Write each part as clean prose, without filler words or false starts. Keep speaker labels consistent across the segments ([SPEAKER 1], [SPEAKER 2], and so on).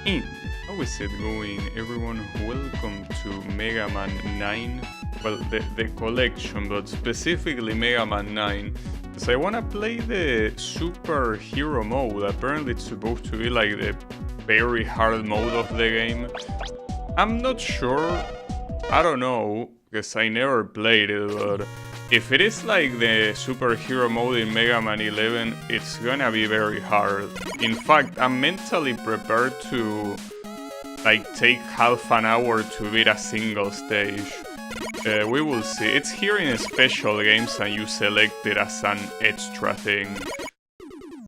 [SPEAKER 1] In. How is it going, everyone? Welcome to Mega Man 9. Well, the collection, but specifically Mega Man 9. Because I want to play the superhero mode. Apparently it's supposed to be like the very hard mode of the game. I'm not sure. I don't know, because I never played it, but if it is like the superhero mode in Mega Man 11, it's gonna be very hard. In fact, I'm mentally prepared to like take half an hour to beat a single stage. We will see. It's here in special games and you select it as an extra thing.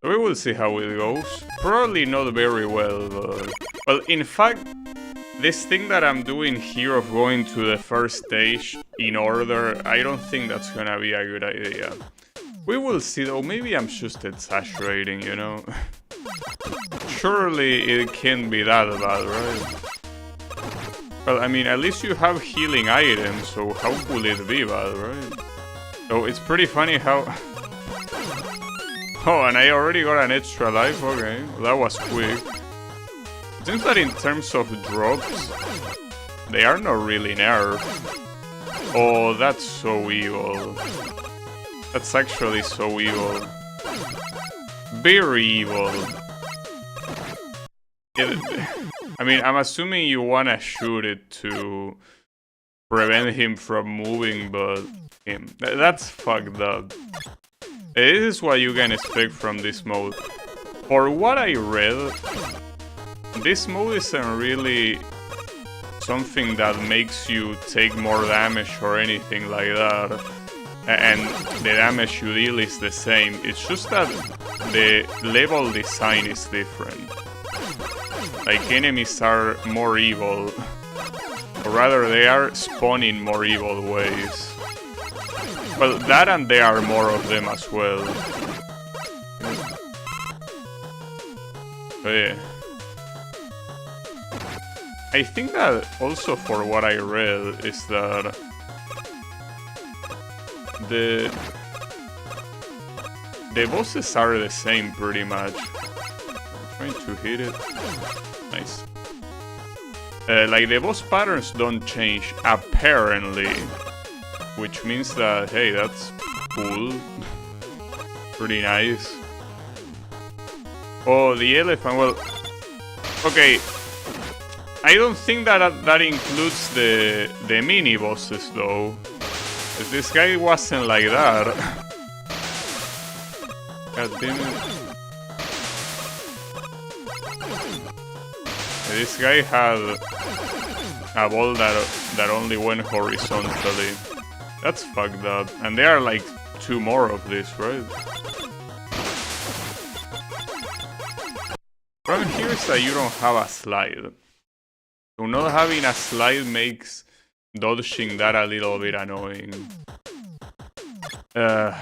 [SPEAKER 1] We will see how it goes. Probably not very well, but... Well, in fact, this thing that I'm doing here of going to the first stage in order, I don't think that's gonna be a good idea. We will see though, maybe I'm just exaggerating, you know? Surely it can't be that bad, right? Well, I mean, at least you have healing items, so how could it be bad, right? So it's pretty funny how... Oh, and I already got an extra life, okay, well, that was quick. It seems that in terms of drops, they are not really nerfed. Oh, that's so evil. That's actually so evil. Very evil. I mean, I'm assuming you wanna shoot it to prevent him from moving, but that's fucked up. This is what you can expect from this mode. For what I read, this mode isn't really something that makes you take more damage or anything like that. And the damage you deal is the same. It's just that the level design is different. Like, enemies are more evil. Or rather, they are spawning more evil ways. Well, that and there are more of them as well. So yeah. I think that also for what I read is that the bosses are the same pretty much. I'm trying to hit it. Nice. Like the boss patterns don't change apparently, which means that, hey, that's cool. Pretty nice. Oh, the elephant, well, okay. I don't think that includes the mini bosses though. This guy wasn't like that. God damn it. This guy had a ball that only went horizontally. That's fucked up. And there are like 2 more of this, right? The problem here is that you don't have a slide. So not having a slide makes dodging that a little bit annoying. I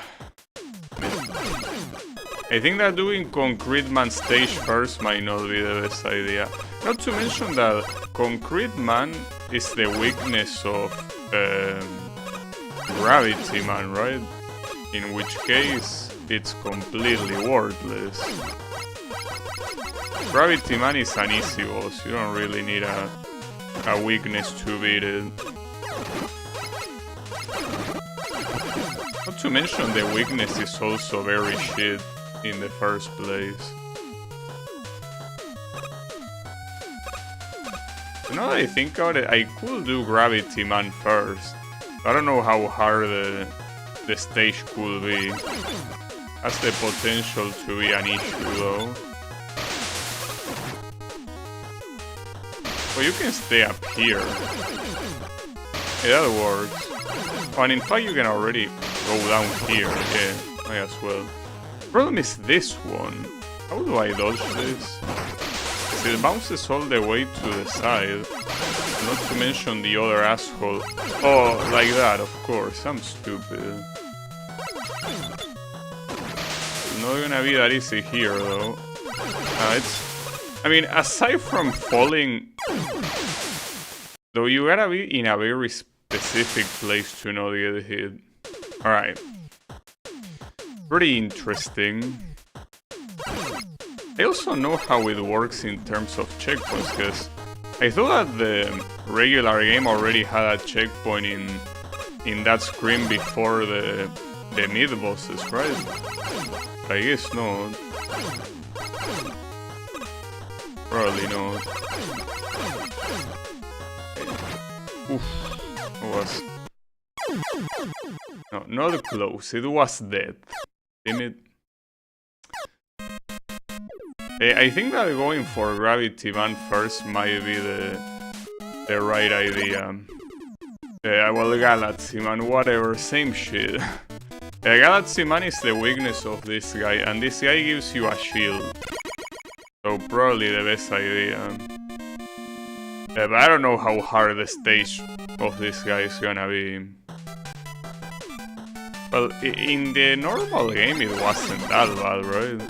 [SPEAKER 1] think that doing Concrete Man stage first might not be the best idea. Not to mention that Concrete Man is the weakness of Gravity Man, right? In which case, it's completely worthless. Gravity Man is an easy boss, you don't really need a weakness to beat it. Not to mention the weakness is also very shit in the first place. So now that I think about it, I could do Gravity Man first. I don't know how hard the stage could be. Has the potential to be an issue though. Well, you can stay up here. Yeah, that works. Oh, and in fact, you can already go down here. Yeah, might as well. Problem is this one. How do I dodge this? Because it bounces all the way to the side. Not to mention the other asshole. Oh, like that, of course. I'm stupid. It's not gonna be that easy here, though. I mean, aside from falling... Though you gotta be in a very specific place to not get hit. Alright. Pretty interesting. I also know how it works in terms of checkpoints, because I thought that the regular game already had a checkpoint in that screen before the mid-bosses, right? I guess not. Probably not. Oof. It was... No, not close. It was dead. Damn it. I think that going for Gravity Man first might be the right idea. Well, Galaxy Man, whatever, same shit. Galaxy Man is the weakness of this guy, and this guy gives you a shield. So probably the best idea. But I don't know how hard the stage of this guy is gonna be. Well, in the normal game it wasn't that bad, right?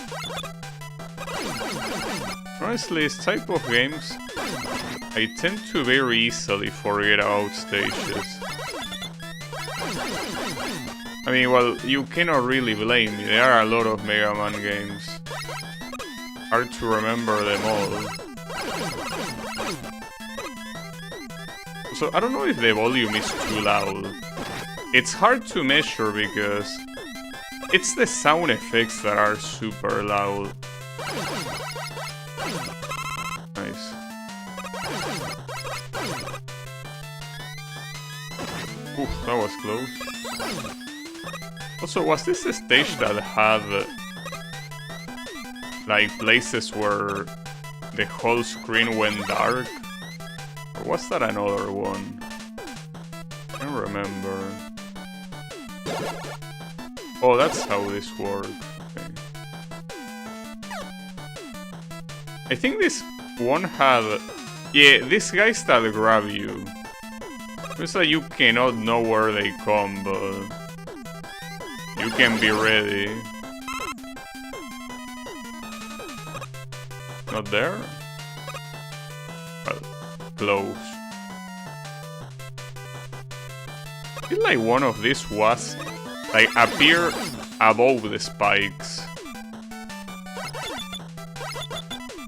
[SPEAKER 1] Honestly, this type of games, I tend to very easily forget about stages. I mean, well, you cannot really blame me. There are a lot of Mega Man games. Hard to remember them all. So, I don't know if the volume is too loud. It's hard to measure because it's the sound effects that are super loud. Nice. Oof, that was close. Also, was this a stage that had like places where the whole screen went dark? Or was that another one? I don't remember. Oh, that's how this works. Okay. I think this one had... Yeah, these guys that grab you. It's like you cannot know where they come, but... you can be ready. Not there? Well, close. I feel like one of these was... like, appear above the spikes.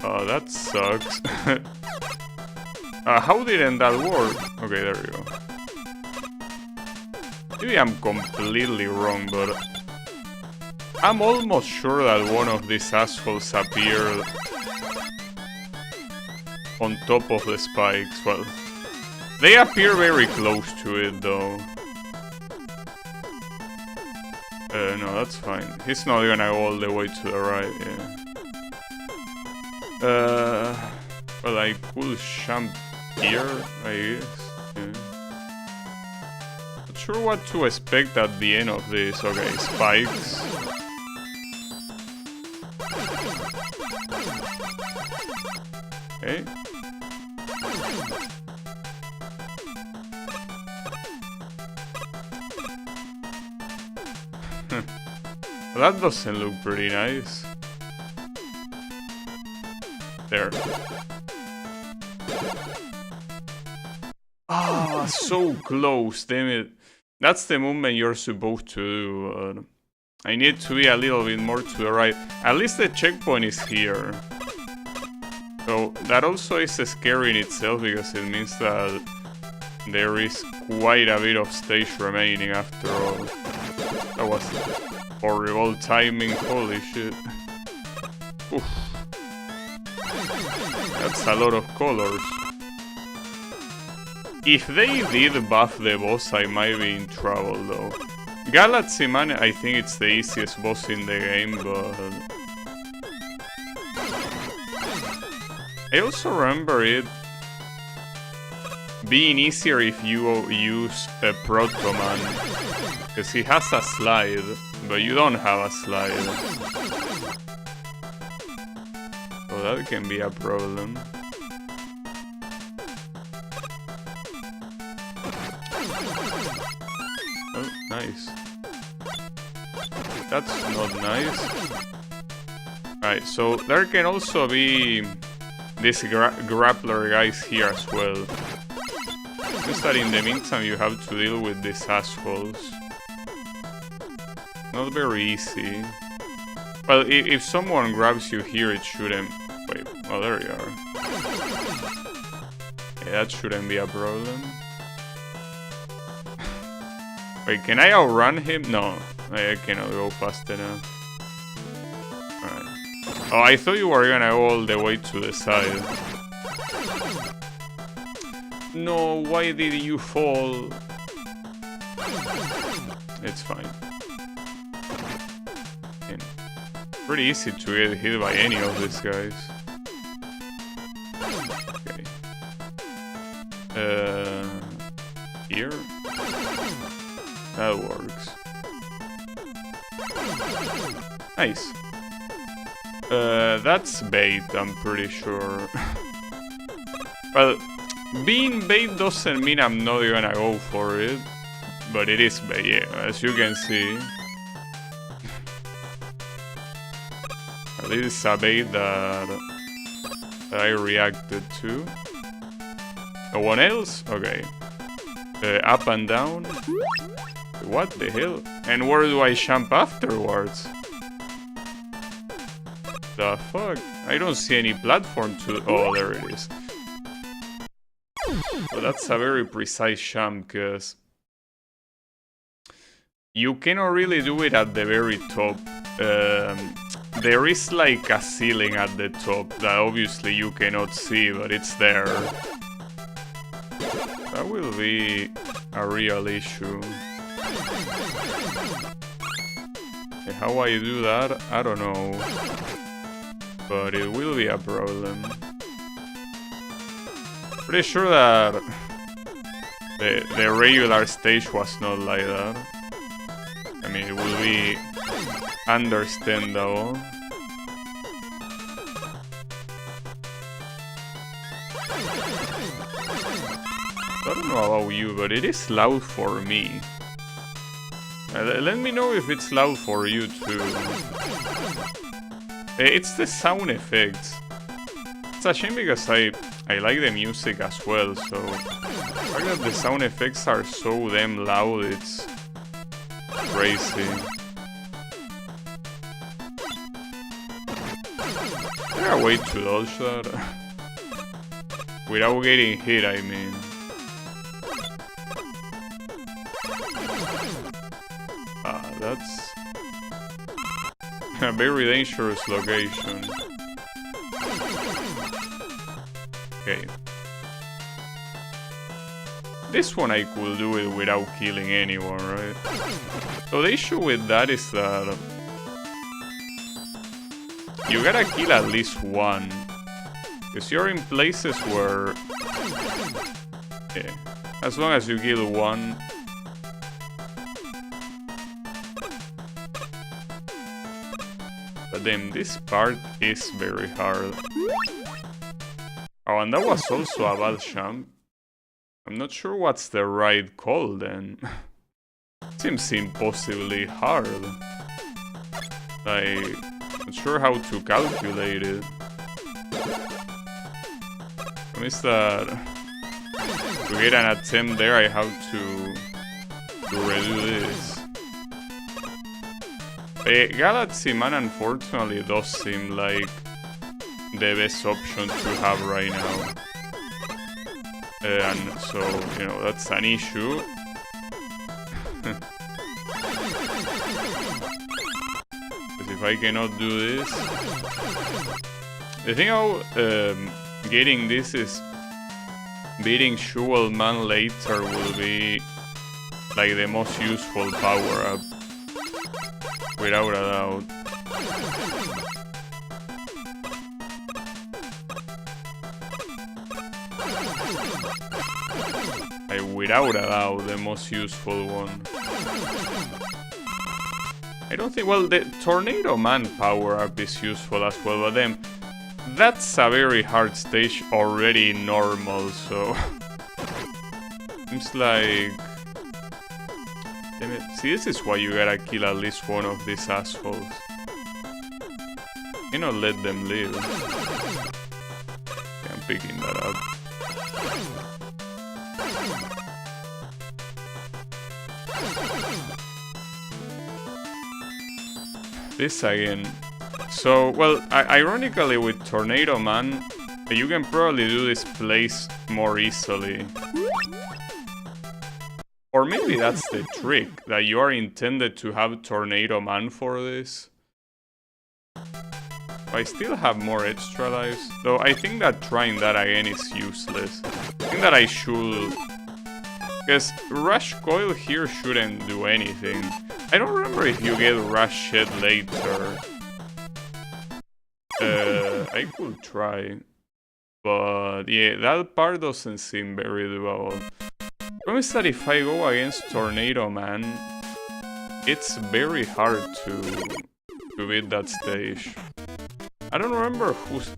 [SPEAKER 1] Oh, that sucks. How didn't that work? Okay, there we go. Maybe I'm completely wrong, but... I'm almost sure that one of these assholes appeared on top of the spikes. Well, they appear very close to it, though. No, that's fine. He's not gonna go all the way to the right, yeah. Well, I could jump here, I guess. Yeah. Not sure what to expect at the end of this. Okay, spikes. Okay. That doesn't look pretty nice. There. Ah, so close, damn it. That's the movement you're supposed to do. I need to be a little bit more to the right. At least the checkpoint is here. So that also is scary in itself because it means that there is quite a bit of stage remaining after all. That was horrible timing, holy shit. Oof. That's a lot of colors. If they did buff the boss, I might be in trouble though. Galaxy Man, I think it's the easiest boss in the game, but... I also remember it being easier if you use a Proto Man, because he has a slide, but you don't have a slide. So that can be a problem. Oh, nice. That's not nice. Alright, so there can also be these grappler guys here as well. Just that in the meantime you have to deal with these assholes. Not very easy. Well, if someone grabs you here, it shouldn't... Wait, oh, there you are. Yeah, that shouldn't be a problem. Wait, can I outrun him? No, I cannot go fast enough. Alright. Oh, I thought you were gonna go all the way to the side. No, why did you fall? It's fine. Pretty easy to get hit by any of these guys. Okay. Here? That works. Nice. That's bait, I'm pretty sure. Well, being bait doesn't mean I'm not gonna go for it. But it is bait, yeah, as you can see. This is a bait that I reacted to. No one else? Okay. Up and down. What the hell? And where do I jump afterwards? The fuck? I don't see any platform to... Oh, there it is. Well, that's a very precise jump, because... You cannot really do it at the very top. There is like a ceiling at the top that obviously you cannot see, but it's there. That will be a real issue. How I do that, I don't know. But it will be a problem. Pretty sure that the regular stage was not like that. I mean, it will be understandable. I don't know about you, but it is loud for me. Let me know if it's loud for you too. It's the sound effects. It's a shame because I like the music as well, so the fact that the sound effects are so damn loud, it's crazy. Is there a way to dodge that? Without getting hit, I mean. That's a very dangerous location. Okay. This one I could do it without killing anyone, right? So the issue with that is that you gotta kill at least one. Because you're in places where... Yeah. As long as you kill one... But then this part is very hard. Oh, and that was also a bad jump. I'm not sure what's the right call then. Seems impossibly hard. Like, not sure how to calculate it. I miss that to get an attempt there I have to redo this. Galaxy Man unfortunately does seem like the best option to have right now. And so, you know, that's an issue. Because if I cannot do this... The thing about getting this is beating Shovel Man later will be like the most useful power-up. Without a doubt. Without a doubt, the most useful one. I don't think... Well, the Tornado Man power-up is useful as well, but then... That's a very hard stage already in normal, so... Seems like... Damn it. See, this is why you gotta kill at least one of these assholes. You cannot let them live. Okay, I'm picking that up. This again. So, well, ironically with Tornado Man, you can probably do this place more easily. Or maybe that's the trick, that you are intended to have Tornado Man for this. I still have more extra lives, though I think that trying that again is useless. I think that I should... Because Rush Coil here shouldn't do anything. I don't remember if you get Rush Shed later. I could try. But yeah, that part doesn't seem very doable. The problem is that if I go against Tornado Man, it's very hard to beat that stage. I don't remember who's...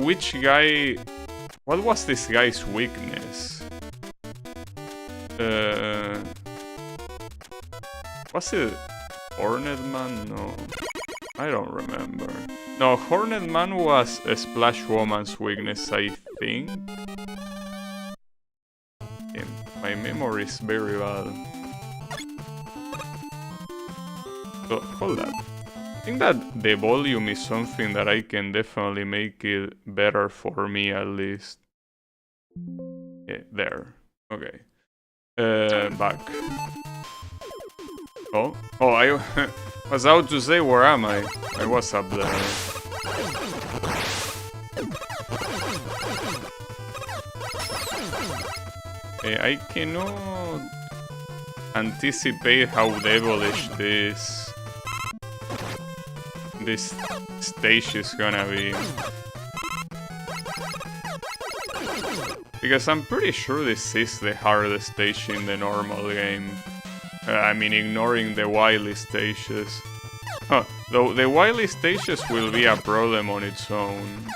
[SPEAKER 1] which guy... What was this guy's weakness? Was it Hornet Man? No. I don't remember. No, Hornet Man was a Splash Woman's weakness, I think. Yeah, my memory is very bad. So, hold up. I think that the volume is something that I can definitely make it better for me, at least. Yeah, there. Okay. Back. Oh, I was out to say, where am I? I was up there. I cannot anticipate how devilish this stage is gonna be. Because I'm pretty sure this is the hardest stage in the normal game. I mean, ignoring the wily stages. Huh, though the wily stages will be a problem on its own.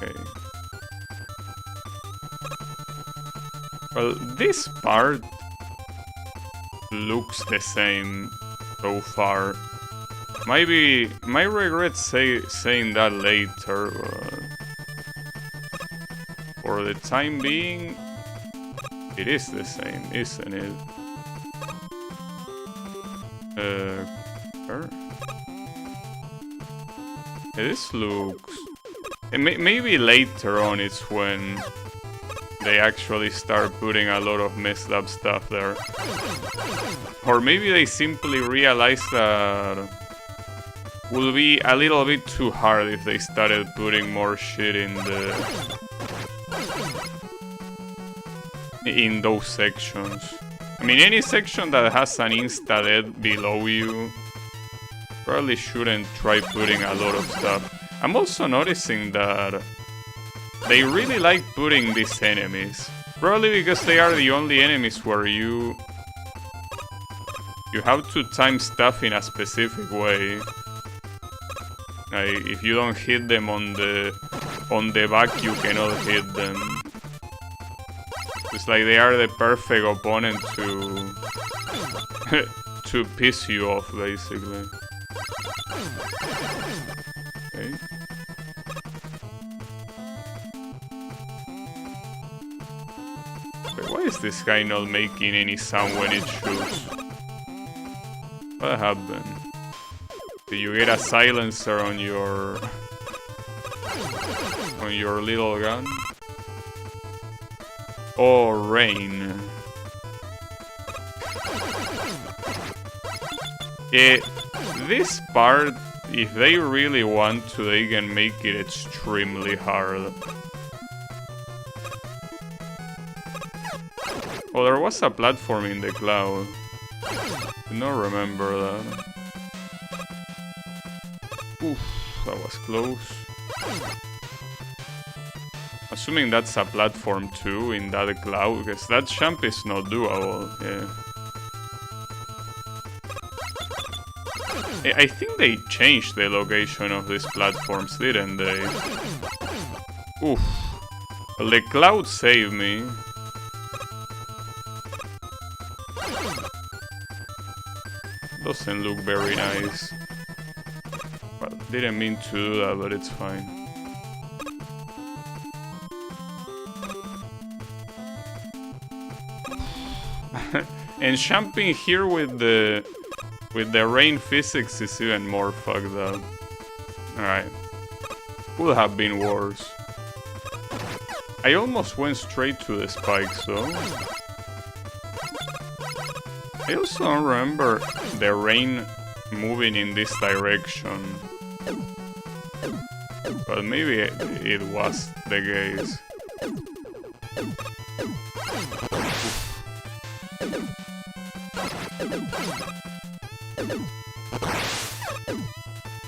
[SPEAKER 1] Okay. Well, this part looks the same so far. Maybe my regret saying that later, but for the time being, it is the same, isn't it? Sure. This looks... Maybe later on it's when they actually start putting a lot of messed up stuff there. Or maybe they simply realize that would be a little bit too hard if they started putting more shit in those sections. I mean, any section that has an insta-dead below you probably shouldn't try putting a lot of stuff. I'm also noticing that they really like putting these enemies. Probably because they are the only enemies where you have to time stuff in a specific way. If you don't hit them on the back, you cannot hit them. It's like they are the perfect opponent to piss you off, basically. Okay. Wait, why is this guy not making any sound when it shoots? What happened? Did you get a silencer on your little gun? Oh, rain. This part, if they really want to, they can make it extremely hard. Oh, there was a platform in the cloud. I don't remember that. Oof, that was close. Assuming that's a platform too in that cloud, because that jump is not doable, yeah. I think they changed the location of these platforms, didn't they? Oof. Well, the cloud saved me. Doesn't look very nice. Well, didn't mean to do that, but it's fine. And jumping here with the rain physics is even more fucked up. Alright. Could have been worse. I almost went straight to the spikes though. I also don't remember the rain moving in this direction. But maybe it was the case.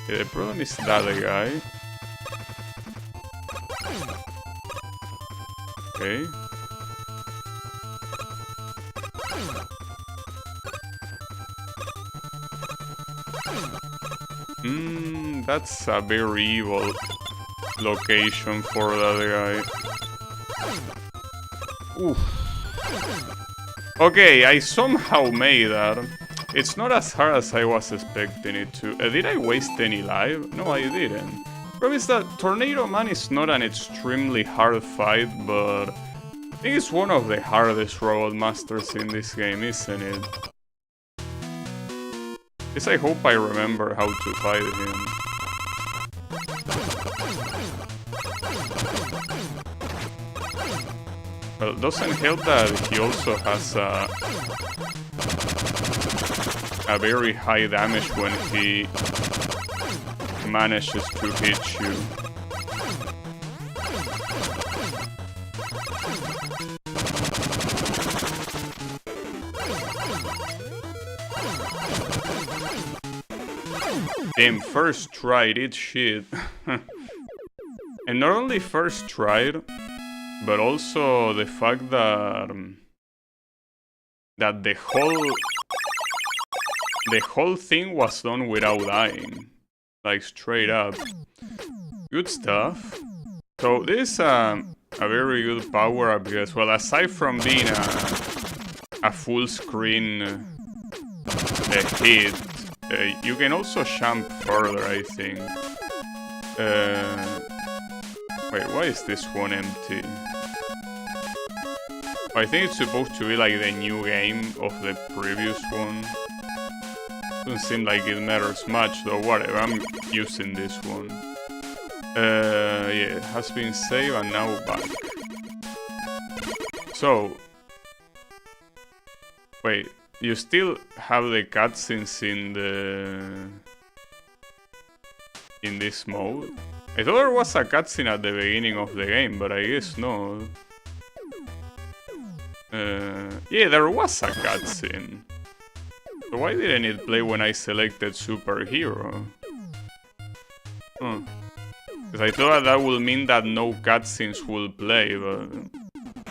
[SPEAKER 1] Yeah, the problem is that guy. Okay. That's a very evil location for that guy. Oof. Okay, I somehow made that. It's not as hard as I was expecting it to. Did I waste any life? No, I didn't. Problem is that Tornado Man is not an extremely hard fight, but I think it's one of the hardest robot masters in this game, isn't it? Yes, I hope I remember how to fight him. Well, it doesn't help that he also has a very high damage when he manages to hit you. Damn, first try, did shit. And not only first tried, but also the fact that the whole thing was done without dying, like straight up. Good stuff. So this is a very good power up because, well, aside from being a full screen hit, you can also jump further, I think. Wait, why is this one empty? I think it's supposed to be like the new game of the previous one. Doesn't seem like it matters much though, whatever, I'm using this one. Yeah, it has been saved and now back. So... Wait, you still have the cutscenes in this mode? I thought there was a cutscene at the beginning of the game, but I guess no. Yeah, there was a cutscene. So why didn't it play when I selected superhero? Huh. Because I thought that would mean that no cutscenes will play, but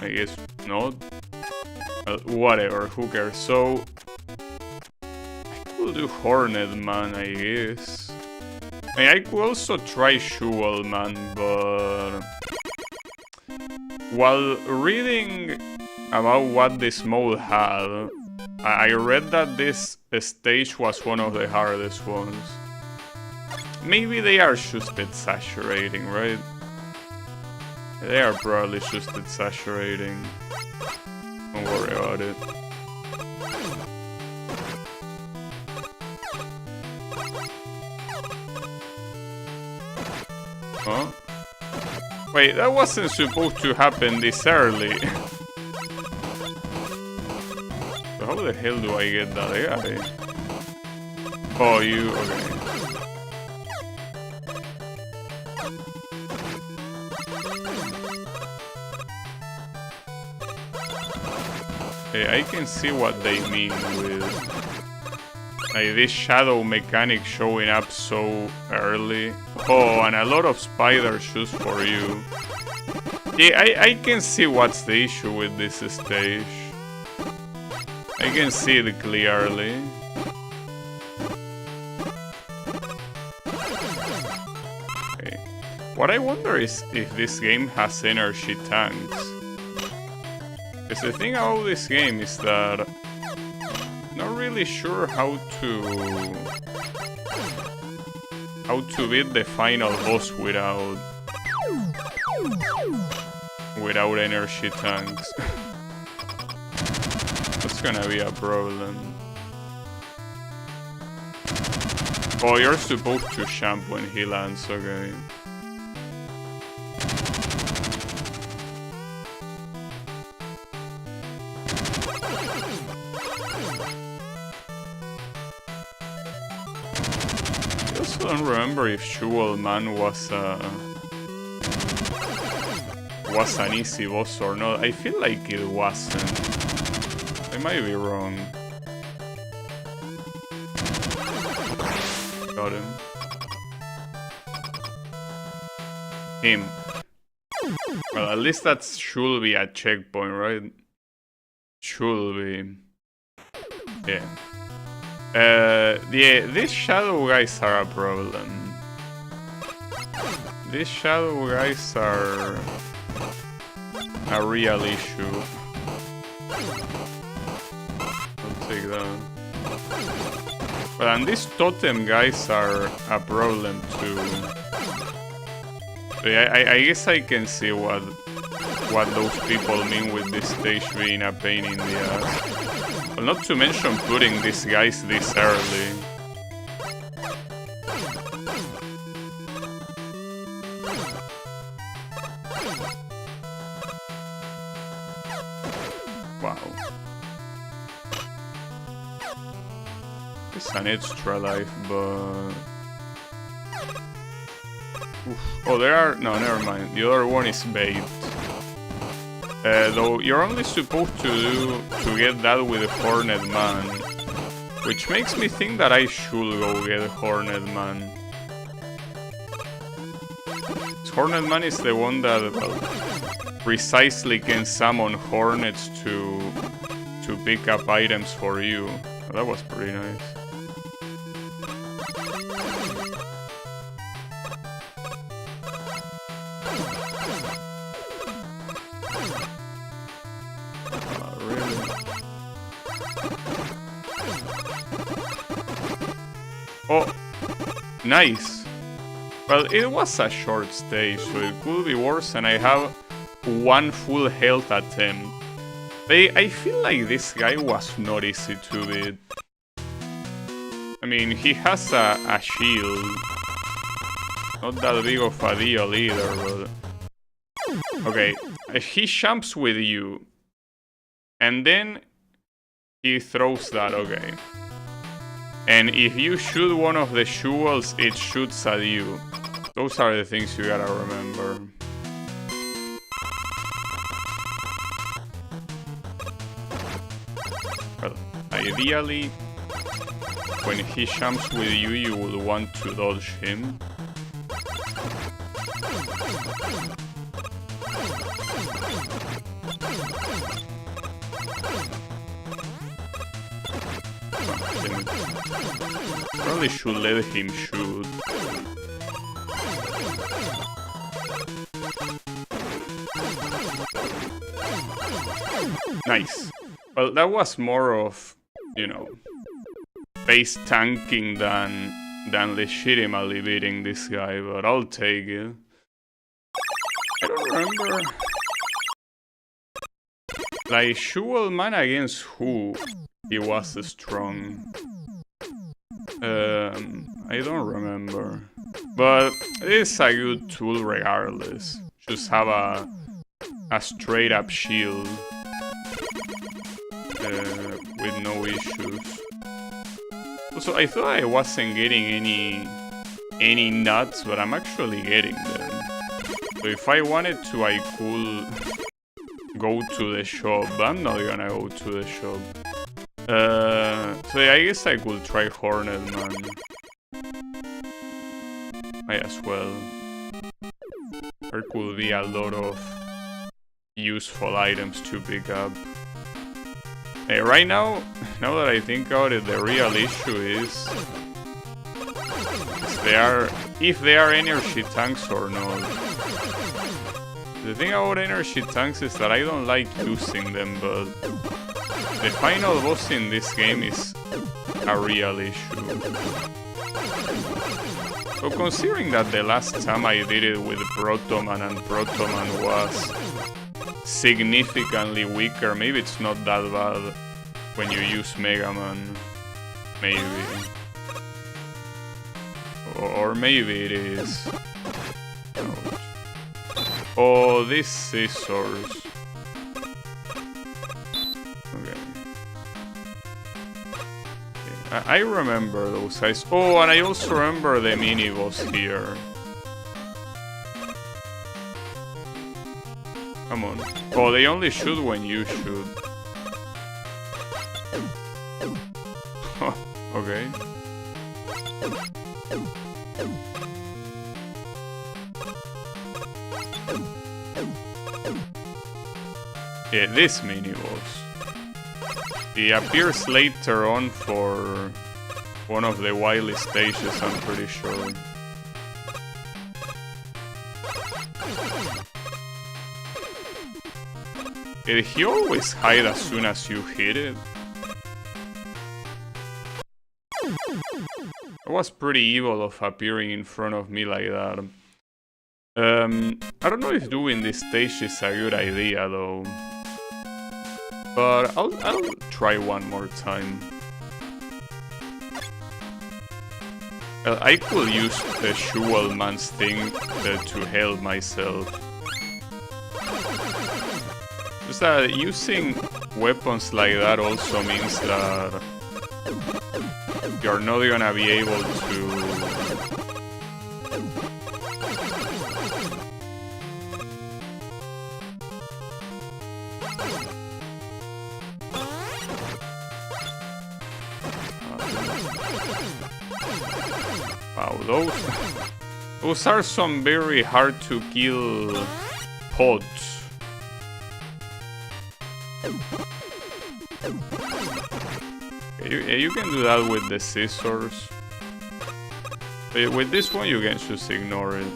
[SPEAKER 1] I guess not. Whatever, who cares? So I could do Hornet Man, I guess. I mean, I could also try Jewel Man, but while reading about what this mode had, I read that this stage was one of the hardest ones. Maybe they are just exaggerating, right? They are probably just exaggerating. Don't worry about it. Huh? Wait, that wasn't supposed to happen this early. So how the hell do I get that guy? Oh, you... okay. Hey, I can see what they mean with... like this shadow mechanic showing up so early. Oh, and a lot of spiders just for you. Yeah, I can see what's the issue with this stage. I can see it clearly. Okay. What I wonder is if this game has energy tanks. Because the thing about this game is that not really sure how to beat the final boss without energy tanks. Let's gonna be a problem. Oh, you're supposed to champ when he lands, okay. I also don't remember if Shovel Man was an easy boss or not. I feel like it wasn't. I might be wrong. Got him. Him. Well, at least that should be a checkpoint, right? Should be. Yeah. Yeah, these shadow guys are a problem. These shadow guys are a real issue. I'll take that. But and these totem guys are a problem too. So yeah, I guess I can see what those people mean with this stage being a pain in the ass. Well, not to mention putting these guys this early. Wow. It's an extra life, but... Oof. Oh, there are... No, never mind. The other one is bait. Though you're only supposed to get that with Hornet Man. Which makes me think that I should go get Hornet Man. Hornet Man is the one that, well, precisely can summon hornets to pick up items for you. Oh, that was pretty nice. Really? Oh, nice. Well, it was a short stage, so it could be worse, and I have one full health attempt. I feel like this guy was not easy to beat. I mean, he has a shield. Not that big of a deal either, but... Okay, he jumps with you. And then he throws that, okay. And if you shoot one of the jewels, it shoots at you. Those are the things you gotta remember. Well, ideally, when he jumps with you, you will want to dodge him. Probably should let him shoot. Nice. Well, that was more of, you know, base tanking than legitimately beating this guy, but I'll take it. I don't remember. Like, Shovel Man against who he was strong? I don't remember. But it is a good tool regardless. Just have a straight up shield. With no issues. Also, I thought I wasn't getting any nuts, but I'm actually getting them. So if I wanted to, I could go to the shop, but I'm not gonna go to the shop. So yeah, I guess I could try Hornet Man. Might as well. There could be a lot of useful items to pick up. Hey, right now that I think about it, the real issue is if they are energy tanks or not. The thing about energy tanks is that I don't like using them, but the final boss in this game is a real issue. So considering that the last time I did it with Proto Man and Proto Man was significantly weaker, maybe it's not that bad. when you use Mega Man. Maybe. Or maybe it is. Ouch. Oh, these scissors. Okay. Yeah, I remember those guys. Oh, and I also remember the mini-boss here. Come on. Oh, they only shoot when you shoot. Oh, okay. Yeah, this mini-boss. He appears later on for one of the Wily stages, I'm pretty sure. Did he always hide as soon as you hit it? It was pretty evil of appearing in front of me like that. I don't know if doing this stage is a good idea though. But I'll try one more time. I could use the Shovel Man's thing to help myself. Just that using weapons like that also means that you're not gonna be able to... Wow, those are some very hard to kill pods. You can do that with the scissors. With this one you can just ignore it.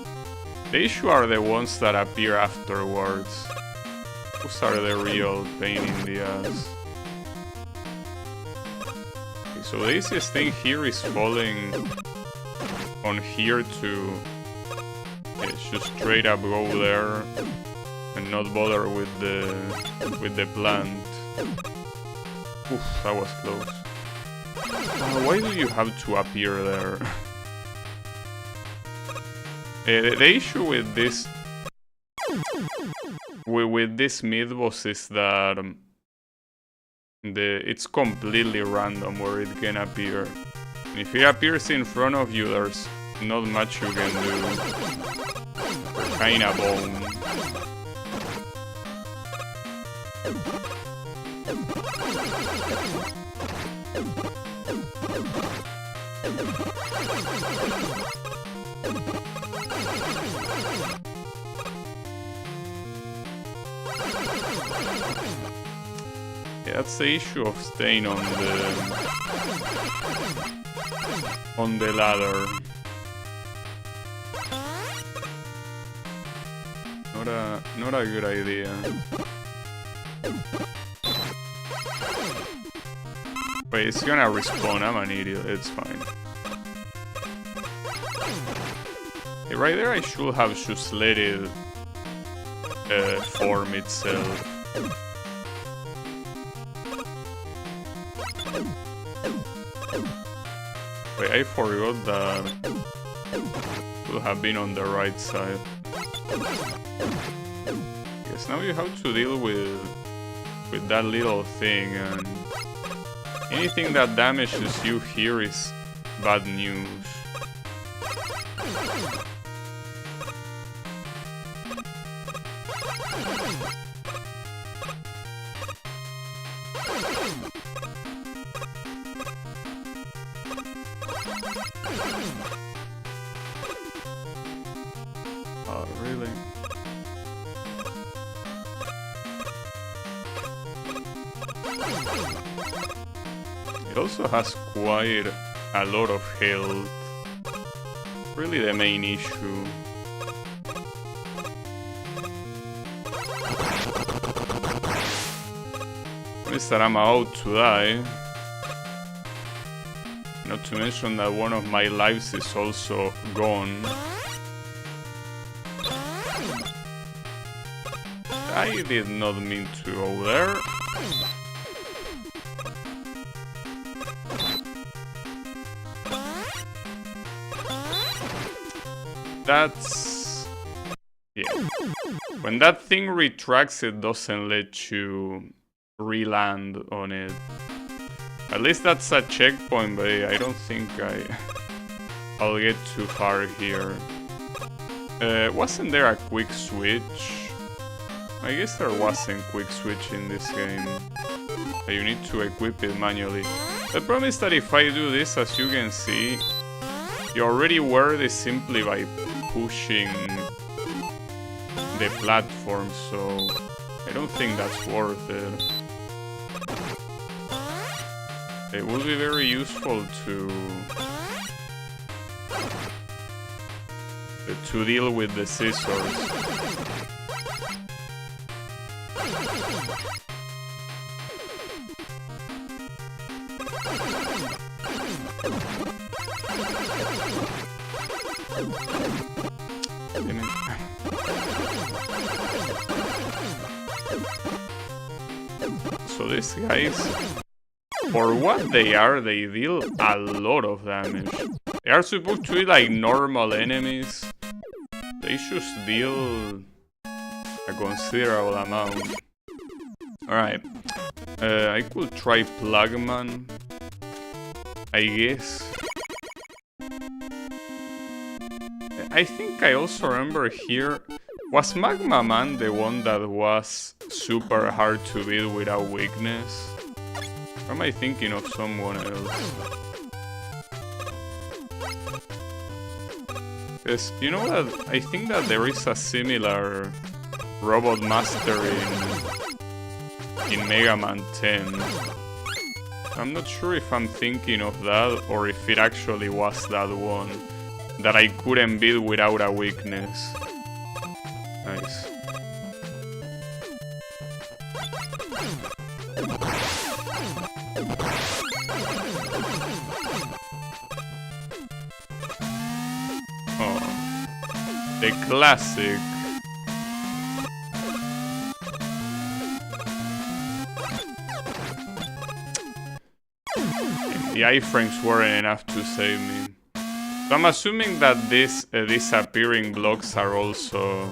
[SPEAKER 1] The issue are the ones that appear afterwards. Those are the real pain in the ass. Okay, so the easiest thing here is falling on here to just straight up go there and not bother with the plant. Oof, that was close. Why do you have to appear there? The issue with this mid-boss is that it's completely random where it can appear. And if it appears in front of you, there's not much you can do. You're kinda boned. Yeah, that's the issue of staying on the ladder. Not a good idea. Wait, it's gonna respawn. I'm an idiot. It's fine. Okay, right there, I should have just let it form itself. Wait, I forgot that it would have been on the right side. Yes, now you have to deal with that little thing, and anything that damages you here is bad news. Oh, really? It also has quite a lot of health. Really the main issue. Is that I'm about to die. Not to mention that one of my lives is also gone. I did not mean to go there. That's... yeah. When that thing retracts, it doesn't let you re-land on it. At least that's a checkpoint, but I don't think I'll get too far here. Wasn't there a quick switch? I guess there wasn't quick switch in this game. You need to equip it manually. The problem is that if I do this, as you can see, you already wear this simply by pushing the platform, so I don't think that's worth it. It would be very useful to deal with the scissors. So these guys, for what they are, they deal a lot of damage. They are supposed to be like normal enemies. They just deal a considerable amount. Alright. I could try Plugman, I guess. I think I also remember here... Was Magma Man the one that was super hard to beat without weakness? Or am I thinking of someone else? Yes, you know what? I think that there is a similar Robot Master in Mega Man 10. I'm not sure if I'm thinking of that or if it actually was that one that I couldn't beat without a weakness. Nice. Oh, the classic. The iframes weren't enough to save me. So I'm assuming that these disappearing blocks are also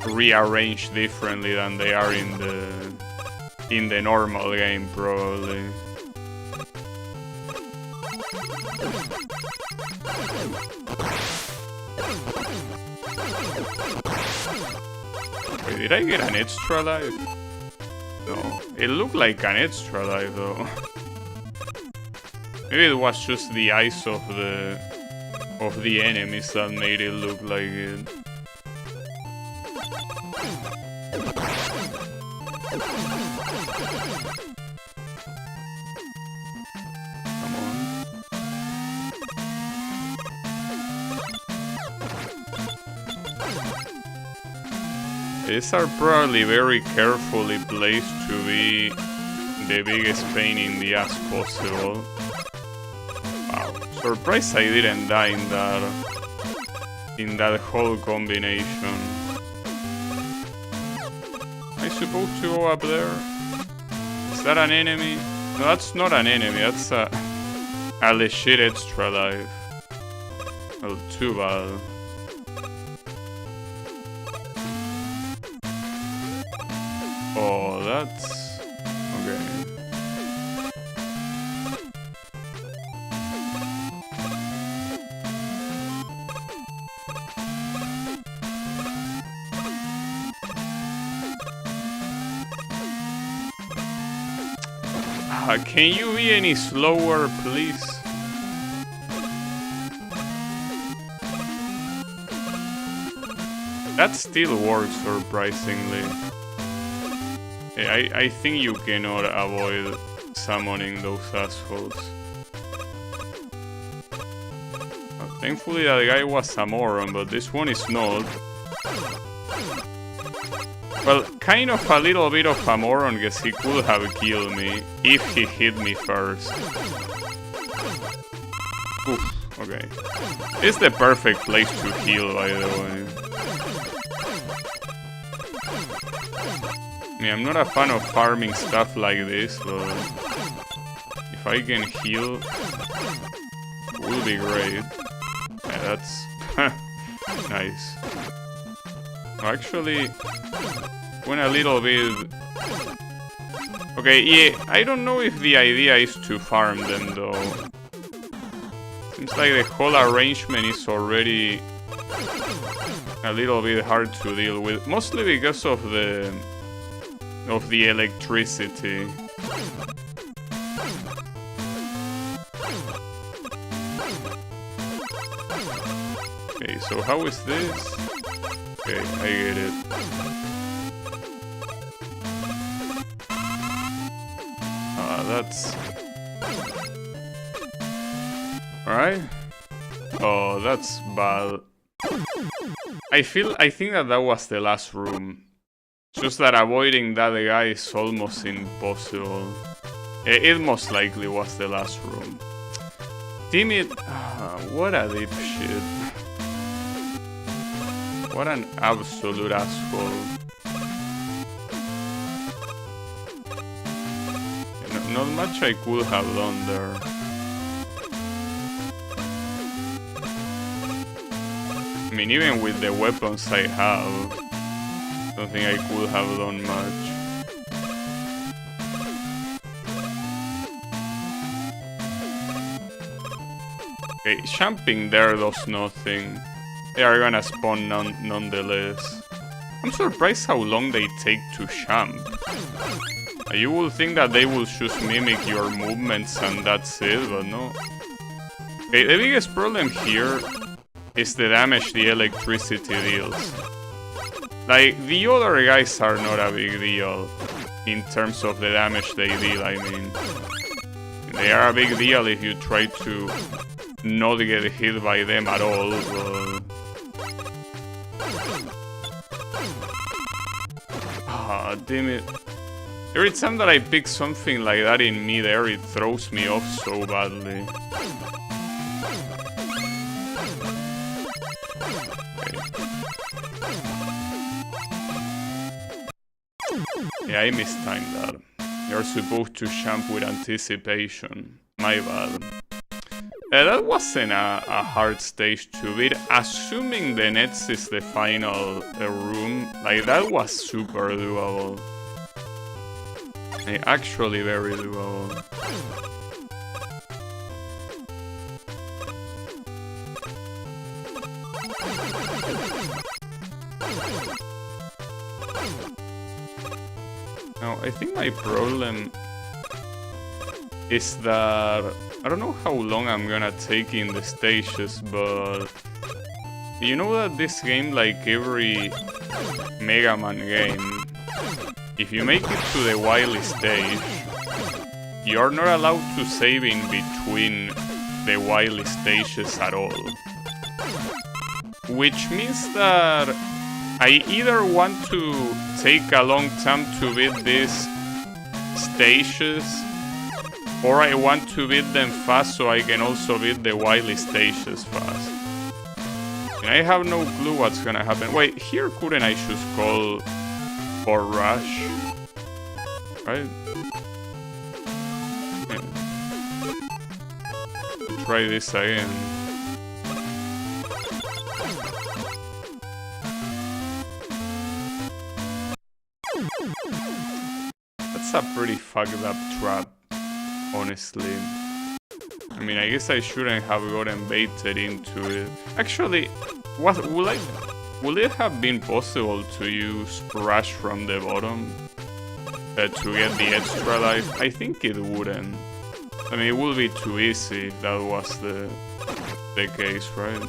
[SPEAKER 1] rearranged differently than they are in the normal game, probably. Wait, did I get an extra life? No, it looked like an extra life though. Maybe it was just the eyes of the enemies that made it look like it. Come on. These are probably very carefully placed to be the biggest pain in the ass possible. Wow, surprised I didn't die in that whole combination. Am I supposed to go up there? Is that an enemy? No, that's not an enemy, that's a legit extra life. Well, too bad. Oh, that's... okay. Can you be any slower, please? That still works, surprisingly. I think you cannot avoid summoning those assholes. Thankfully that guy was a moron, but this one is not. Well, kind of a little bit of a moron, because he could have killed me if he hit me first. Oof, okay. It's the perfect place to heal, by the way. I mean, I'm not a fan of farming stuff like this, but if I can heal, it will be great. Yeah, that's Nice. Actually, went a little bit... Okay, yeah, I don't know if the idea is to farm them, though. Seems like the whole arrangement is already a little bit hard to deal with, mostly because of the electricity. Okay, so how is this? Okay, I get it. That's... Alright. Oh, that's bad. I think that was the last room. Just that avoiding that guy is almost impossible. It most likely was the last room. Damn it. What a dipshit. What an absolute asshole. Not much I could have done there. I mean, even with the weapons I have, I don't think I could have done much. Okay, jumping there does nothing. They are gonna spawn nonetheless. I'm surprised how long they take to jump. You will think that they will just mimic your movements and that's it, but no. Okay, the biggest problem here is the damage the electricity deals. Like, the other guys are not a big deal in terms of the damage they deal, I mean. They are a big deal if you try to not get hit by them at all, but... Ah, damn it. Every time that I pick something like that in midair, it throws me off so badly. Okay. Yeah, I mistimed that. You're supposed to jump with anticipation. My bad. That wasn't a hard stage to beat. Assuming the nets is the final room, like that was super doable. Actually very doable. Now, I think my problem is that I don't know how long I'm gonna take in the stages, but you know that this game, like every Mega Man game, if you make it to the Wily stage, you're not allowed to save in between the Wily stages at all. Which means that I either want to take a long time to beat these stages, or I want to beat them fast so I can also beat the Wily stages fast. And I have no clue what's gonna happen. Wait, here couldn't I just call for Rush? Right? Okay. Try this again. That's a pretty fucked up trap, honestly. I mean, I guess I shouldn't have gotten baited into it. Actually, would it have been possible to use Rush from the bottom to get the extra life? I think it wouldn't. I mean, it would be too easy if that was the case, right?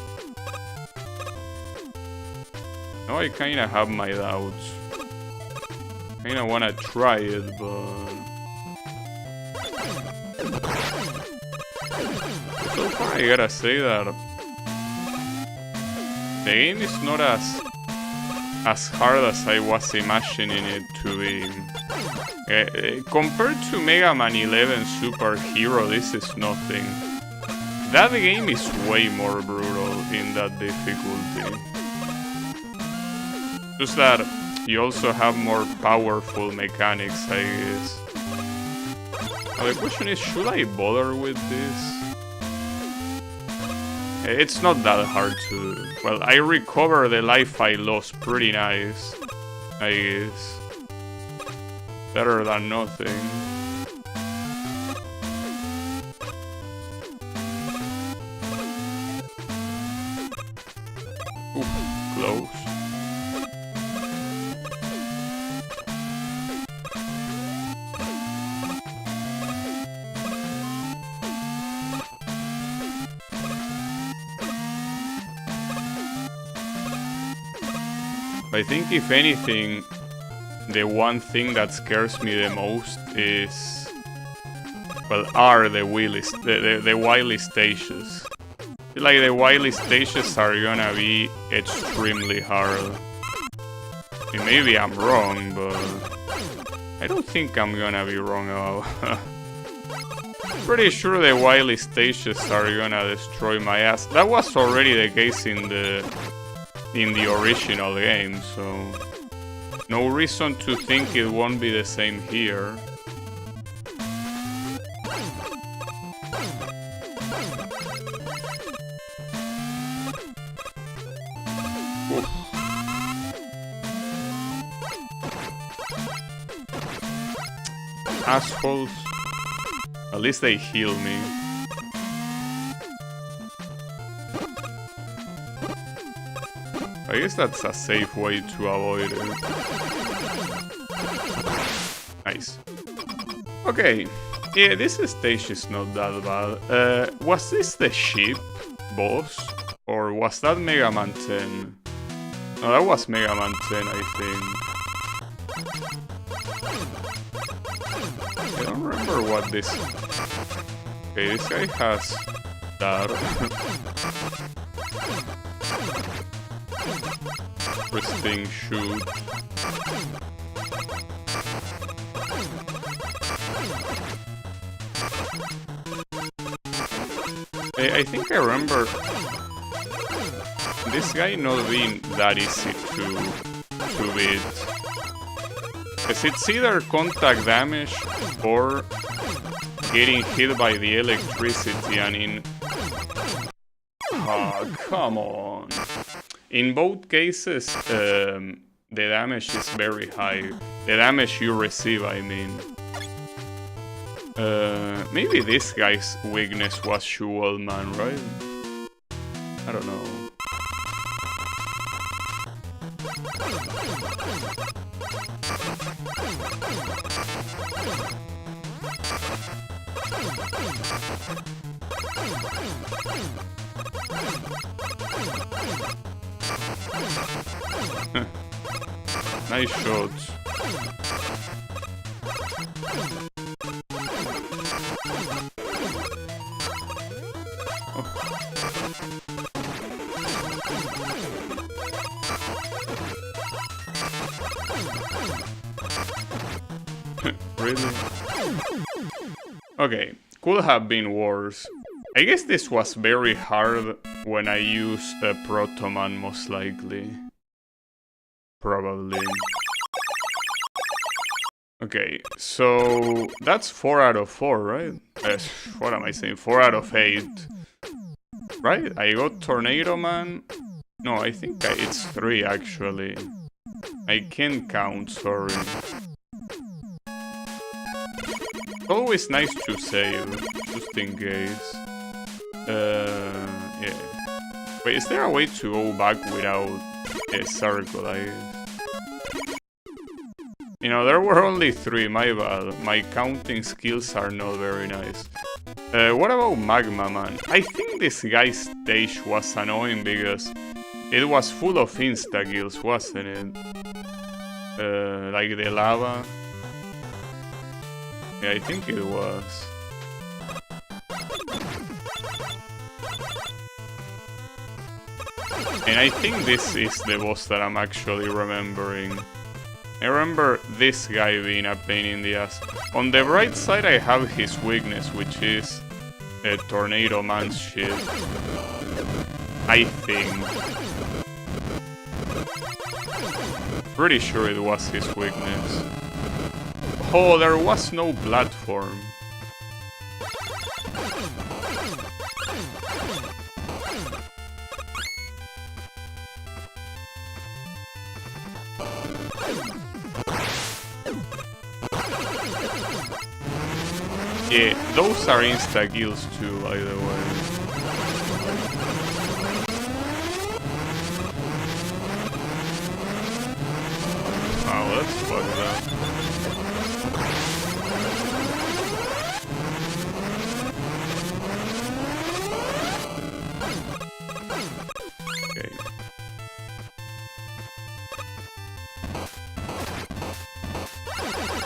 [SPEAKER 1] Now I kinda have my doubts. Kinda wanna try it, but... So far I gotta say that the game is not as hard as I was imagining it to be. Compared to Mega Man 11 Super Hero, this is nothing. That game is way more brutal in that difficulty. Just that you also have more powerful mechanics, I guess. Now the question is, should I bother with this? It's not that hard to do. Well, I recover the life I lost pretty nice, I guess. Better than nothing. Ooh, close. I think if anything, the one thing that scares me the most is, well, are the wily stages. I feel like the wily stages are gonna be extremely hard. I mean, maybe I'm wrong, but I don't think I'm gonna be wrong about. Pretty sure the wily stages are gonna destroy my ass. That was already the case in the original game, so no reason to think it won't be the same here. Oof. Assholes. At least they heal me. I guess that's a safe way to avoid it. Nice. Okay. Yeah, this stage is not that bad. Was this the ship boss? Or was that Mega Man 10? No, that was Mega Man 10, I think. I don't remember what this... Okay, this guy has that. Pristine shoot. I think I remember this guy not being that easy to beat. Because it's either contact damage or getting hit by the electricity, and in... Oh, come on. In both cases, the damage is very high. The damage you receive, I mean. Maybe this guy's weakness was Shoe Man, right? I don't know. Nice shots. Really? Okay, could have been worse. I guess this was very hard when I used Proto Man, most likely. Probably. Okay, so that's 4 out of 4, right? What am I saying? 4 out of 8. Right? I got Tornado Man. No, I think it's 3 actually. I can't count, sorry. Always nice to save, just in case. Yeah. Wait, is there a way to go back without a circle, I guess? You know, there were only 3, my bad. My counting skills are not very nice. What about Magma Man? I think this guy's stage was annoying because it was full of insta-kills, wasn't it? Like the lava. Yeah, I think it was. And I think this is the boss that I'm actually remembering. I remember this guy being a pain in the ass. On the right side I have his weakness, which is a Tornado Man's shit. I think. Pretty sure it was his weakness. Oh, there was no platform. Yeah, those are insta-kills too, by the way. Wow, that's fucked up. Okay.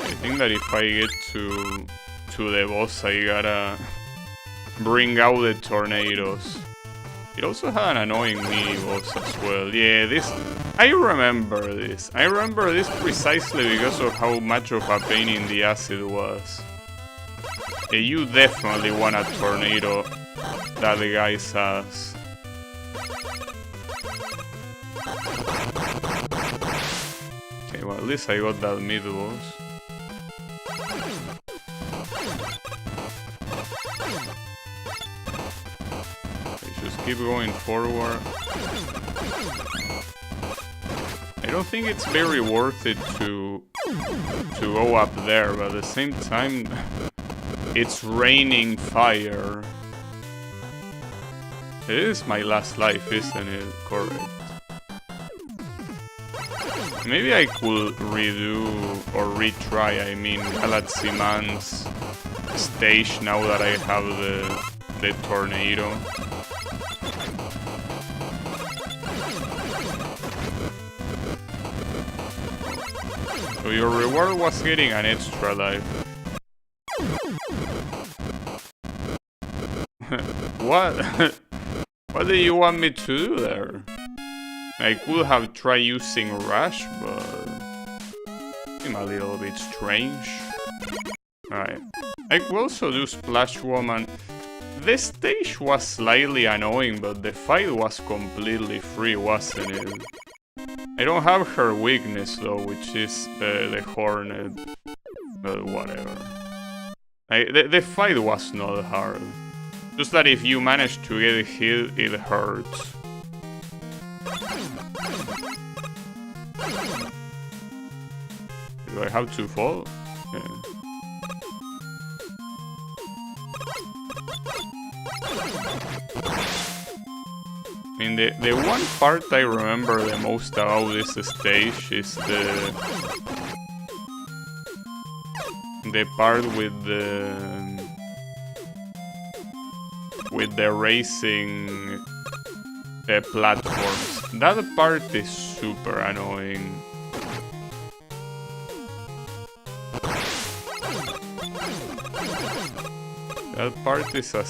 [SPEAKER 1] I think that if I get to the boss, I gotta bring out the tornadoes. It also had an annoying mini boss as well. Yeah, this... I remember this. I remember this precisely because of how much of a pain in the ass it was. Yeah, you definitely want a tornado that the guy's ass. Okay, well, at least I got that mid-boss. Keep going forward. I don't think it's very worth it to go up there, but at the same time, it's raining fire. It is my last life, isn't it? Correct. Maybe I could redo or retry, I mean, Galaxy Man's stage now that I have the tornado. So your reward was getting an extra life. What? What do you want me to do there? I could have tried using Rush, but... seems a little bit strange. Alright. I could also do Splash Woman. The stage was slightly annoying, but the fight was completely free, wasn't it? I don't have her weakness though, which is the Hornet, but whatever. The fight was not hard. Just that if you manage to get hit, it hurts. Do I have to fall? Yeah. I mean, the one part I remember the most about this stage is the part with the racing platforms. That part is super annoying. That part is a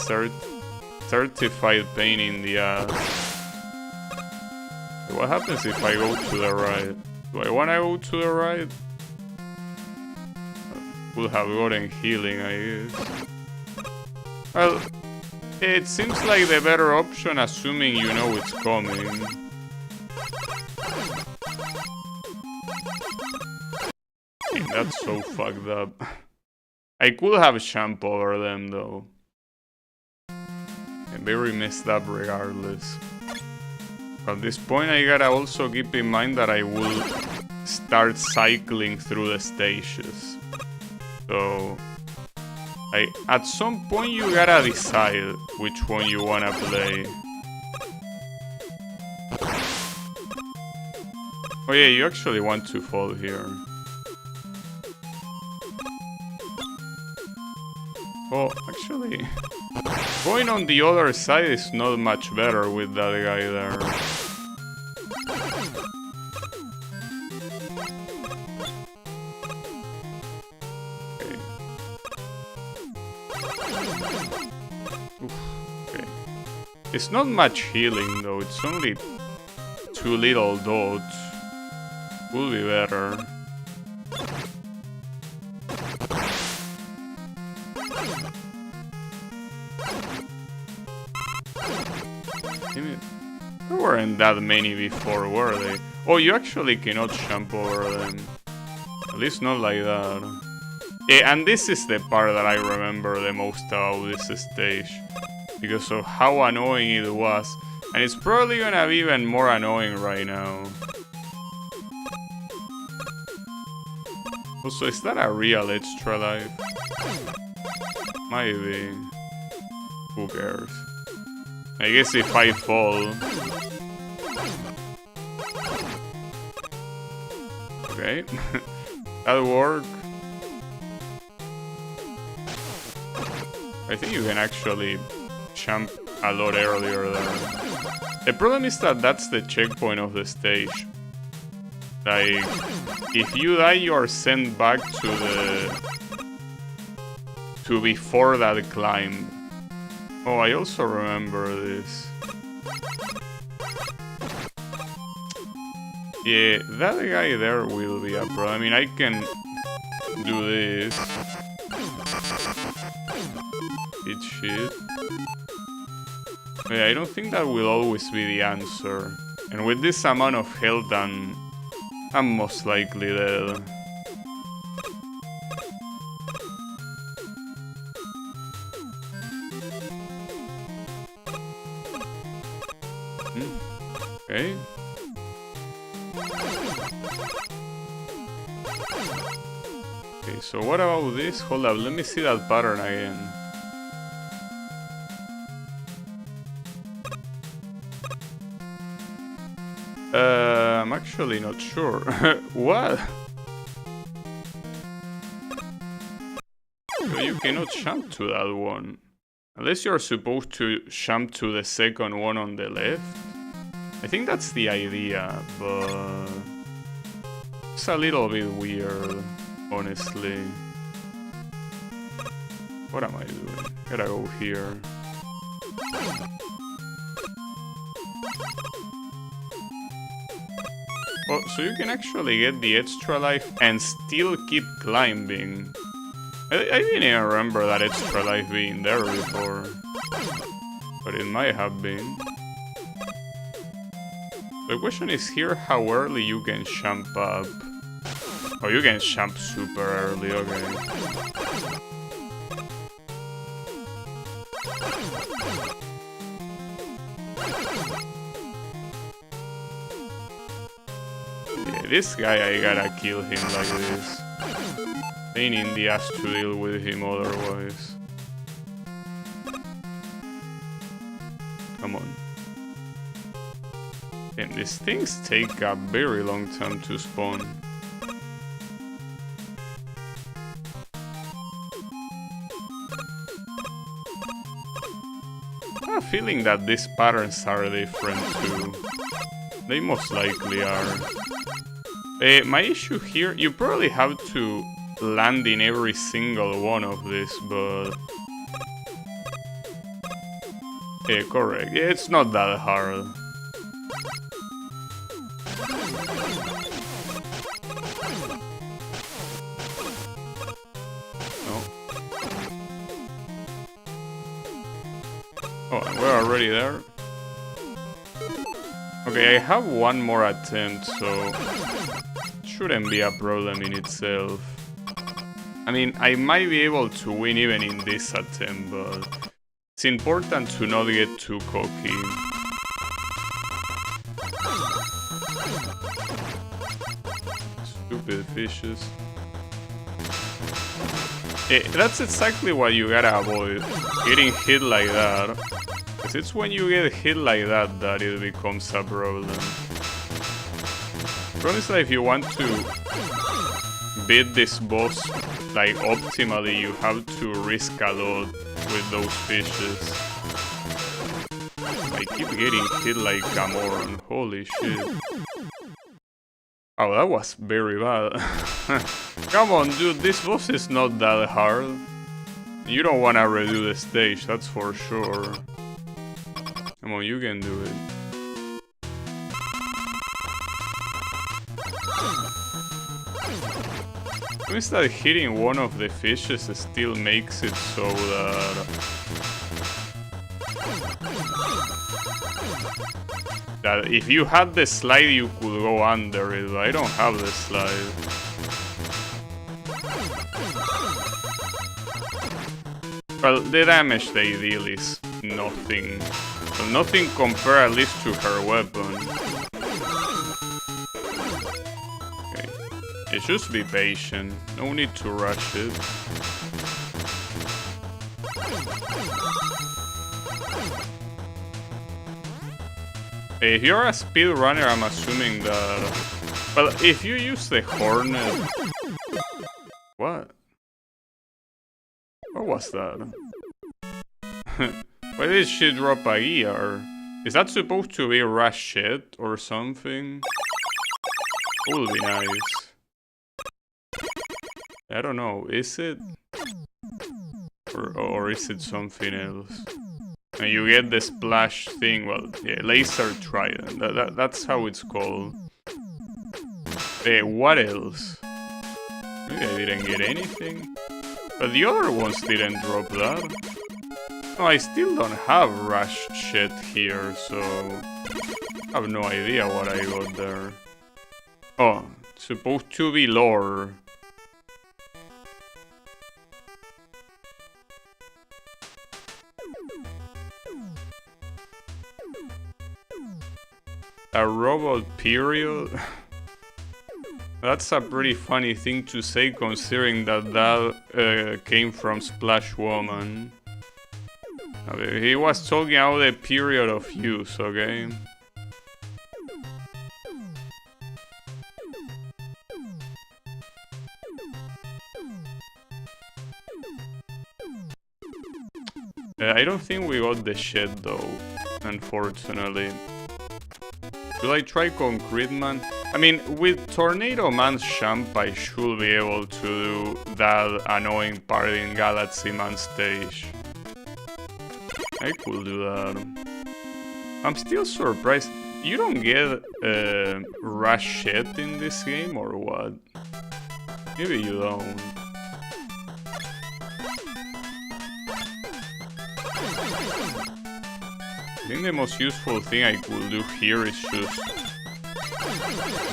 [SPEAKER 1] certified pain in the ass. What happens if I go to the right? Do I want to go to the right? I would have gotten healing, I guess. Well, it seems like the better option, assuming you know it's coming. That's so fucked up. I could have jumped over them, though. I'm very messed up regardless. At this point, I gotta also keep in mind that I will start cycling through the stages. So, at some point you gotta decide which one you wanna play. Oh yeah, you actually want to fall here. Oh, actually, going on the other side is not much better with that guy there. Okay. Oof, okay. It's not much healing though, it's only 2 little dots. Will be better. There weren't that many before, were they? Oh, you actually cannot jump over them. At least not like that. Yeah, and this is the part that I remember the most about this stage. Because of how annoying it was. And it's probably gonna be even more annoying right now. Also, is that a real extra life? Maybe. Who cares? I guess if I fall... Okay. That'll work. I think you can actually jump a lot earlier there. The problem is that that's the checkpoint of the stage. Like, if you die, you are sent back to before that climb. Oh, I also remember this. Yeah, that guy there will be a problem. I mean, I can do this. Eat shit. Yeah, I don't think that will always be the answer. And with this amount of health, I'm most likely dead. Okay. Okay, so what about this? Hold up, let me see that pattern again. I'm actually not sure. What? So you cannot jump to that one. Unless you're supposed to jump to the second one on the left. I think that's the idea, but... it's a little bit weird, honestly. What am I doing? Gotta go here. Oh, so you can actually get the extra life and still keep climbing. I didn't even remember that extra life being there before. But it might have been. The question is here how early you can jump up. Oh, you can jump super early, okay. Yeah, this guy, I gotta kill him like this. Pain in the ass to deal with him otherwise. Come on. Damn, these things take a very long time to spawn. I have a feeling that these patterns are different too. They most likely are. My issue here, you probably have to land in every single one of this, but... yeah, correct. Yeah, it's not that hard. No. Oh, and we're already there. Okay, I have one more attempt, so... shouldn't be a problem in itself. I mean, I might be able to win even in this attempt, but... it's important to not get too cocky. Stupid fishes. That's exactly what you gotta avoid. Getting hit like that. Because it's when you get hit like that that it becomes a problem. Honestly, if you want to beat this boss like optimally, you have to risk a lot with those fishes. I keep getting hit like a moron. Holy shit. Oh, that was very bad. Come on, dude, this boss is not that hard. You don't wanna redo the stage, that's for sure. Come on, you can do it. It's that hitting one of the fishes still makes it so that if you had the slide you could go under it, but I don't have the slide. Well, the damage they deal is nothing. Well, nothing compared at least to her weapon. Just be patient, no need to rush it. If you're a speedrunner, I'm assuming that... Well, if you use the Hornet... What? What was that? Why did she drop a gear? Is that supposed to be rush shit or something? Would be nice. I don't know, is it? Or is it something else? And you get the splash thing, well, yeah, laser trident, that's how it's called. What else? Maybe I didn't get anything. But the other ones didn't drop that. No, I still don't have rush shit here, so... I have no idea what I got there. Oh, it's supposed to be lore. A robot period? That's a pretty funny thing to say considering that came from Splash Woman. Okay, he was talking about the period of use, okay? I don't think we got the shed though, unfortunately. Should I try Concrete Man? I mean, with Tornado Man's Champ, I should be able to do that annoying part in Galaxy Man stage. I could do that. I'm still surprised. You don't get rush shit in this game, or what? Maybe you don't. I think the most useful thing I could do here is just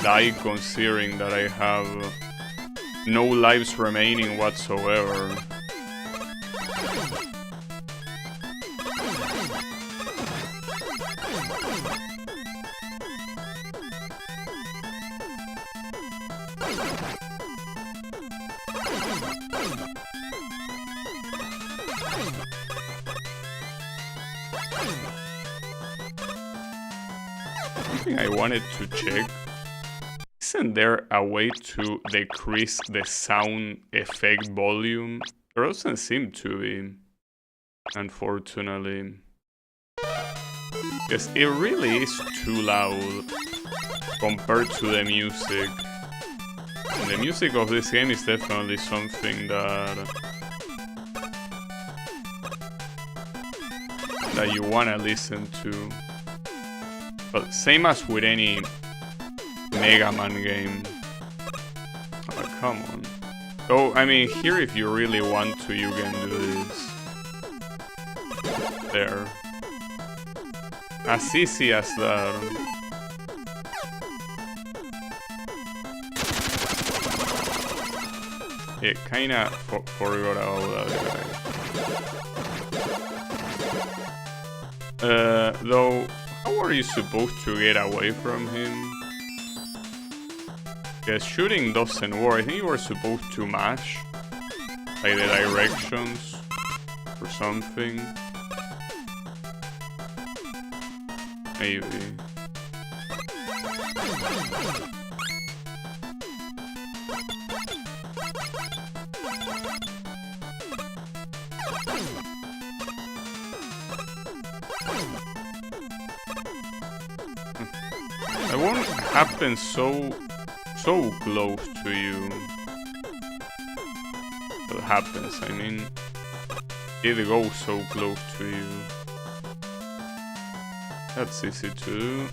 [SPEAKER 1] die, considering that I have no lives remaining whatsoever. Something I wanted to check. Isn't there a way to decrease the sound effect volume? There doesn't seem to be, unfortunately. Because it really is too loud compared to the music. And the music of this game is definitely something that you wanna listen to. But same as with any Mega Man game. Oh, come on. Oh, I mean, here if you really want to, you can do this. There. As easy as that. Yeah, kinda forgot about that guy. Though, how are you supposed to get away from him? Because shooting doesn't work. I think you were supposed to mash, like the directions or something. Maybe. It won't happen so close to you. What happens, I mean, it goes so close to you. That's easy to do.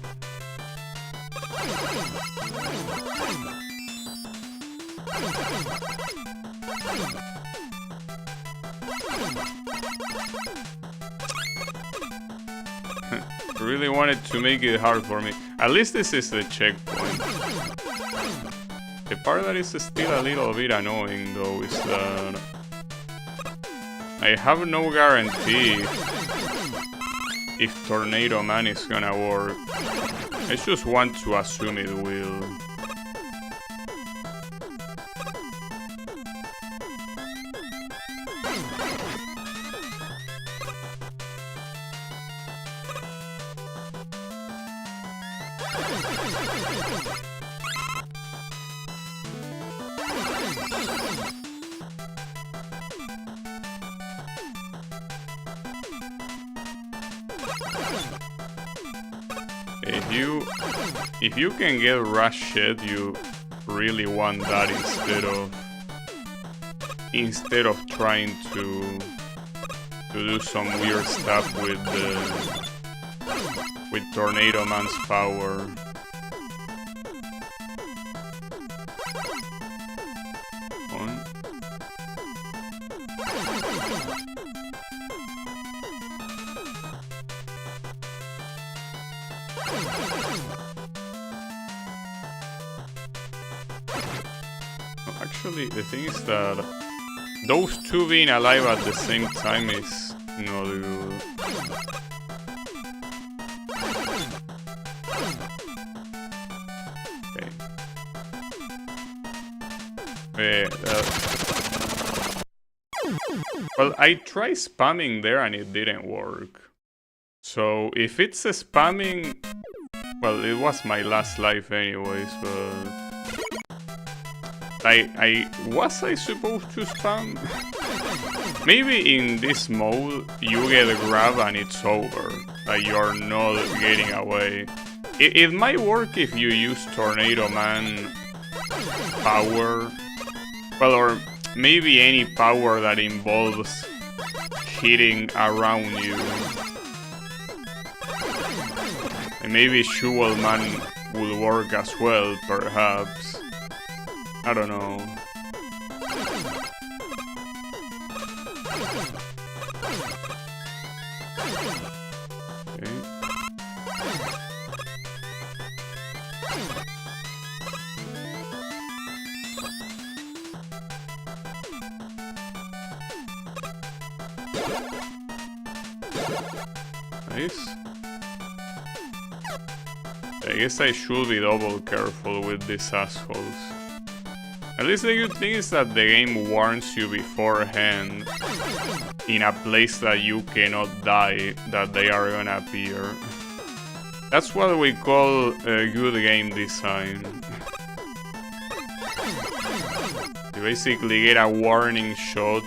[SPEAKER 1] Really wanted to make it hard for me. At least this is the checkpoint. The part that is still a little bit annoying though is that I have no guarantee if Tornado Man is gonna work. I just want to assume it will. If you can get rushed, you really want that instead of trying to do some weird stuff with Tornado Man's power. Actually, the thing is that those two being alive at the same time is not good. Okay. Well, I tried spamming there and it didn't work. So if it's a spamming... Well, it was my last life anyways, but... Was I supposed to spam? Maybe in this mode you get a grab and it's over. Like you're not getting away. It might work if you use Tornado Man power. Well, or maybe any power that involves hitting around you. And maybe Shovel Man would work as well, perhaps. I don't know. Okay. Nice. I guess I should be double careful with these assholes. At least the good thing is that the game warns you beforehand in a place that you cannot die that they are gonna appear. That's what we call a good game design. You basically get a warning shot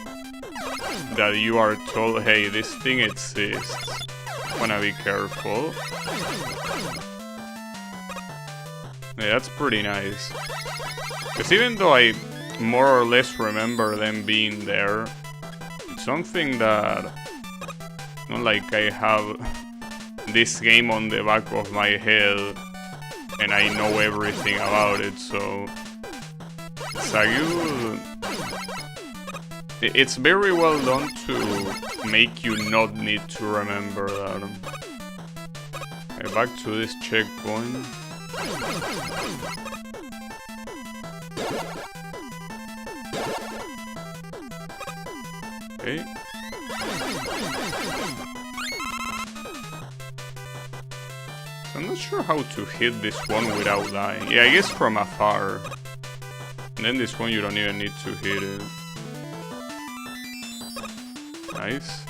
[SPEAKER 1] that you are told, hey, this thing exists. Wanna be careful. Yeah, that's pretty nice. Because even though I more or less remember them being there, it's something that... Not like I have this game on the back of my head and I know everything about it, so... It's a good... It's very well done to make you not need to remember that. Okay, back to this checkpoint. Okay. I'm not sure how to hit this one without dying. Yeah, I guess from afar. And then this one you don't even need to hit it. Nice.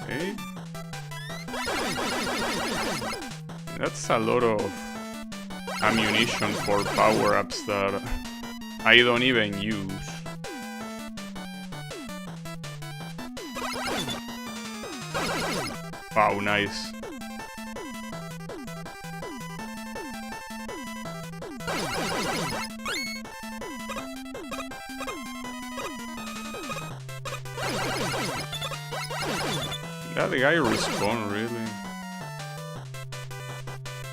[SPEAKER 1] Okay. That's a lot of ammunition for power-ups that I don't even use. Wow, nice. That guy respawn, really?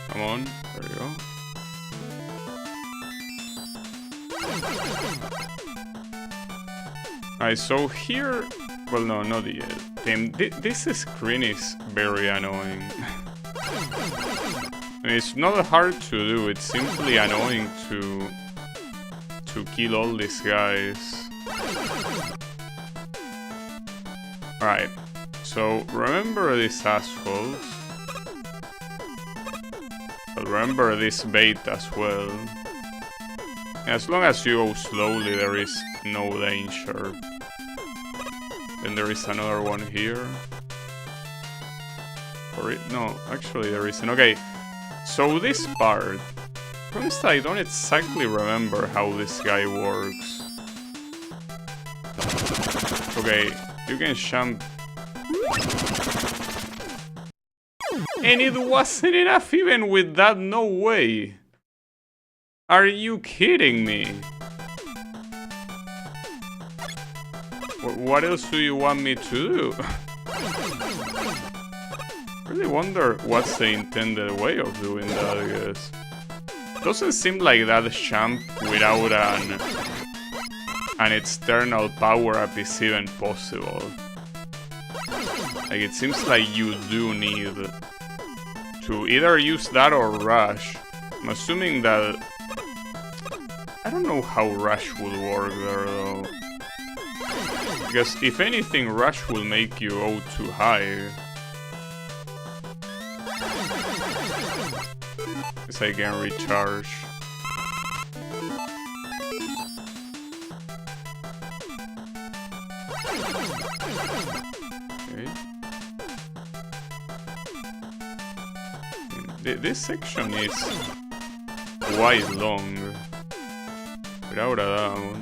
[SPEAKER 1] Come on, there you go. Alright, so here... Well, no, not yet. Damn, this screen is very annoying. I mean, it's not hard to do, it's simply annoying to kill all these guys. Alright, so remember these assholes. But remember this bait as well. As long as you go slowly, there is no danger. Then there is another one here. Or no, actually there isn't. Okay, so this part. Honest, I don't exactly remember how this guy works. Okay, you can jump. And it wasn't enough even with that, no way. Are you kidding me? What else do you want me to do? Really wonder what's the intended way of doing that, I guess. Doesn't seem like that jump without an external power-up is even possible. Like, it seems like you do need to either use that or rush. I'm assuming that... I don't know how rush would work there, though. Because if anything, rush will make you go too high. Guess I can recharge. Okay. This section is quite long, without a doubt.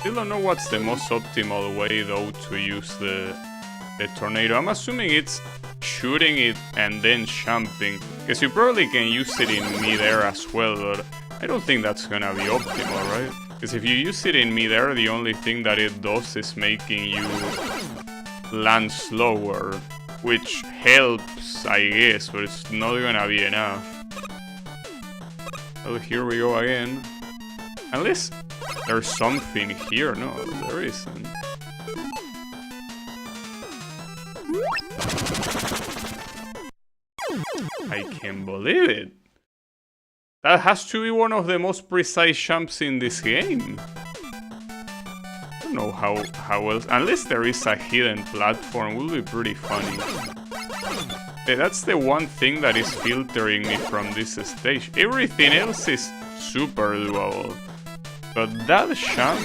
[SPEAKER 1] Still don't know what's the most optimal way though to use the tornado. I'm assuming it's shooting it and then jumping, because you probably can use it in midair as well, but I don't think that's gonna be optimal, right? Because if you use it in midair, the only thing that it does is making you land slower, which helps, I guess, but it's not gonna be enough. Well, here we go again. Unless there's something here. No, there isn't. I can't believe it. That has to be one of the most precise jumps in this game. I don't know how else. Unless there is a hidden platform, will be pretty funny. That's the one thing that is filtering me from this stage. Everything else is super doable. But that jump...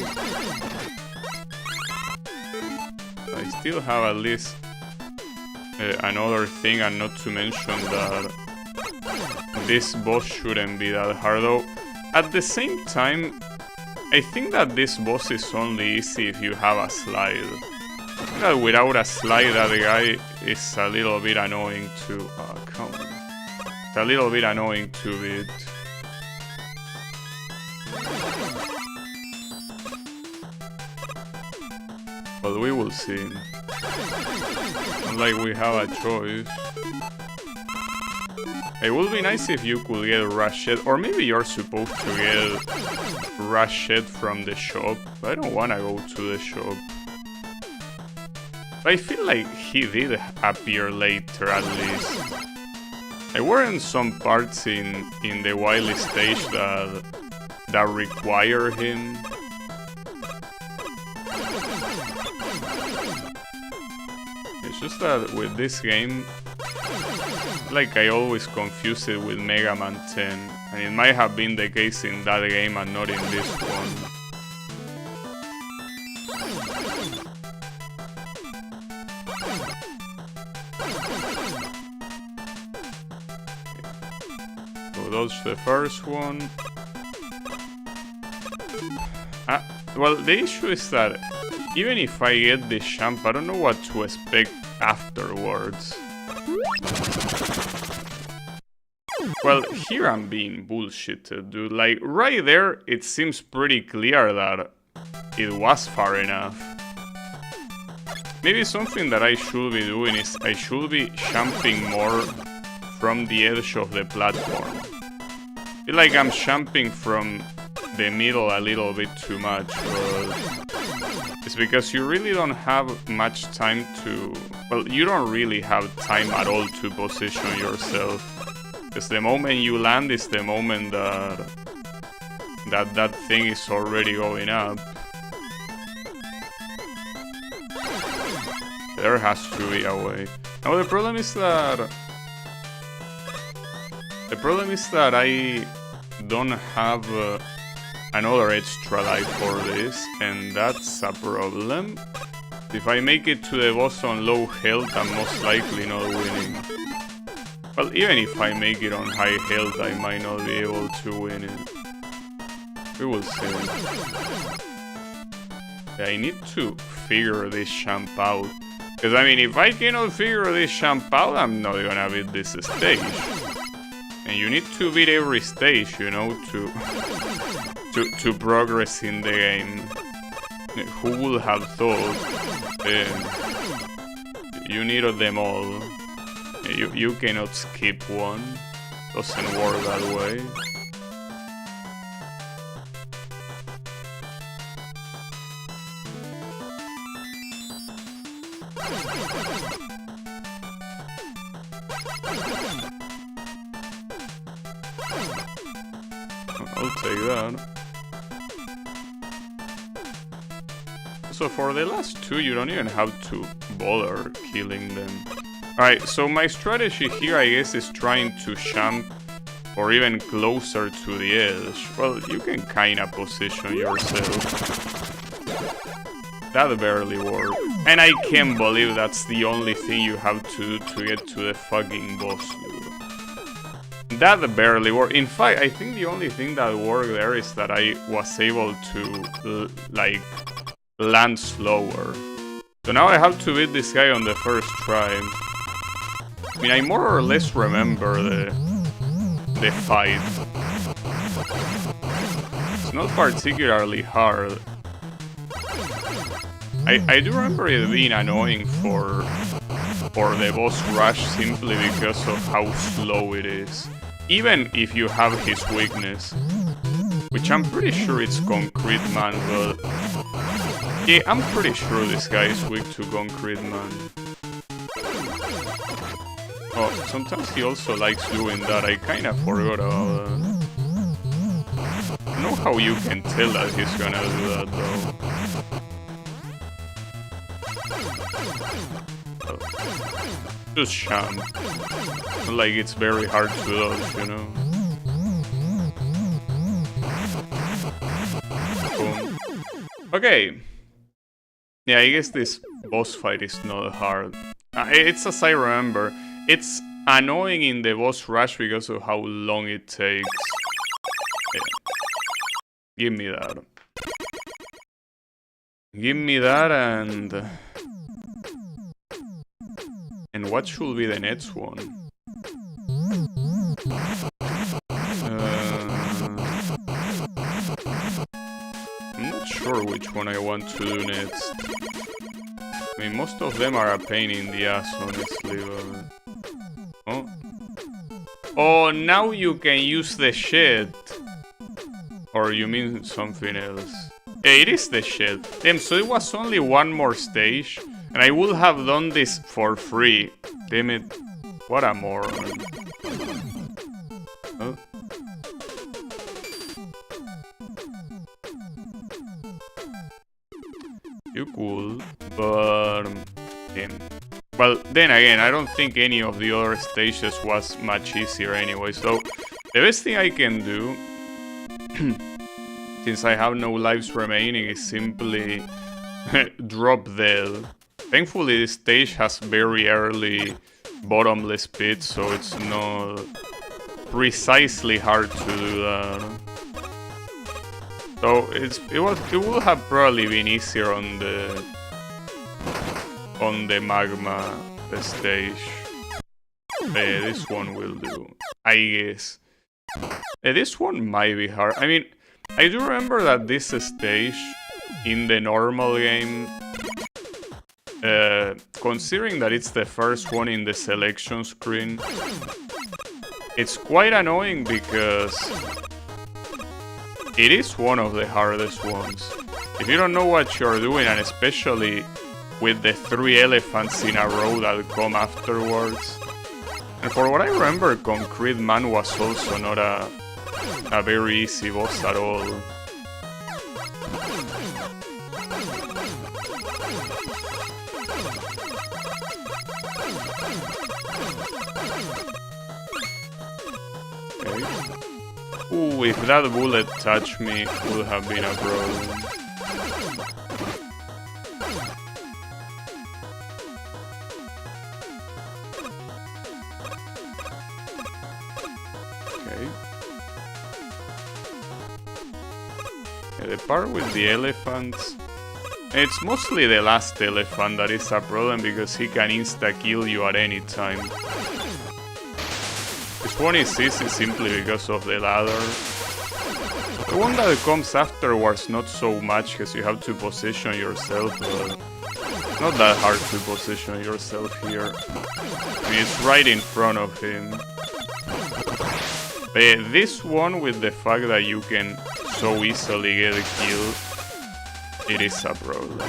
[SPEAKER 1] I still have at least another thing, and not to mention that this boss shouldn't be that hard, though. At the same time, I think that this boss is only easy if you have a slide. I think that without a slide, that guy is a little bit annoying to... Oh, come on. It's a little bit annoying to beat. But we will see. Not like we have a choice. It would be nice if you could get rushed, or maybe you're supposed to get rushed from the shop. I don't wanna go to the shop. But I feel like he did appear later at least. There weren't some parts in the Wily stage that require him. It's just that with this game, like, I always confuse it with Mega Man 10, and it might have been the case in that game and not in this one. So dodge the first one. Well, the issue is that even if I get this jump, I don't know what to expect afterwards. Well, here I'm being bullshitted, dude. Like, right there, it seems pretty clear that it was far enough. Maybe something that I should be doing is I should be jumping more from the edge of the platform. I feel like I'm jumping from the middle a little bit too much, but it's because you really don't have much time to... Well, you don't really have time at all to position yourself. Because the moment you land is the moment that that thing is already going up. There has to be a way. Now the problem is that I don't have another extra life for this, and that's a problem. If I make it to the boss on low health, I'm most likely not winning. Well, even if I make it on high health, I might not be able to win it. We will see. Yeah, I need to figure this champ out. Because, I mean, if I cannot figure this champ out, I'm not gonna beat this stage. And you need to beat every stage, you know, to progress in the game. Who would have thought? You need them all. You cannot skip one. Doesn't work that way. I'll take that. So for the last two, you don't even have to bother killing them. Alright, so my strategy here, I guess, is trying to jump or even closer to the edge. Well, you can kinda position yourself. That barely worked. And I can't believe that's the only thing you have to do to get to the fucking boss, dude. That barely worked. In fact, I think the only thing that worked there is that I was able to, like, land slower. So now I have to beat this guy on the first try. I mean, I more or less remember the fight. It's not particularly hard. I do remember it being annoying for the boss rush simply because of how slow it is. Even if you have his weakness. Which I'm pretty sure it's Concrete Man, but... yeah, I'm pretty sure this guy is weak to Concrete Man. Oh, sometimes he also likes doing that. I kinda forgot about that. I don't know how you can tell that he's gonna do that, though. Oh. Just sham. Like, it's very hard to dodge, you know? Boom. Okay. Yeah, I guess this boss fight is not hard. It's as I remember. It's annoying in the boss rush because of how long it takes. Yeah. Give me that. Give me that and what should be the next one? I'm not sure which one I want to do next. I mean, most of them are a pain in the ass, honestly, but... oh. Oh, now you can use the shed. Or you mean something else? Yeah, it is the shed. Damn, so it was only one more stage. And I would have done this for free. Damn it. What a moron. Oh. You cool, but... damn. Well, then again, I don't think any of the other stages was much easier anyway, so... the best thing I can do, since I have no lives remaining, is simply drop dead. Thankfully, this stage has very early bottomless pits, so it's not precisely hard to do that. So it would have probably been easier on the magma stage. This one will do, I guess. This one might be hard. I mean, I do remember that this stage in the normal game, considering that it's the first one in the selection screen, it's quite annoying because it is one of the hardest ones. If you don't know what you're doing, and especially with the 3 elephants in a row that come afterwards. And for what I remember, Concrete Man was also not a a very easy boss at all. Okay. Ooh, if that bullet touched me, it would have been a problem. Okay. Yeah, the part with the elephants... It's mostly the last elephant that is a problem because he can insta-kill you at any time. This one is easy simply because of the ladder. The one that comes afterwards not so much because you have to position yourself, but not that hard to position yourself here. I mean, it's right in front of him. But this one, with the fact that you can so easily get killed, it is a problem.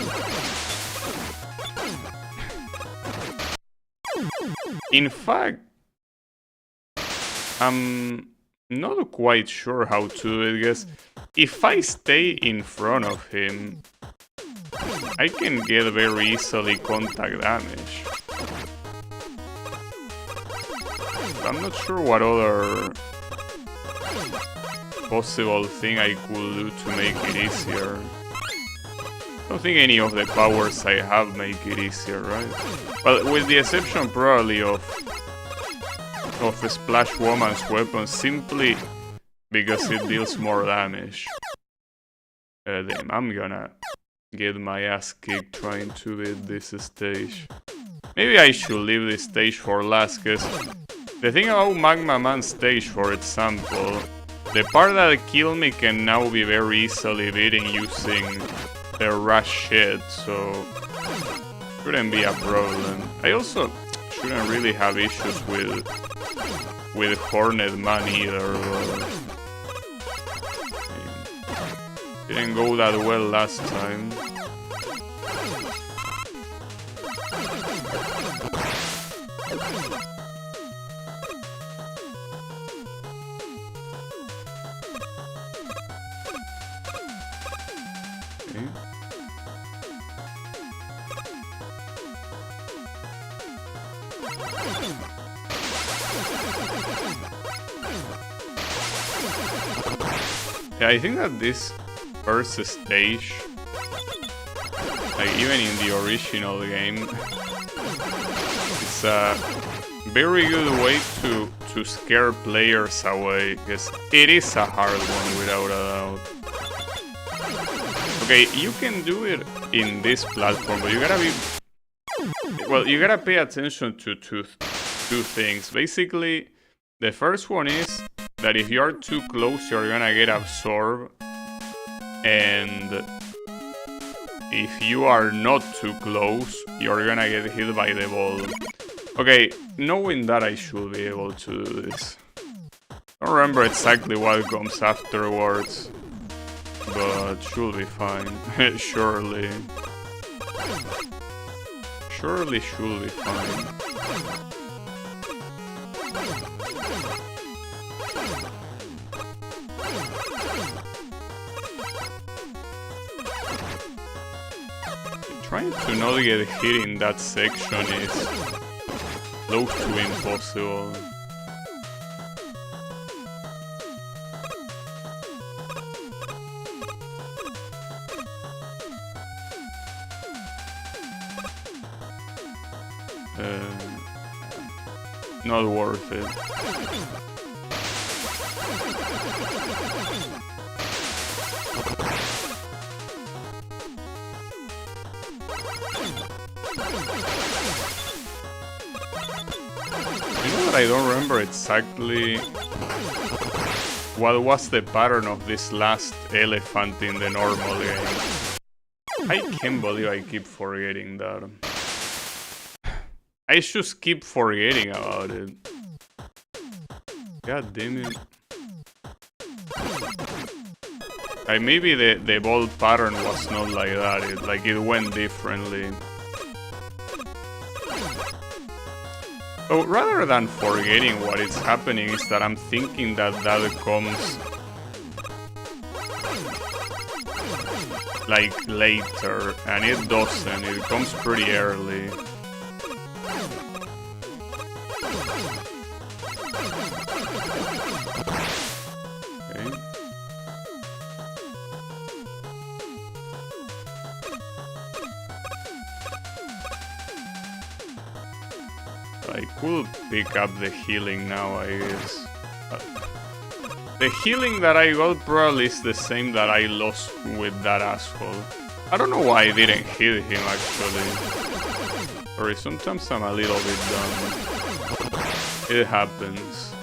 [SPEAKER 1] In fact, I'm not quite sure how to do it, because if I stay in front of him, I can get very easily contact damage. I'm not sure what other possible thing I could do to make it easier. I don't think any of the powers I have make it easier, right? Well, with the exception probably of Splash Woman's weapon, simply because it deals more damage. Damn, I'm gonna get my ass kicked trying to beat this stage. Maybe I should leave this stage for last, cause the thing about Magma Man stage, for example, the part that killed me can now be very easily beaten using the rush shit, so shouldn't be a problem. I also shouldn't really have issues with Hornet Man either, but didn't go that well last time. Okay. Yeah, I think that this first stage, like even in the original game, it's a very good way to scare players away, because it is a hard one without a doubt. Okay, you can do it in this platform, but you gotta be... Well, you gotta pay attention to two things. Basically, the first one is that if you're too close, you're gonna get absorbed. And if you are not too close, you're gonna get hit by the ball. Okay, knowing that, I should be able to do this. I don't remember exactly what comes afterwards, but should be fine. Surely. Surely should be fine. Trying to not get hit in that section is close to impossible. Not worth it. You know that I don't remember exactly what was the pattern of this last elephant in the normal game. I can't believe I keep forgetting that. I just keep forgetting about it. God damn it. Like maybe the ball pattern was not like that, it went differently. So rather than forgetting what is happening is that I'm thinking that that comes like later, and it doesn't, it comes pretty early. Okay. I could pick up the healing now, I guess. The healing that I got probably is the same that I lost with that asshole. I don't know why I didn't hit him, actually. Sorry, sometimes I'm a little bit dumb. It happens.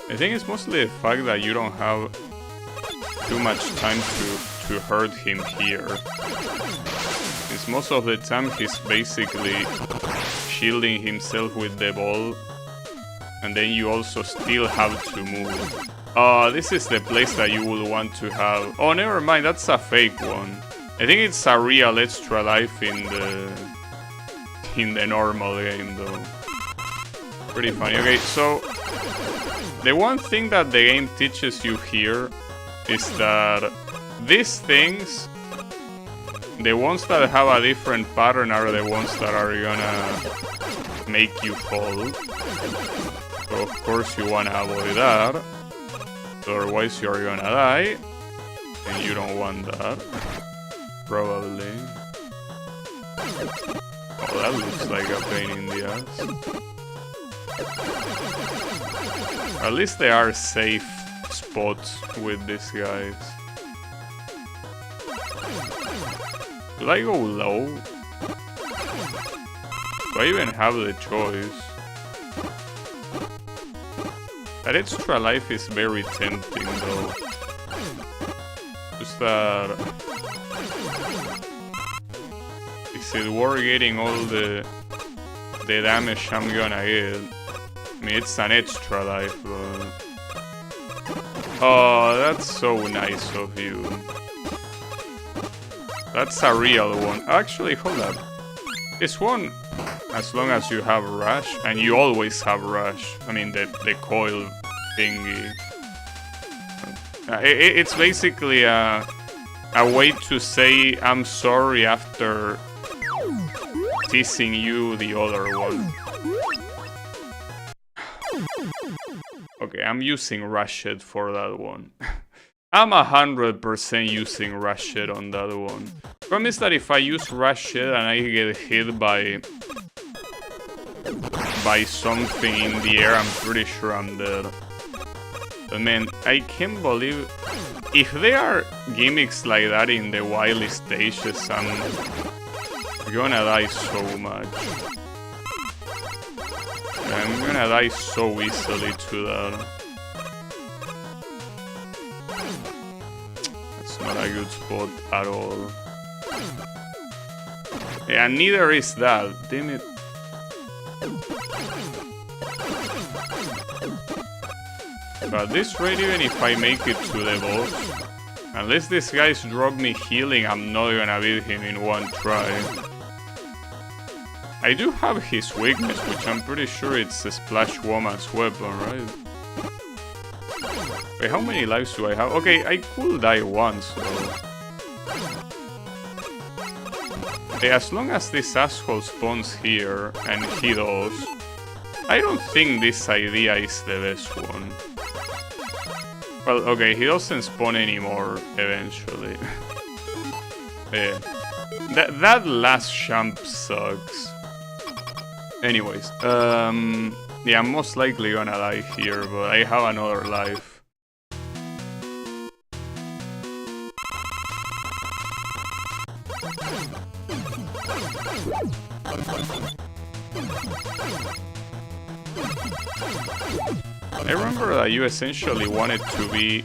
[SPEAKER 1] I think it's mostly the fact that you don't have too much time to hurt him here. Since most of the time he's basically shielding himself with the ball, and then you also still have to move. This is the place that you would want to have. Oh, never mind, that's a fake one. I think it's a real extra life in the normal game though. Pretty funny. Okay, so the one thing that the game teaches you here is that these things, the ones that have a different pattern are the ones that are gonna make you fall. So of course you wanna avoid that, otherwise you're gonna die, and you don't want that, probably. Oh, that looks like a pain in the ass. At least they are safe spots with these guys. Should I go low? Do I even have the choice? That extra life is very tempting though. Just that... Is it worth getting all the damage I'm gonna get? I mean, it's an extra life, but... Oh, that's so nice of you. That's a real one. Actually, hold up. This one, as long as you have Rush, and you always have Rush, I mean, the coil thingy. It's basically a way to say I'm sorry after teasing you the other one. Okay, I'm using Rushed for that one. I'm 100% using Rushed on that one. Problem is that if I use Rushed and I get hit by something in the air, I'm pretty sure I'm dead. But man, I can't believe... If there are gimmicks like that in the Wily stages, I'm gonna die so much. I'm gonna die so easily to that. That's not a good spot at all. Yeah, neither is that. Damn it. But this rate, even if I make it to the boss, unless these guys drop me healing, I'm not gonna beat him in one try. I do have his weakness, which I'm pretty sure it's a Splash Woman's weapon, right? Wait, how many lives do I have? Okay, I could die once, so... Okay, as long as this asshole spawns here, and he does, I don't think this idea is the best one. Well, okay, he doesn't spawn anymore, eventually. Yeah. That last jump sucks. Anyways, yeah, I'm most likely gonna die here, but I have another life. I remember that you essentially wanted to be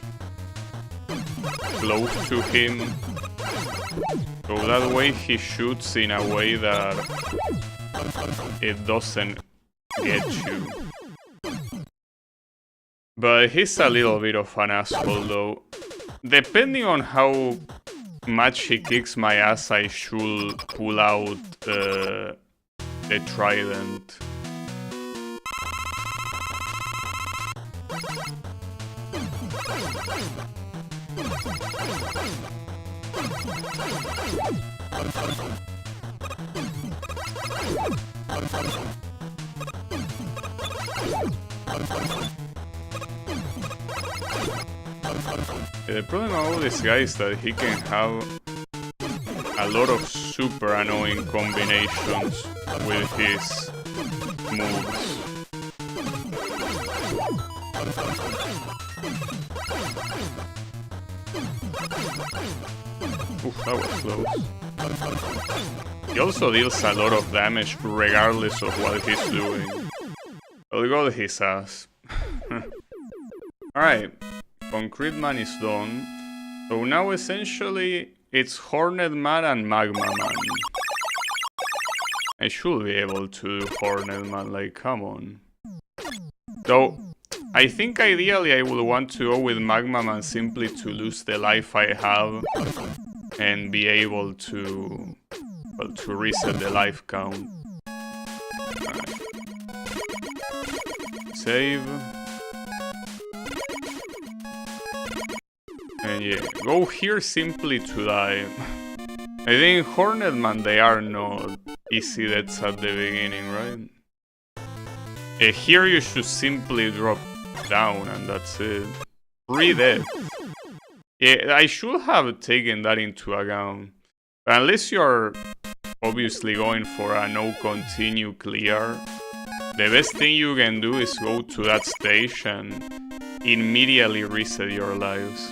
[SPEAKER 1] close to him, so that way he shoots in a way that it doesn't get you. But he's a little bit of an asshole though. Depending on how much he kicks my ass, I should pull out the trident. The problem about this guy is that he can have a lot of super annoying combinations with his moves. Oof, that was close. He also deals a lot of damage regardless of what he's doing. I'll go to his ass. Alright, Concrete Man is done. So now essentially it's Hornet Man and Magma Man. I should be able to do Hornet Man, like, come on. Though, I think ideally I would want to go with Magma Man simply to lose the life I have and be able to, well, to reset the life count. Right. Save. And yeah, go here simply to die. I think Hornet Man, they are not easy deaths at the beginning, right? Here you should simply drop down and that's it. 3 deaths. Yeah, I should have taken that into account. But unless you're obviously going for a no continue clear, the best thing you can do is go to that stage and immediately reset your lives.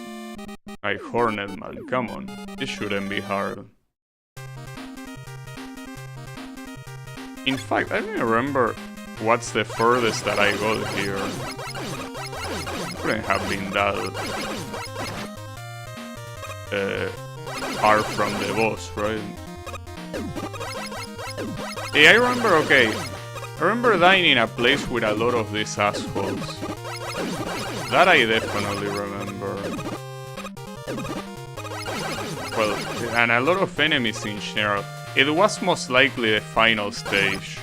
[SPEAKER 1] Like Hornet Man, come on, this shouldn't be hard. In fact, I don't remember what's the furthest that I got here. Couldn't have been that far from the boss, right? Yeah, I remember, okay. I remember dying in a place with a lot of these assholes. That I definitely remember. Well, and a lot of enemies in general. It was most likely the final stage.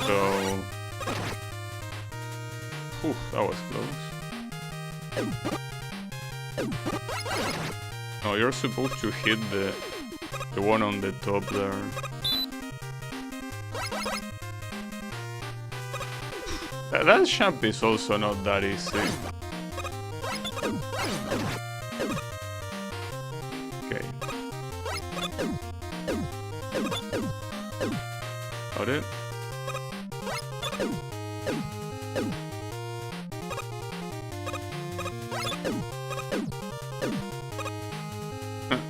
[SPEAKER 1] So... Ooh, that was close. No, you're supposed to hit the one on the top there. That jump is also not that easy. Okay. Got it.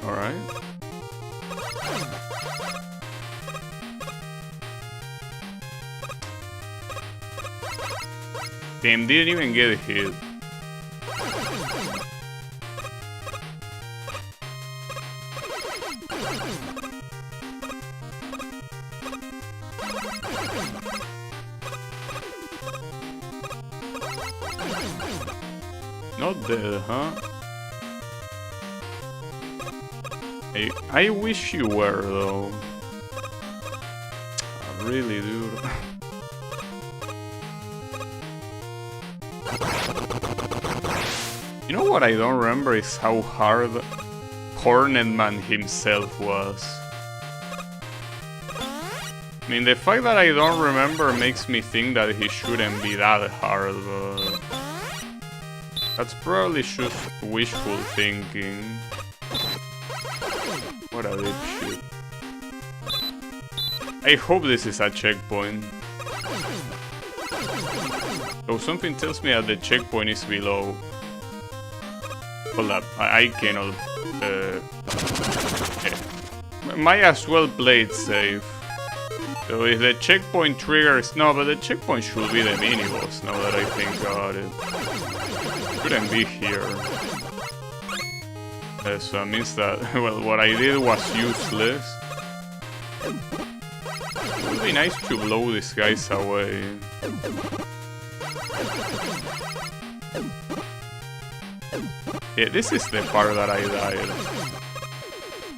[SPEAKER 1] Alright. Damn, didn't even get hit. Not dead, huh? I wish you were, though. I really do. You know what I don't remember is how hard Hornet Man himself was. I mean, the fact that I don't remember makes me think that he shouldn't be that hard, but... That's probably just wishful thinking. What a dipshit. I hope this is a checkpoint. Oh, something tells me that the checkpoint is below. Hold up, I cannot... yeah. Might as well play it safe. So if the checkpoint triggers... No, but the checkpoint should be the mini-boss, now that I think about it. Couldn't be here. So that means that, well, what I did was useless. It would be nice to blow these guys away. Yeah, this is the part that I died.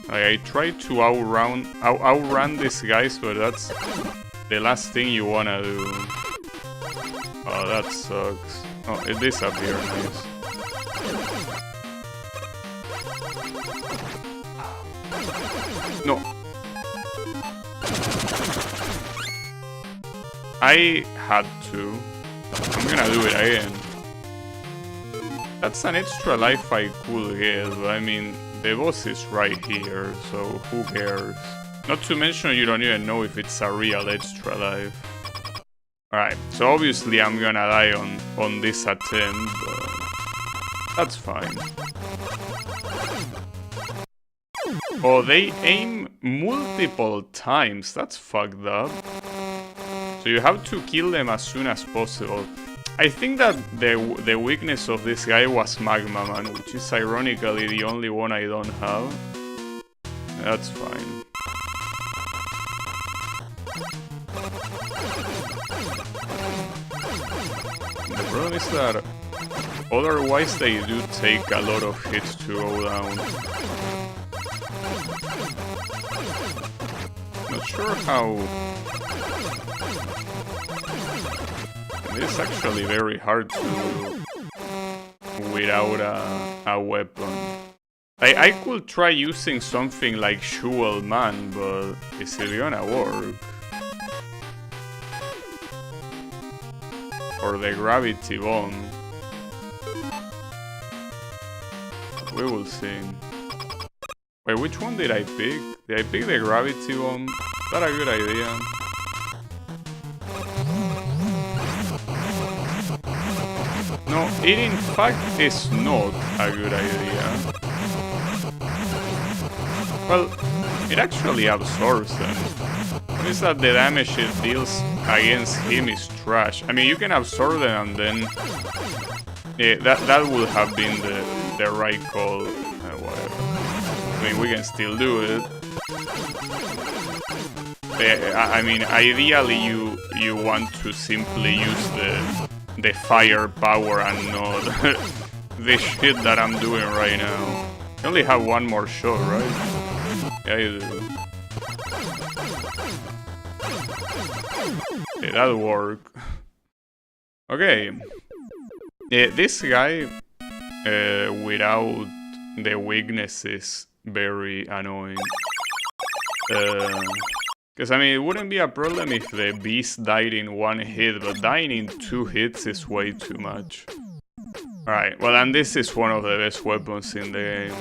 [SPEAKER 1] I tried to outrun these guys, but that's the last thing you wanna do. Oh, that sucks. Oh, it disappeared, nice. No. I had to. I'm gonna do it again. That's an extra life I could get, but I mean, the boss is right here, so who cares? Not to mention you don't even know if it's a real extra life. Alright, so obviously I'm gonna die on this attempt, but that's fine. Oh, they aim multiple times, that's fucked up. So you have to kill them as soon as possible. I think that the weakness of this guy was Magma Man, which is ironically the only one I don't have. That's fine. The problem is that otherwise they do take a lot of hits to go down. Not sure how... It's actually very hard to do without a weapon. I could try using something like Shovel Man, but is it gonna work? Or the Gravity Bomb? We will see. Wait, which one did I pick? Did I pick the Gravity Bomb? Is that a good idea? No, it in fact is not a good idea. Well, it actually absorbs them. It means that the damage it deals against him is trash. I mean, you can absorb them and then... Yeah, that would have been the right call. Whatever. I mean, we can still do it. I mean, ideally you want to simply use the fire power and not the shit that I'm doing right now. I only have one more shot, right? Yeah, you do. Yeah, that'll work. Okay. This guy, without the weakness, is very annoying. Because, I mean, it wouldn't be a problem if the beast died in one hit, but dying in 2 hits is way too much. Alright, well, and this is one of the best weapons in the game.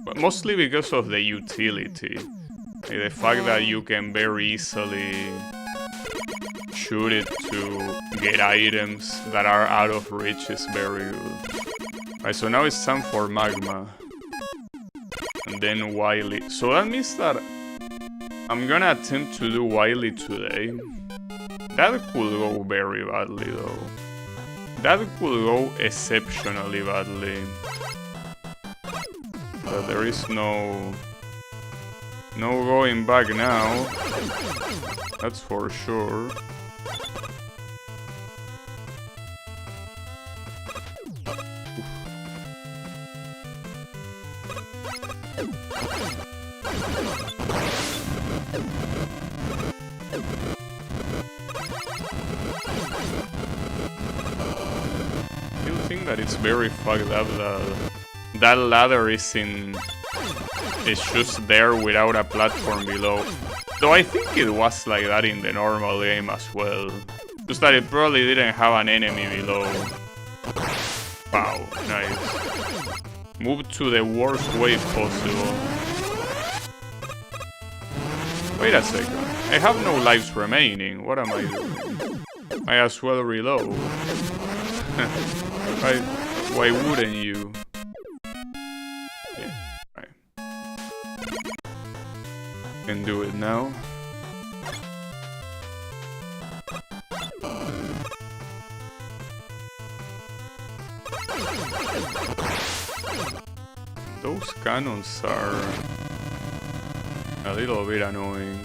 [SPEAKER 1] But mostly because of the utility. Like the fact that you can very easily shoot it to get items that are out of reach is very good. Alright, so now it's time for Magma. And then Wily. So that means that I'm gonna attempt to do Wily today. That could go very badly though. That could go exceptionally badly. But there is no going back now. That's for sure. I still think that it's very fucked up that ladder is just there without a platform below. Though I think it was like that in the normal game as well. Just that it probably didn't have an enemy below. Wow, nice. Move to the worst way possible. Wait a second. I have no lives remaining. What am I doing? I as well reload. Why wouldn't you? Yeah, right. Can do it now. Those cannons are a little bit annoying.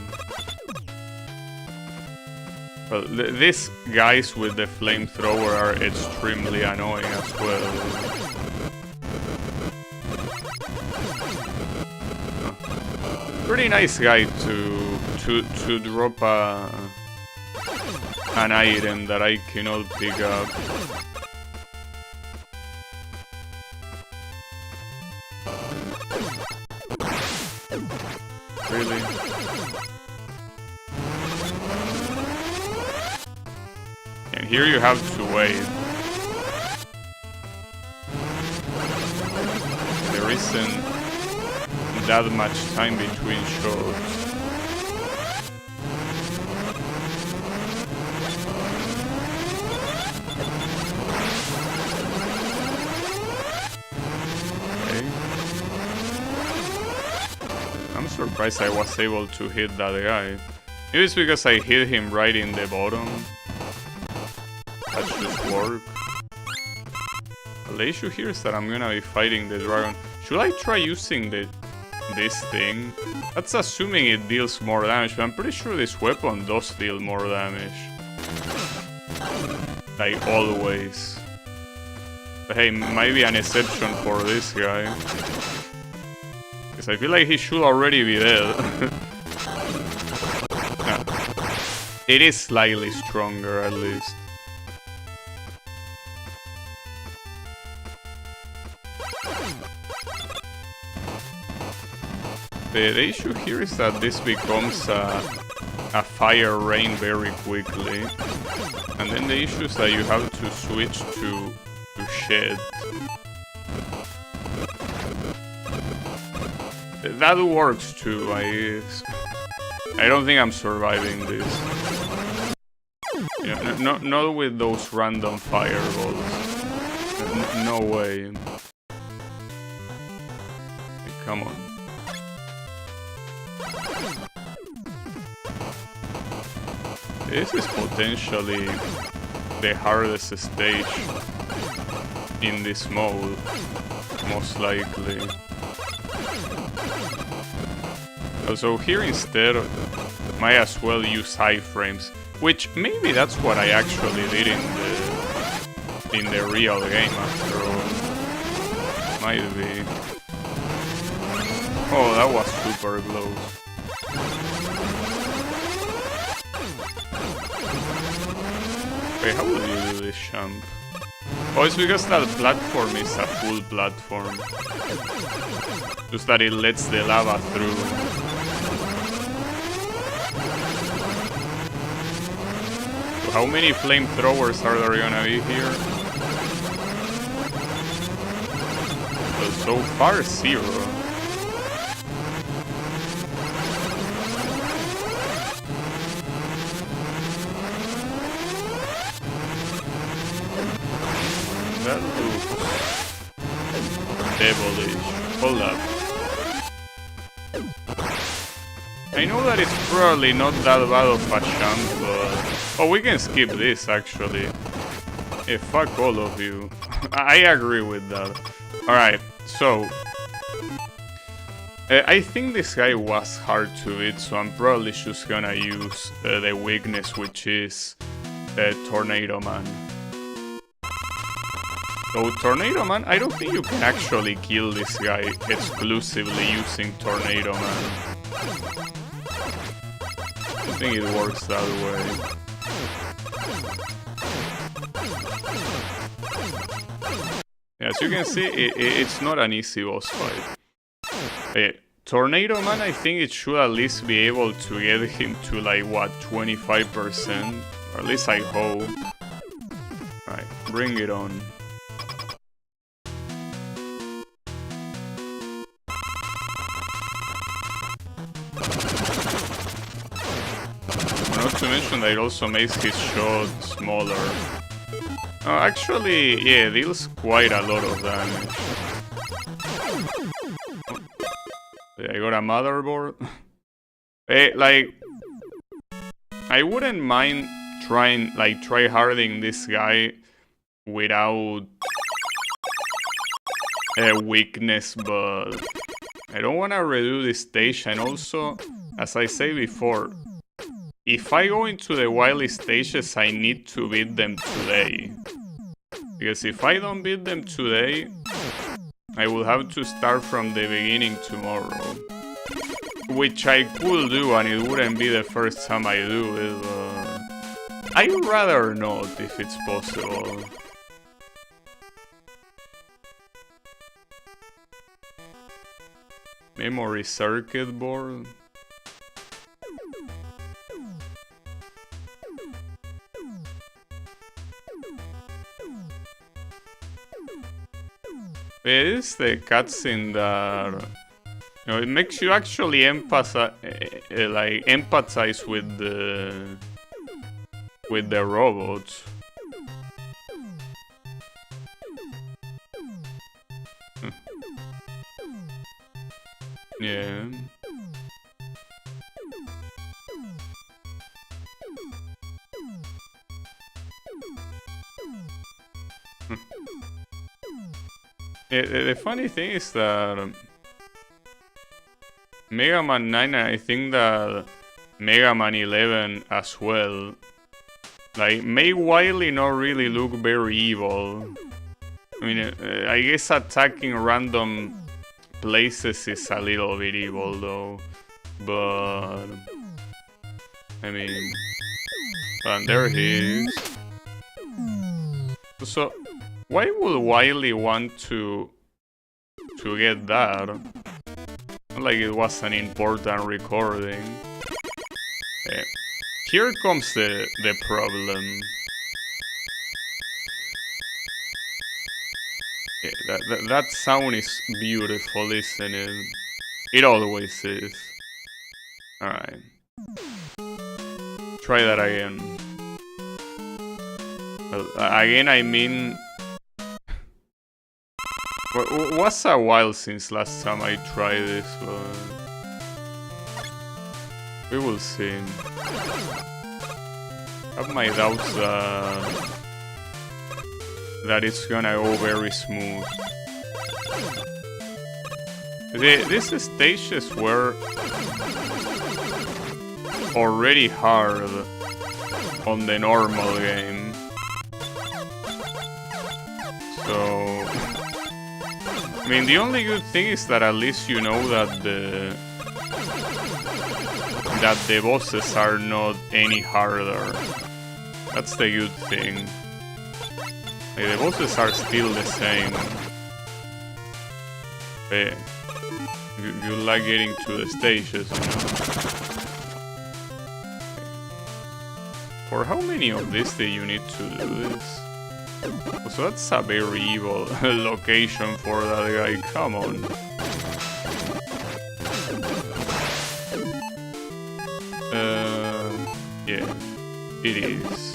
[SPEAKER 1] Well, these guys with the flamethrower are extremely annoying as well. Pretty nice guy to drop an item that I cannot pick up. Really? And here you have to wait. There isn't that much time between shots. Okay. I'm surprised I was able to hit that guy. Maybe it's because I hit him right in the bottom. That should work. The issue here is that I'm gonna be fighting the dragon. Should I try using this thing? That's assuming it deals more damage, but I'm pretty sure this weapon does deal more damage. Like always. But hey, might be an exception for this guy. Because I feel like he should already be dead. No. It is slightly stronger at least. The issue here is that this becomes a fire rain very quickly. And then the issue is that you have to switch to shed. That works too, I don't think I'm surviving this. Yeah, not with those random fireballs. No way. Come on. This is potentially the hardest stage in this mode, most likely. So here instead, might as well use high frames, which maybe that's what I actually did in the real game after all. Might be. Oh, that was super close. Wait, how will you do this jump? Oh, it's because that platform is a full platform. Just that it lets the lava through. So how many flamethrowers are there gonna be here? Well, so far, 0. That looks devilish. Hold up. I know that it's probably not that bad of a jump, but... Oh, we can skip this, actually. Yeah, fuck all of you. I agree with that. Alright, so... I think this guy was hard to beat, so I'm probably just gonna use the weakness, which is Tornado Man. So Tornado Man, I don't think you can actually kill this guy exclusively using Tornado Man. I don't think it works that way. Yeah, as you can see, it's not an easy boss fight. Tornado Man, I think it should at least be able to get him to like, what, 25%? Or at least I hope. Alright, bring it on. Not to mention that it also makes his shot smaller. Actually, yeah, it deals quite a lot of damage. I got a motherboard. Like, I wouldn't mind try-harding this guy without a weakness, but I don't want to redo this stage, and also, as I say before, if I go into the wily stages, I need to beat them today. Because if I don't beat them today, I will have to start from the beginning tomorrow. Which I could do, and it wouldn't be the first time I do it. I'd rather not, if it's possible. Memory circuit board. It is the cutscene that, you know, it makes you actually empathize with the robots. Yeah. The funny thing is that Mega Man 9, and I think that Mega Man 11 as well, like, make Wily not really look very evil. I mean, I guess attacking random places is a little bit evil though, but I mean, and there he is. So why would Wily want to get that? Not like it was an important recording. Here comes the problem. Yeah, that sound is beautiful, isn't it? It always is. Alright. Try that again. Well, again, I mean... It was a while since last time I tried this, but... we will see. I have my doubts that it's gonna go very smooth. These stages were already hard on the normal game. So... I mean, the only good thing is that at least you know that the bosses are not any harder. That's the good thing. Like, the bosses are still the same. But you like getting to the stages, you know? For how many of these do you need to do this? So that's a very evil location for that guy, come on. Yeah, it is.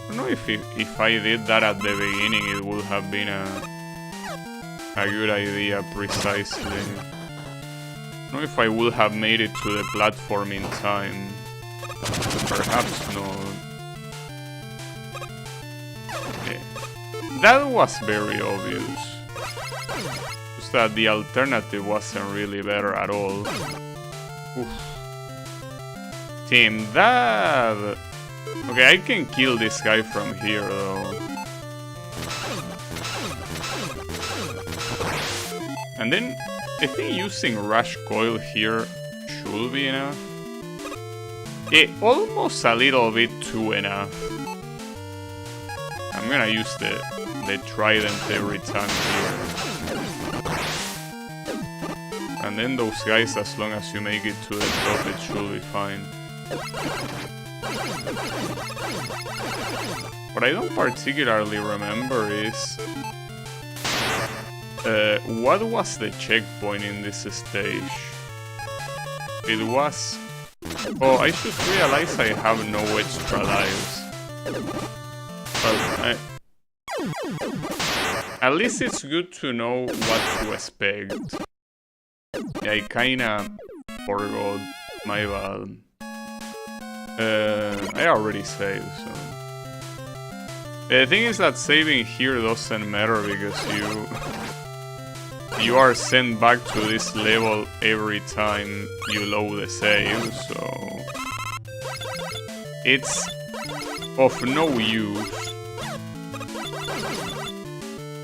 [SPEAKER 1] I don't know if I did that at the beginning, it would have been a good idea precisely. I don't know if I would have made it to the platform in time. Perhaps not. Yeah. That was very obvious. Just that the alternative wasn't really better at all. Oof. Team, that... okay, I can kill this guy from here though. And then, I think using Rush Coil here should be enough. Almost a little bit too enough. I'm gonna use the trident every time here. And then those guys, as long as you make it to the top, it should be fine. What I don't particularly remember is... what was the checkpoint in this stage? It was... oh, I should realize I have no extra lives. But at least it's good to know what to expect. Yeah, I kinda forgot, my bad. I already saved, so... the thing is that saving here doesn't matter because you are sent back to this level every time you load a save, so it's of no use.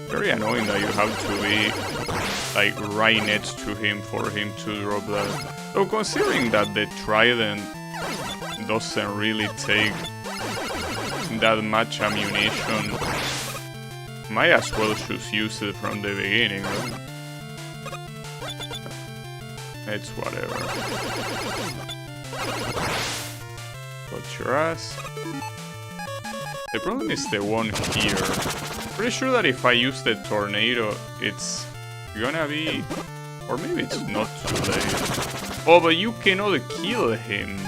[SPEAKER 1] Very annoying that you have to be like right next to him for him to drop that. So considering that the trident doesn't really take that much ammunition, might as well just use it from the beginning, right? It's whatever. Got your ass. The problem is the one here. Pretty sure that if I use the tornado, it's gonna be... Or maybe it's not too late. Oh, but you cannot kill him.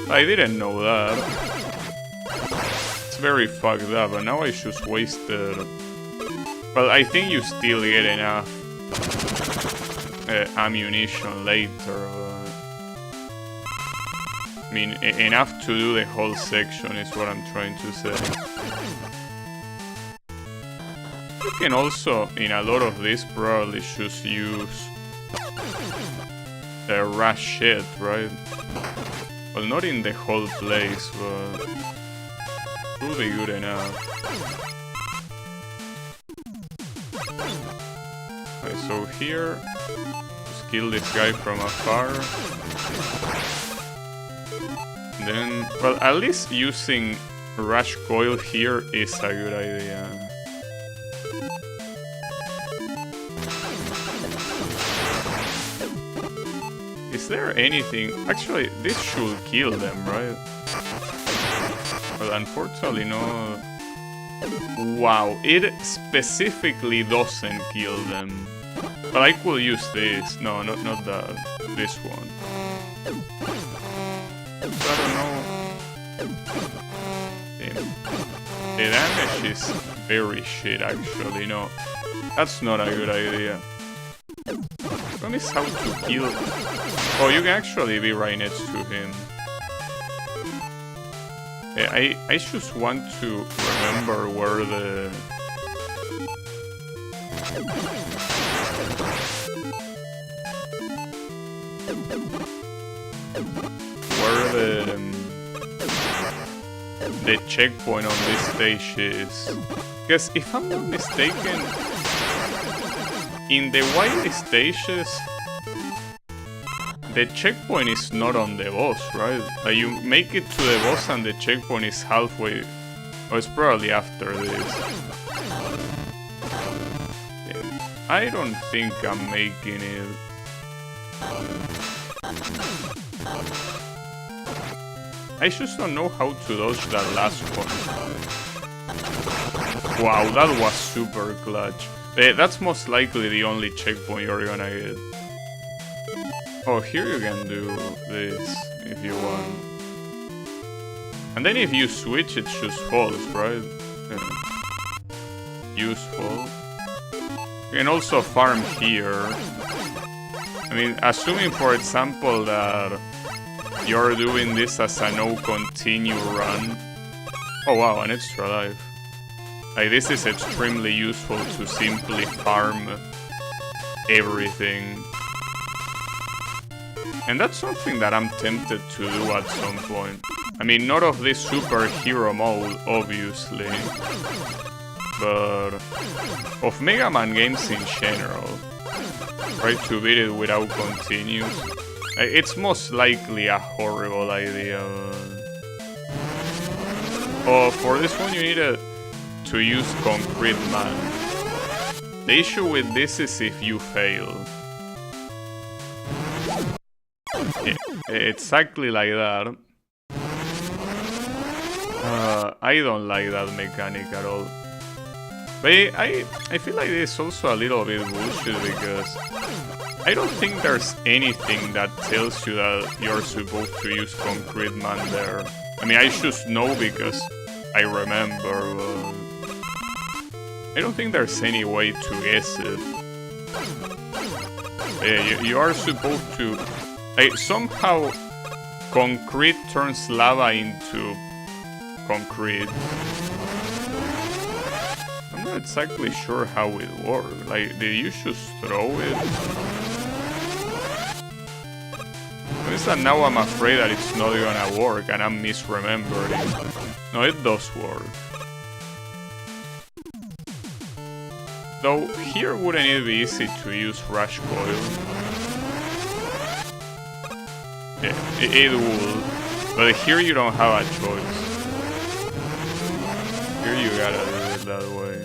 [SPEAKER 1] I didn't know that. It's very fucked up, and now I just wasted... Well, I think you still get enough ammunition later. I mean, enough to do the whole section is what I'm trying to say. You can also, in a lot of this, probably just use the rush shit, right? Well, not in the whole place, but it will be good enough. Okay, so here, just kill this guy from afar. Then, well, at least using rush coil here is a good idea. Is there anything... Actually, this should kill them, right? Well, unfortunately, no. Wow, it specifically doesn't kill them. But I could use this. No, not that. This one. I don't know. The damage is very shit, actually. No, that's not a good idea. One is how to kill. Oh, you can actually be right next to him. I just want to remember where the... the checkpoint on this stage is. Because if I'm not mistaken, in the wild stages, the checkpoint is not on the boss, right? Like you make it to the boss and the checkpoint is halfway. Or it's probably after this. Yeah. I don't think I'm making it. I just don't know how to dodge that last one. Wow, that was super clutch. That's most likely the only checkpoint you're gonna get. Oh, here you can do this if you want. And then if you switch, it just falls, right? Yeah. Useful. You can also farm here. I mean, assuming, for example, that you're doing this as a no-continue run. Oh wow, an extra life. Like, this is extremely useful to simply farm everything. And that's something that I'm tempted to do at some point. I mean, not of this superhero mode, obviously. But of Mega Man games in general. Try to beat it without continues. It's most likely a horrible idea. Oh, for this one you need to use Concrete Man. The issue with this is if you fail. Yeah, exactly like that. I don't like that mechanic at all. But I feel like it's also a little bit bullshit because I don't think there's anything that tells you that you're supposed to use Concrete Man there. I mean, I just know because I remember, but I don't think there's any way to guess it. Yeah, you are supposed to... somehow concrete turns lava into concrete. I'm not not exactly sure how it works. Like, did you just throw it? It's that now I'm afraid that it's not gonna work and I'm misremembering. No, it does work. Though, here wouldn't it be easy to use Rush Coil? Yeah, it would. But here you don't have a choice. Here you gotta do it that way.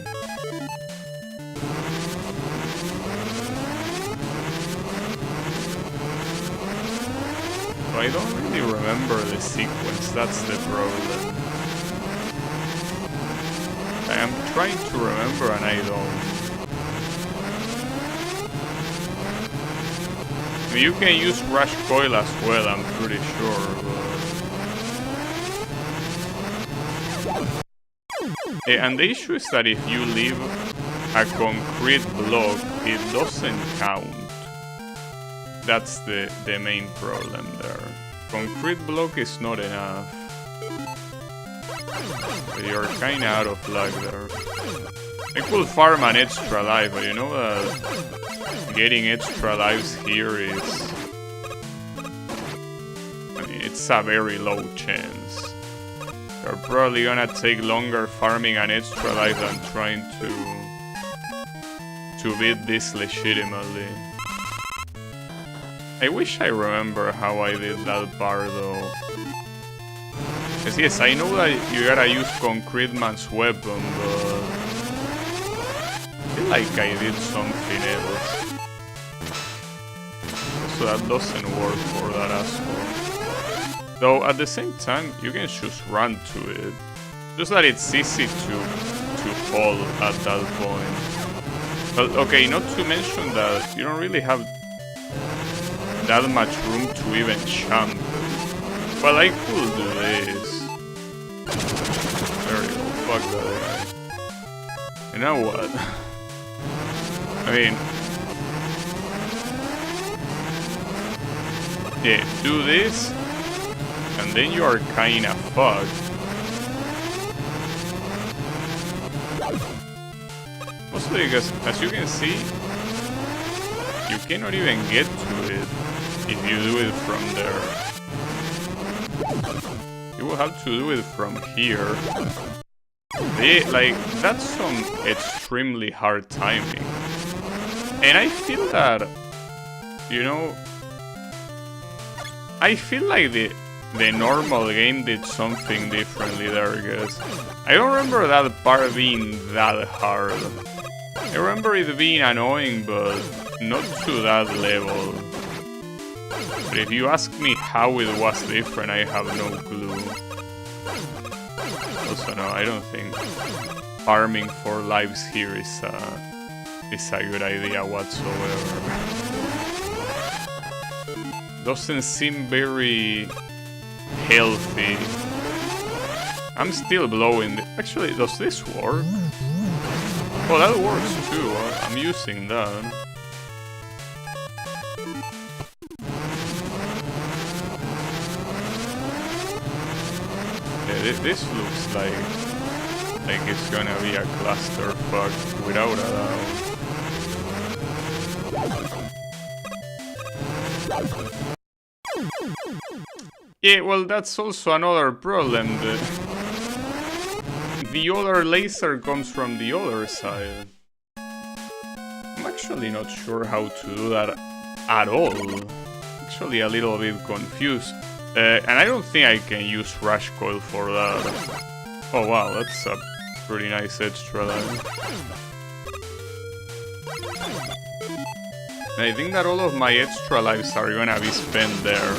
[SPEAKER 1] I don't really remember the sequence, that's the problem. I am trying to remember and I don't. I mean, you can use Rush Coil as well, I'm pretty sure, but... And the issue is that if you leave a concrete block, it doesn't count. That's the main problem there. Concrete block is not enough. You're kinda out of luck there. I could farm an extra life, but you know that getting extra lives here is... I mean, it's a very low chance. You're probably gonna take longer farming an extra life than trying to beat this legitimately. I wish I remember how I did that bar though. Cause yes, I know that you gotta use Concrete Man's weapon, but I feel like I did something else. So that doesn't work for that asshole. Though at the same time, you can just run to it. Just that it's easy to fall at that point. But okay, not to mention that you don't really have that much room to even jump. Well, I could do this. There we go, fuck that guy. You know what? I mean... yeah, do this, and then you are kinda fucked. Mostly because, as you can see, you cannot even get to it if you do it from there. You will have to do it from here. Like, that's some extremely hard timing. And I feel that, you know, I feel like the normal game did something differently there, because I don't remember that part being that hard. I remember it being annoying, but not to that level. But if you ask me how it was different, I have no clue. Also, no, I don't think farming for lives here is a good idea whatsoever. Doesn't seem very healthy. I'm still blowing the... Actually, does this work? Oh, that works too. I'm using that. Yeah, this looks like it's gonna be a clusterfuck without a doubt. Yeah, well, that's also another problem. The other laser comes from the other side. I'm actually not sure how to do that at all. Actually a little bit confused. And I don't think I can use Rush Coil for that. Oh wow, that's a pretty nice extra life. And I think that all of my extra lives are gonna be spent there.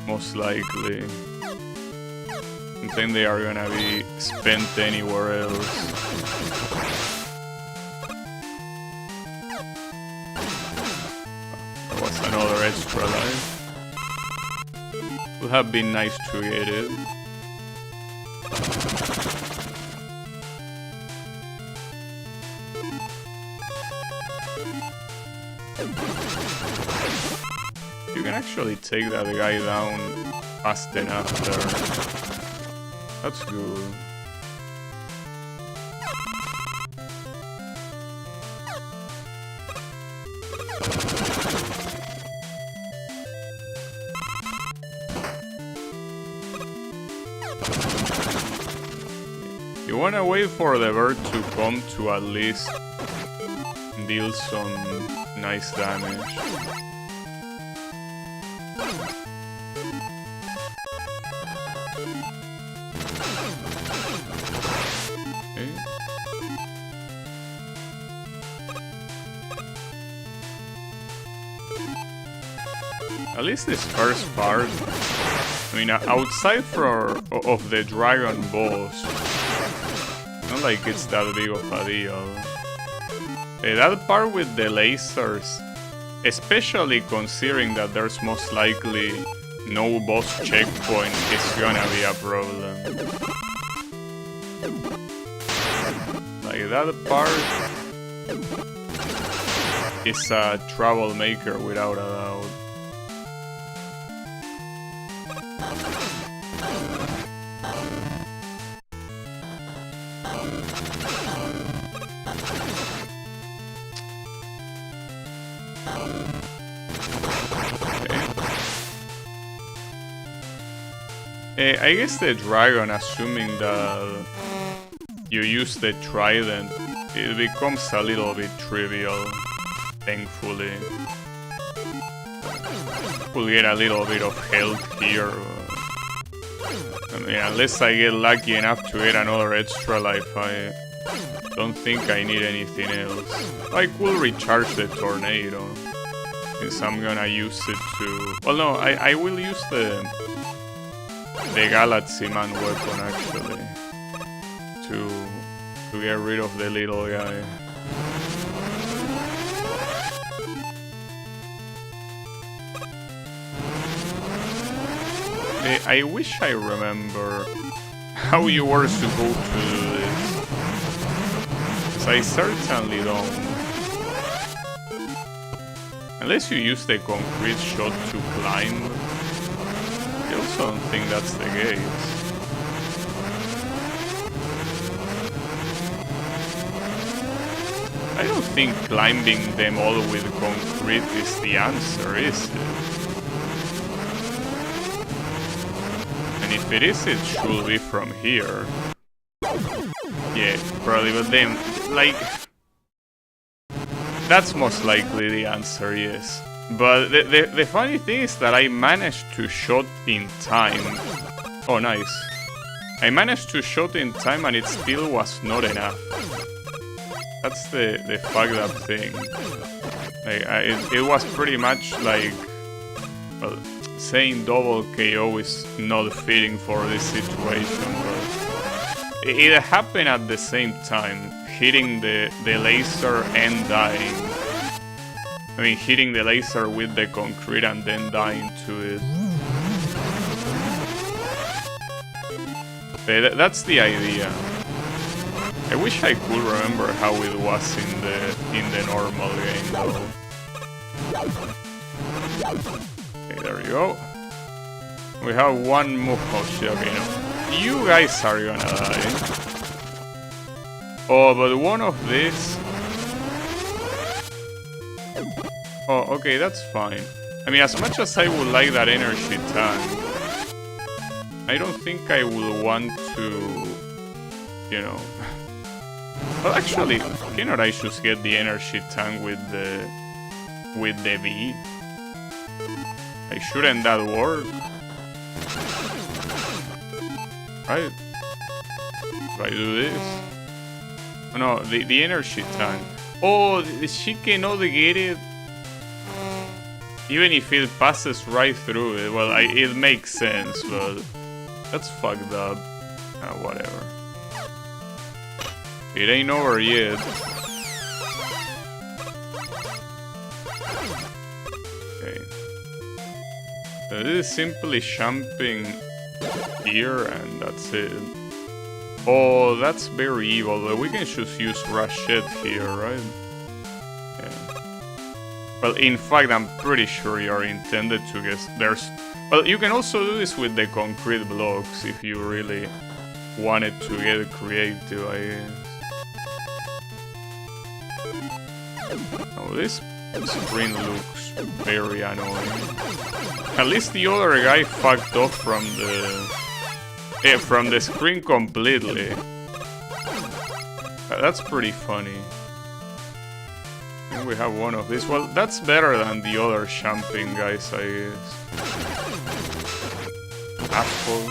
[SPEAKER 1] Most likely. I don't think they are gonna be spent anywhere else. That was another extra life. Would have been nice to get it. You can actually take that guy down fast enough there. That's good. You wanna wait for the bird to come to at least deal some nice damage. Okay. At least this first part, I mean, outside of the dragon boss, not like it's that big of a deal. That part with the lasers, especially considering that there's most likely no boss checkpoint, is gonna be a problem. Like that part is a troublemaker without a doubt. I guess the dragon, assuming that you use the trident, it becomes a little bit trivial, thankfully. We'll get a little bit of health here. I mean, unless I get lucky enough to get another extra life, I don't think I need anything else. I could recharge the tornado, since I'm gonna use it to... Well, no, I will use the Galaxy Man weapon, actually, to get rid of the little guy. I wish I remember how you were supposed to do this, 'cause I certainly don't. Unless you use the concrete shot to climb. I also don't think that's the case. I don't think climbing them all with concrete is the answer, is it? And if it is, it should be from here. Yeah, probably, but then, like... That's most likely the answer, yes. But the funny thing is that I managed to shoot in time. Oh, nice. I managed to shoot in time and it still was not enough. That's the fucked up thing. Like, it was pretty much like... Well, saying double KO is not fitting for this situation, but... It happened at the same time. Hitting the laser and dying. I mean, hitting the laser with the concrete and then dying to it. That's the idea. I wish I could remember how it was in the normal game, though. Okay, there you go. We have one more. Oh shit, okay, no. You guys are gonna die. Oh, but one of these... Oh, okay, that's fine. I mean, as much as I would like that energy tank, I don't think I would want to, you know... Well, actually, cannot I just get the energy tank with the V? Like, shouldn't that work? Right? If I do this... Oh, no, the energy tank. Oh, she cannot get it. Even if it passes right through it. Well, it makes sense, but that's fucked up. Whatever. It ain't over yet. Okay. So this is simply jumping here and that's it. Oh, that's very evil, but we can just use Rashid here, right? Yeah. Well, in fact, I'm pretty sure you're intended to guess there's... Well, you can also do this with the concrete blocks if you really wanted to get creative, I guess. Oh, this The screen looks very annoying. At least the other guy fucked off from the screen completely. That's pretty funny. And we have one of these. Well, that's better than the other champagne guys, I guess. Apple.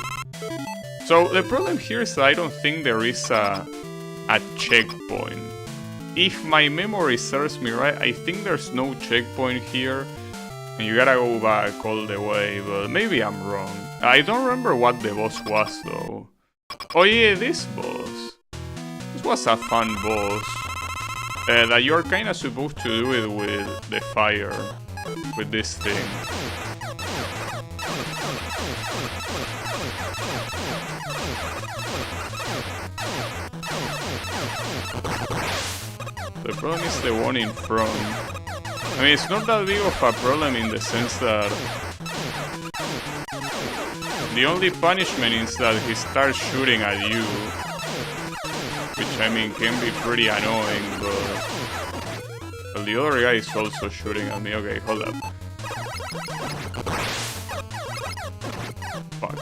[SPEAKER 1] So the problem here is that I don't think there is a checkpoint. If my memory serves me right, I think there's no checkpoint here. And you gotta go back all the way, but maybe I'm wrong. I don't remember what the boss was though. Oh yeah, this boss. This was a fun boss. That you're kinda supposed to do it with the fire. With this thing. The problem is the one in front. I mean, it's not that big of a problem in the sense that the only punishment is that he starts shooting at you, which I mean can be pretty annoying, but the other guy is also shooting at me. Okay, hold up. Fuck.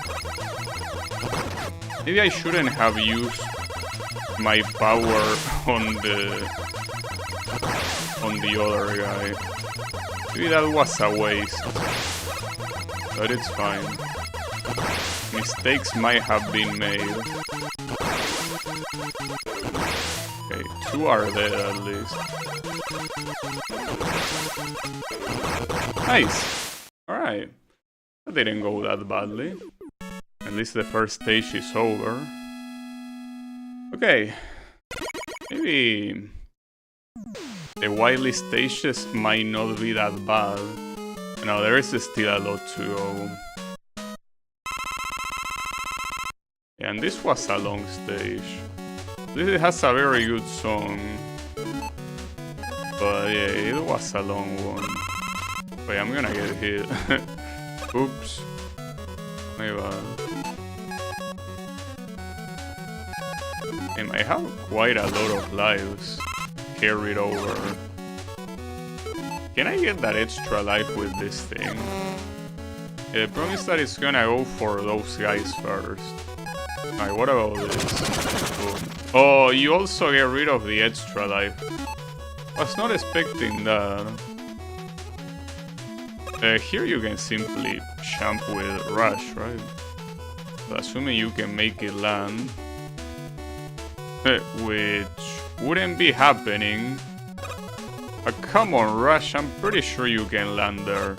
[SPEAKER 1] Maybe I shouldn't have used my power on the other guy. Maybe that was a waste. But it's fine. Mistakes might have been made. Okay, 2 are dead at least. Nice! Alright. That didn't go that badly. At least the first stage is over. Okay. Maybe the wily stages might not be that bad. No, there is still a lot to go. Yeah, and this was a long stage. This has a very good song. But yeah, it was a long one. Wait, I'm gonna get hit. Oops. My bad. And I have quite a lot of lives carried over. Can I get that extra life with this thing? Yeah, the problem is that it's gonna go for those guys first. Alright, what about this? Boom. Oh, you also get rid of the extra life. I was not expecting that. Here you can simply jump with Rush, right? So assuming you can make it land. Which wouldn't be happening. Come on, Rush, I'm pretty sure you can land there.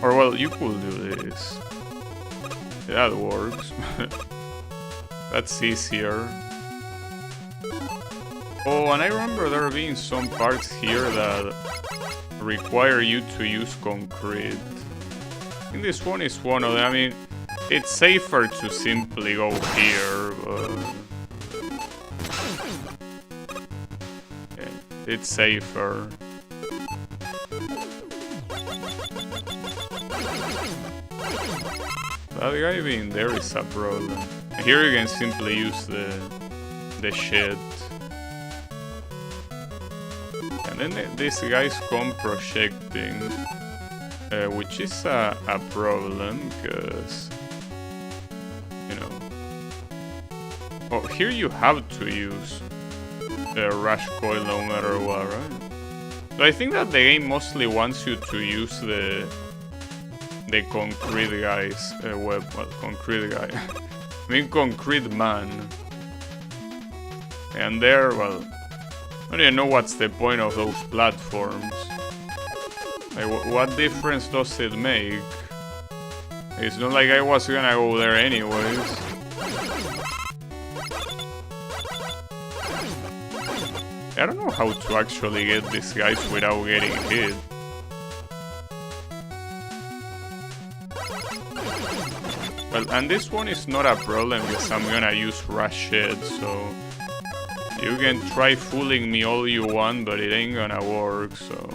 [SPEAKER 1] Or well, you could do this. That works. That's easier. Oh, and I remember there being some parts here that require you to use concrete. I think this one is one of them. I mean, it's safer to simply go here, but it's safer. That guy being there is a problem. Here you can simply use the shed. And then these guys come projecting, which is a problem, because, you know... Oh, here you have to use Rush Coil no matter what, right? So I think that the game mostly wants you to use the concrete guys, well, concrete guy. I mean concrete man. And there, well, I don't even know what's the point of those platforms. Like, what difference does it make? It's not like I was gonna go there anyways. I don't know how to actually get these guys without getting hit. Well, and this one is not a problem because I'm gonna use Rush Shed, so you can try fooling me all you want, but it ain't gonna work, so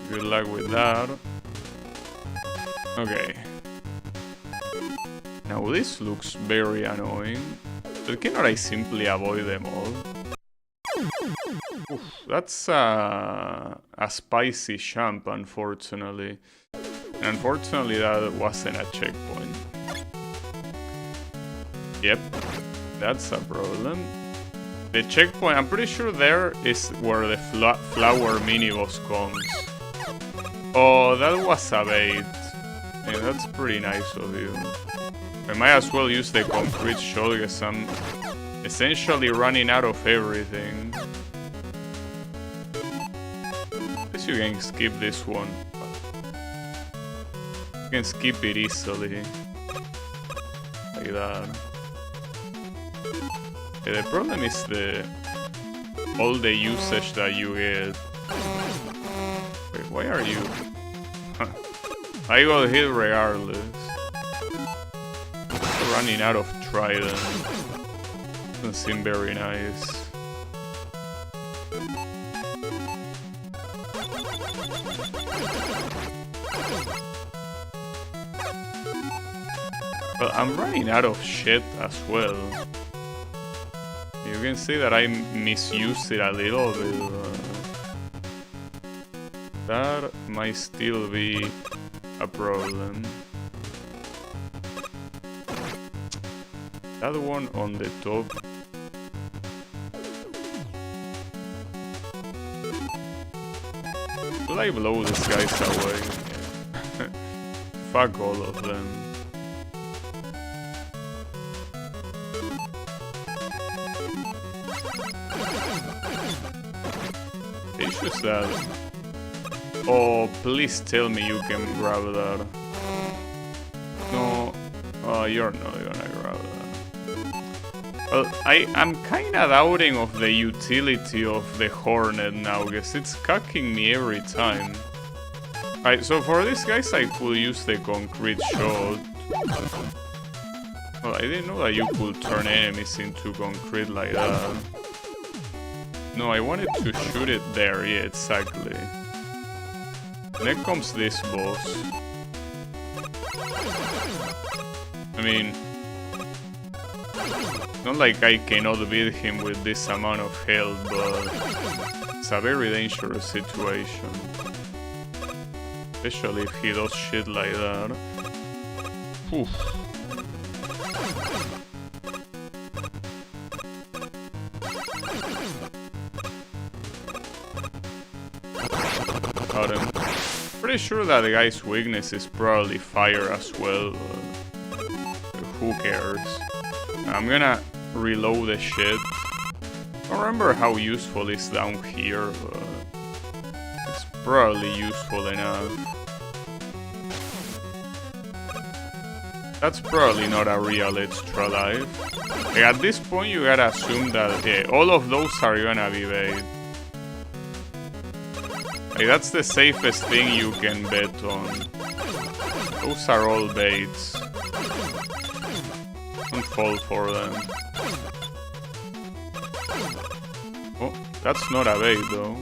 [SPEAKER 1] good luck with that. Okay. Now this looks very annoying, but cannot I simply avoid them all? Oof, that's a spicy champ, unfortunately. And unfortunately, that wasn't a checkpoint. Yep, that's a problem. The checkpoint, I'm pretty sure there is where the flower mini-boss comes. Oh, that was a bait. Yeah, that's pretty nice of you. I might as well use the concrete shot because I'm essentially running out of everything. I guess you can skip this one. You can skip it easily. Like that. Yeah, the problem is all the usage that you get. Wait, why are you... I got hit regardless. Running out of trident. Doesn't seem very nice. Well, I'm running out of shit as well. You can see that I misused it a little bit. That might still be a problem. That one on the top. Will I blow these guys away? Fuck all of them. It's just that... Oh, please tell me you can grab that. No, you're not gonna grab that. Well, I'm kinda doubting of the utility of the Hornet now, because it's cucking me every time. Alright, so for these guys I could use the concrete shot. Well, I didn't know that you could turn enemies into concrete like that. No, I wanted to shoot it there, yeah, exactly. Then comes this boss. I mean, not like I cannot beat him with this amount of health, but it's a very dangerous situation. Especially if he does shit like that. Oof. Got him. Pretty sure that the guy's weakness is probably fire as well. Who cares? I'm gonna reload the shit. I don't remember how useful it's down here, but it's probably useful enough. That's probably not a real extra life. Like at this point you gotta assume that yeah, all of those are gonna be bait. Like, that's the safest thing you can bet on. Those are all baits. Don't fall for them. Oh, that's not a bait though.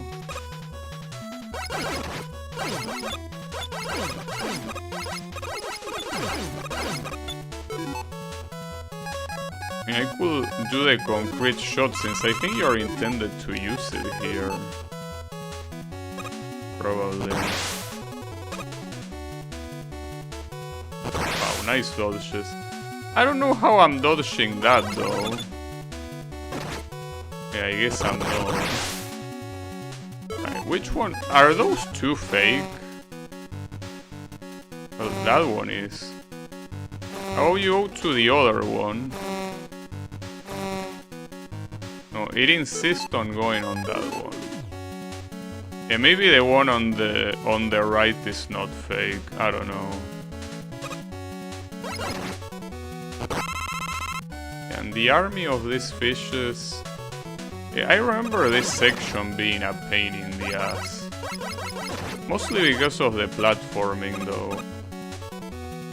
[SPEAKER 1] I mean, I could do the concrete shot since I think you're intended to use it here. Probably. Wow, nice dodges. I don't know how I'm dodging that though. Yeah, I guess I'm not. Right, which one? Are those two fake? Well, that one is. How you go to the other one? No, it insists on going on that one. Yeah, maybe the one on the right is not fake. I don't know. And the army of these fishes... Yeah, I remember this section being a pain in the ass. Mostly because of the platforming though,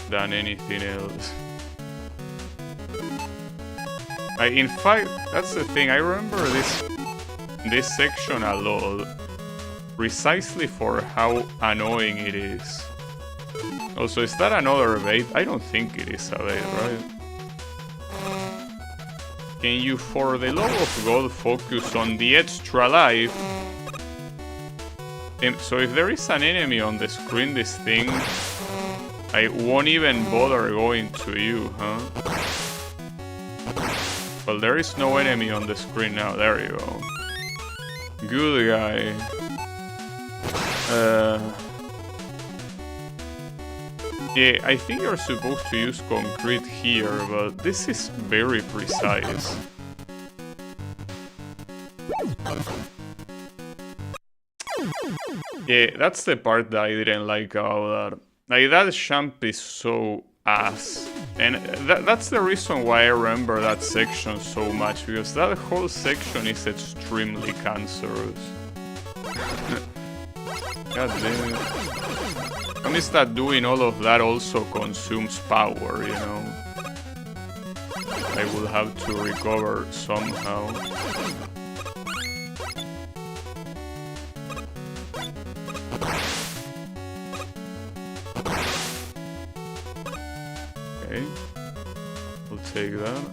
[SPEAKER 1] than anything else. In fact, that's the thing, I remember this section a lot. Precisely for how annoying it is. Also, is that another bait? I don't think it is a bait, right? Can you, for the love of God, focus on the extra life? So if there is an enemy on the screen, this thing, I won't even bother going to you, huh? Well, there is no enemy on the screen now. There you go. Good guy. Yeah, I think you're supposed to use concrete here, but this is very precise. Yeah, that's the part that I didn't like about that. Like, that champ is so ass. And that's the reason why I remember that section so much, because that whole section is extremely cancerous. God damn it. And it's that doing all of that also consumes power, you know? I will have to recover somehow. Okay. We'll take that.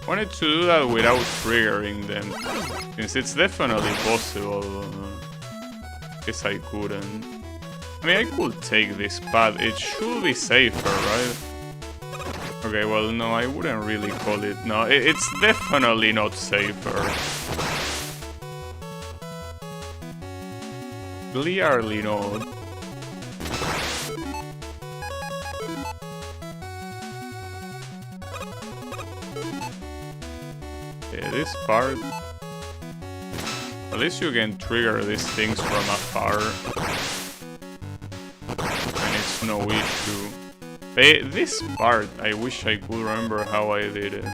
[SPEAKER 1] Wanted to do that without triggering them, since it's definitely possible. Guess I couldn't. I mean, I could take this path. It should be safer, right? Okay, well, no, I wouldn't really call it. No, it's definitely not safer. Clearly not. Yeah, this part... At least you can trigger these things from afar. And it's no issue. This part, I wish I could remember how I did it.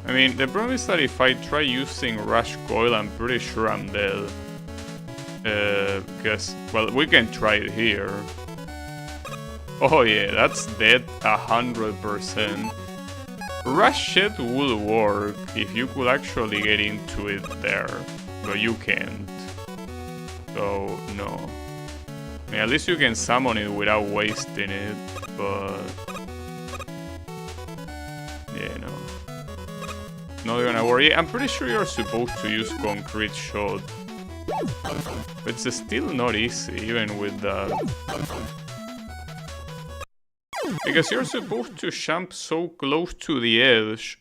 [SPEAKER 1] I mean, the problem is that if I try using Rush Coil, I'm pretty sure I'm dead. Because, well, we can try it here. Oh yeah, that's dead 100%. Rush Shed would work if you could actually get into it there, but you can't. So, no. I mean, at least you can summon it without wasting it, but... yeah, no. Not gonna worry. I'm pretty sure you're supposed to use Concrete Shot. But it's still not easy, even with that. Because you're supposed to jump so close to the edge,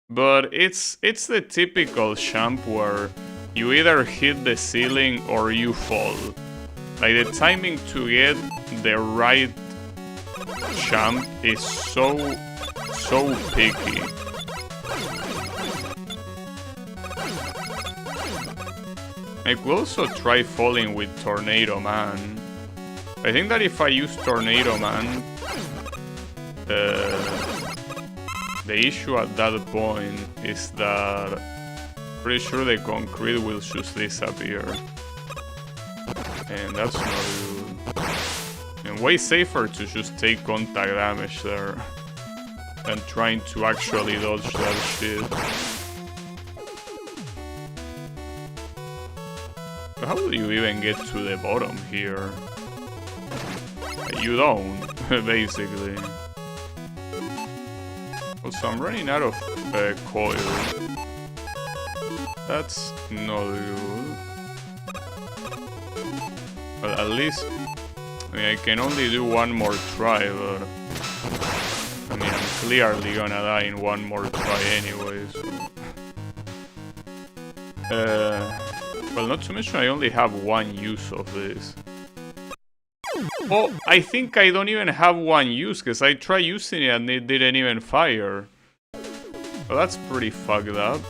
[SPEAKER 1] but it's the typical jump where you either hit the ceiling or you fall. Like, the timing to get the right jump is so picky. I could also try falling with Tornado Man. I think that if I use Tornado Man, the issue at that point is that pretty sure the concrete will just disappear. And that's not good. And way safer to just take contact damage there than trying to actually dodge that shit. How do you even get to the bottom here? You don't, basically. Also, I'm running out of coil. That's not good. Well, at least... I mean, I can only do one more try, but... I mean, I'm clearly gonna die in one more try anyway, so... well, not to mention I only have one use of this. Oh, I think I don't even have one use, because I tried using it and it didn't even fire. Well, that's pretty fucked up.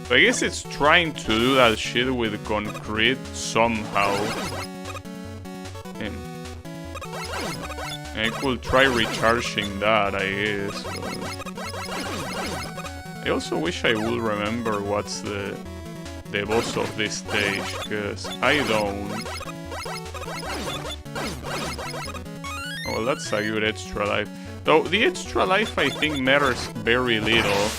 [SPEAKER 1] So I guess it's trying to do that shit with concrete somehow. And I could try recharging that, I guess. But... I also wish I would remember what's the boss of this stage, because I don't. Well, that's a good extra life. Though the extra life I think matters very little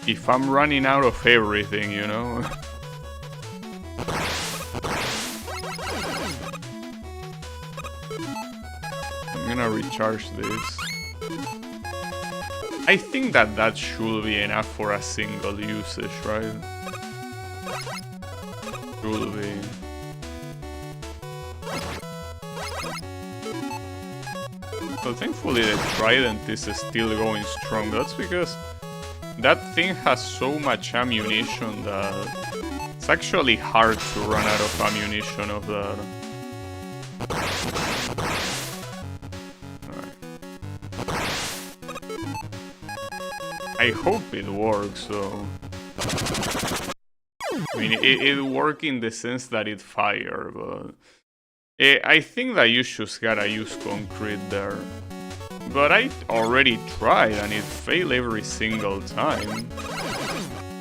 [SPEAKER 1] if I'm running out of everything, you know? gonna recharge this. I think that should be enough for a single usage, right? Should be. So thankfully the trident is still going strong. That's because that thing has so much ammunition that it's actually hard to run out of ammunition of that. Alright. I hope it works, though. I mean, it worked in the sense that it fired, but I think that you just gotta use concrete there. But I already tried and it failed every single time.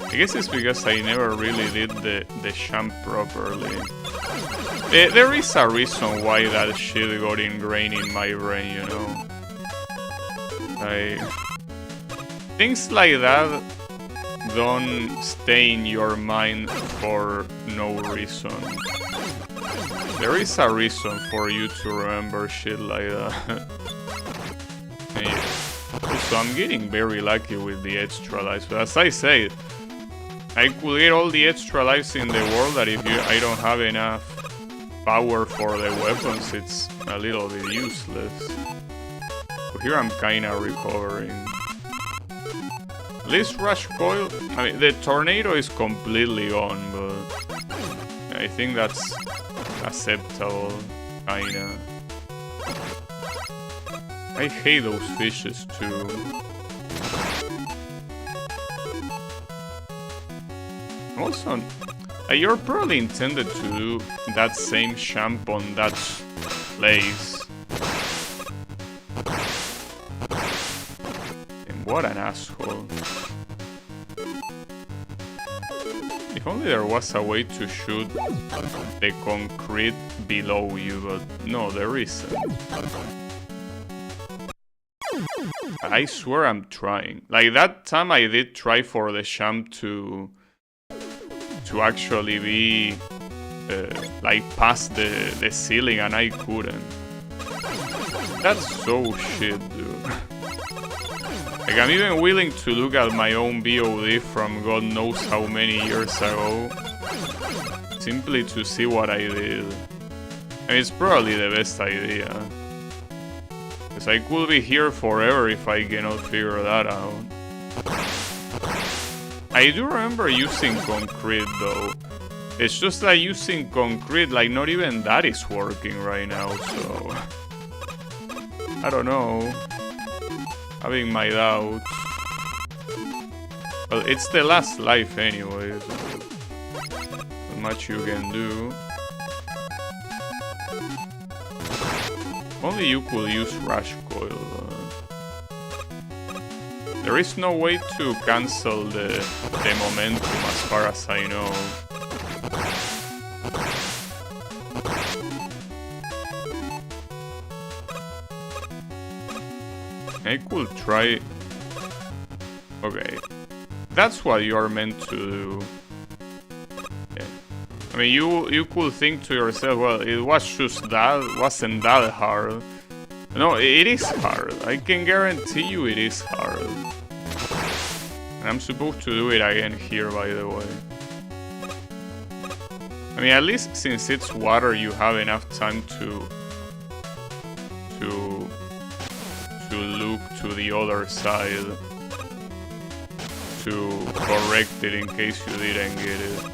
[SPEAKER 1] I guess it's because I never really did the champ properly. There is a reason why that shit got ingrained in my brain, you know? Things like that don't stay in your mind for no reason. There is a reason for you to remember shit like that. Yeah. Also, I'm getting very lucky with the extra lives, but as I said, I could get all the extra lives in the world that if I don't have enough power for the weapons, it's a little bit useless. So here I'm kinda recovering. This rush coil, I mean, the tornado is completely gone, but I think that's acceptable, kinda. I hate those fishes too. Also, you're probably intended to do that same champ on that place. And what an asshole. If only there was a way to shoot the concrete below you, but no, there isn't. I swear I'm trying. Like that time I did try for the champ to actually be like past the ceiling and I couldn't. That's so shit, dude. Like I'm even willing to look at my own VOD from God knows how many years ago simply to see what I did. I mean, it's probably the best idea. Because I could be here forever if I cannot figure that out. I do remember using concrete though. It's just that using concrete, like not even that is working right now, so... I don't know. Having my doubts. Well, it's the last life anyway, so... not much you can do. Only you could use rush coil. There is no way to cancel the momentum as far as I know. I could try... Okay. That's what you are meant to do. Yeah. I mean, you could think to yourself, well, it was just that, wasn't that hard. No, it is hard. I can guarantee you it is hard. And I'm supposed to do it again here, by the way. I mean, at least since it's water, you have enough time to look to the other side to correct it in case you didn't get it.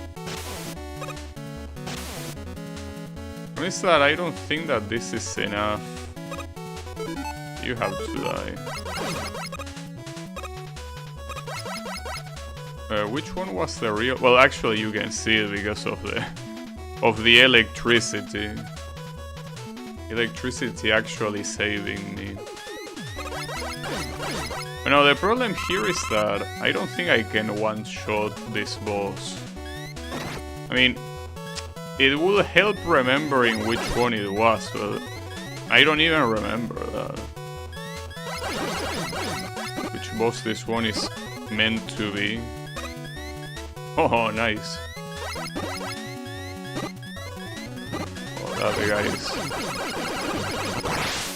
[SPEAKER 1] It's that I don't think that this is enough. You have to die. Which one was the real? Well, actually, you can see it because of the electricity. Electricity actually saving me. But now the problem here is that I don't think I can one-shot this boss. I mean, it will help remembering which one it was, but I don't even remember that. Which boss this one is meant to be. Oh, nice. Oh, That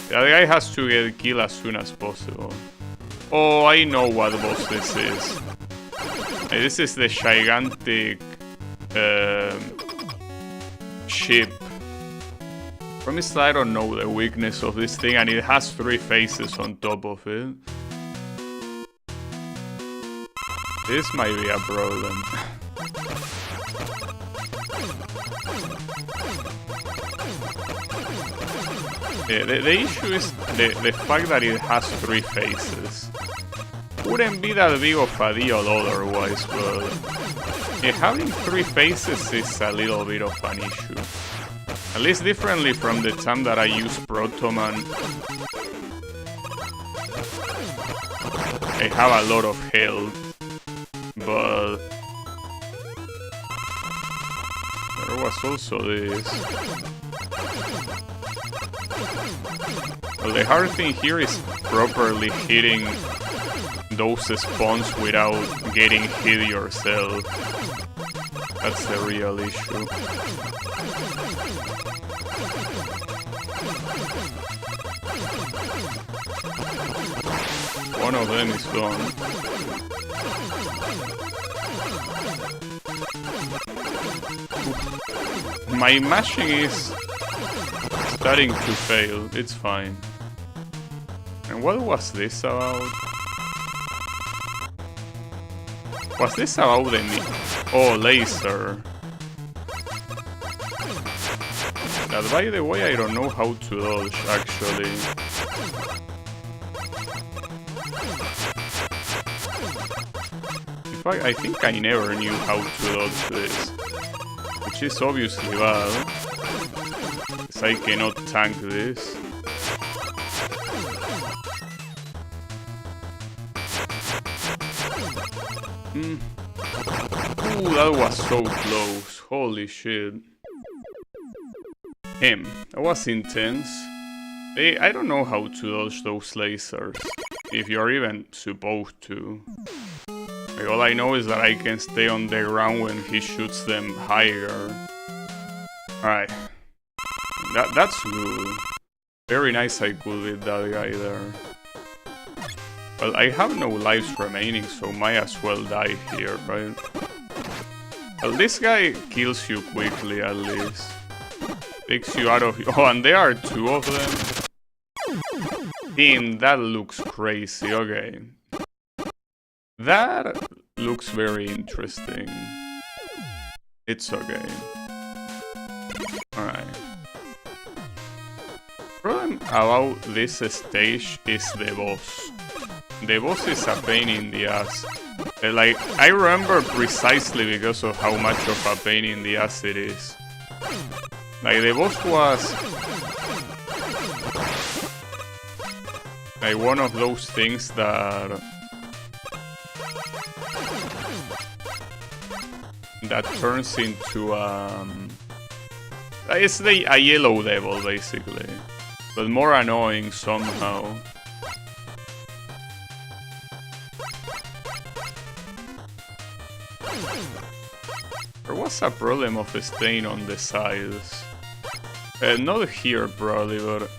[SPEAKER 1] guy has to get killed as soon as possible. Oh, I know what boss this is. This is the gigantic ship. From this, I don't know the weakness of this thing, and it has 3 faces on top of it. This might be a problem. The issue is the fact that it has 3 faces. Wouldn't be that big of a deal otherwise, but having 3 faces is a little bit of an issue. At least differently from the time that I used Proto Man. I have a lot of health, but there was also this. Well, the hard thing here is properly hitting those spawns without getting hit yourself. That's the real issue. One of them is gone. My mashing is starting to fail. It's fine. And what was this about? Was this about the oh, laser? That, by the way, I don't know how to dodge, actually. In fact, I think I never knew how to dodge this. Which is obviously bad. Because I cannot tank this. Ooh, that was so close. Holy shit. That was intense. I don't know how to dodge those lasers. If you're even supposed to. Like, all I know is that I can stay on the ground when he shoots them higher. Alright. That's good. Very nice I could beat that guy there. Well, I have no lives remaining, so might as well die here, right? Well, this guy kills you quickly, at least. Takes you out of... Oh, and there are 2 of them? Damn, that looks crazy, okay. That looks very interesting. It's okay. Alright. Problem about this stage is the boss. The boss is a pain in the ass. Like, I remember precisely because of how much of a pain in the ass it is. Like, the boss was... like, one of those things that... that turns into, it's a yellow devil, basically. But more annoying somehow. There was a problem of staying on the sides. Not here probably, but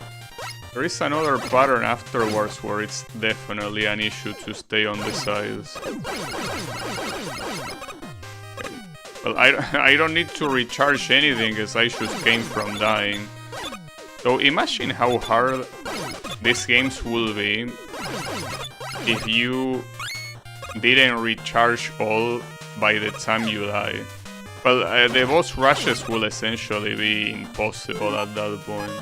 [SPEAKER 1] there is another pattern afterwards where it's definitely an issue to stay on the sides. Okay. Well, I don't need to recharge anything as I just came from dying. So imagine how hard these games will be if you didn't recharge all by the time you die. Well, the boss rushes will essentially be impossible at that point.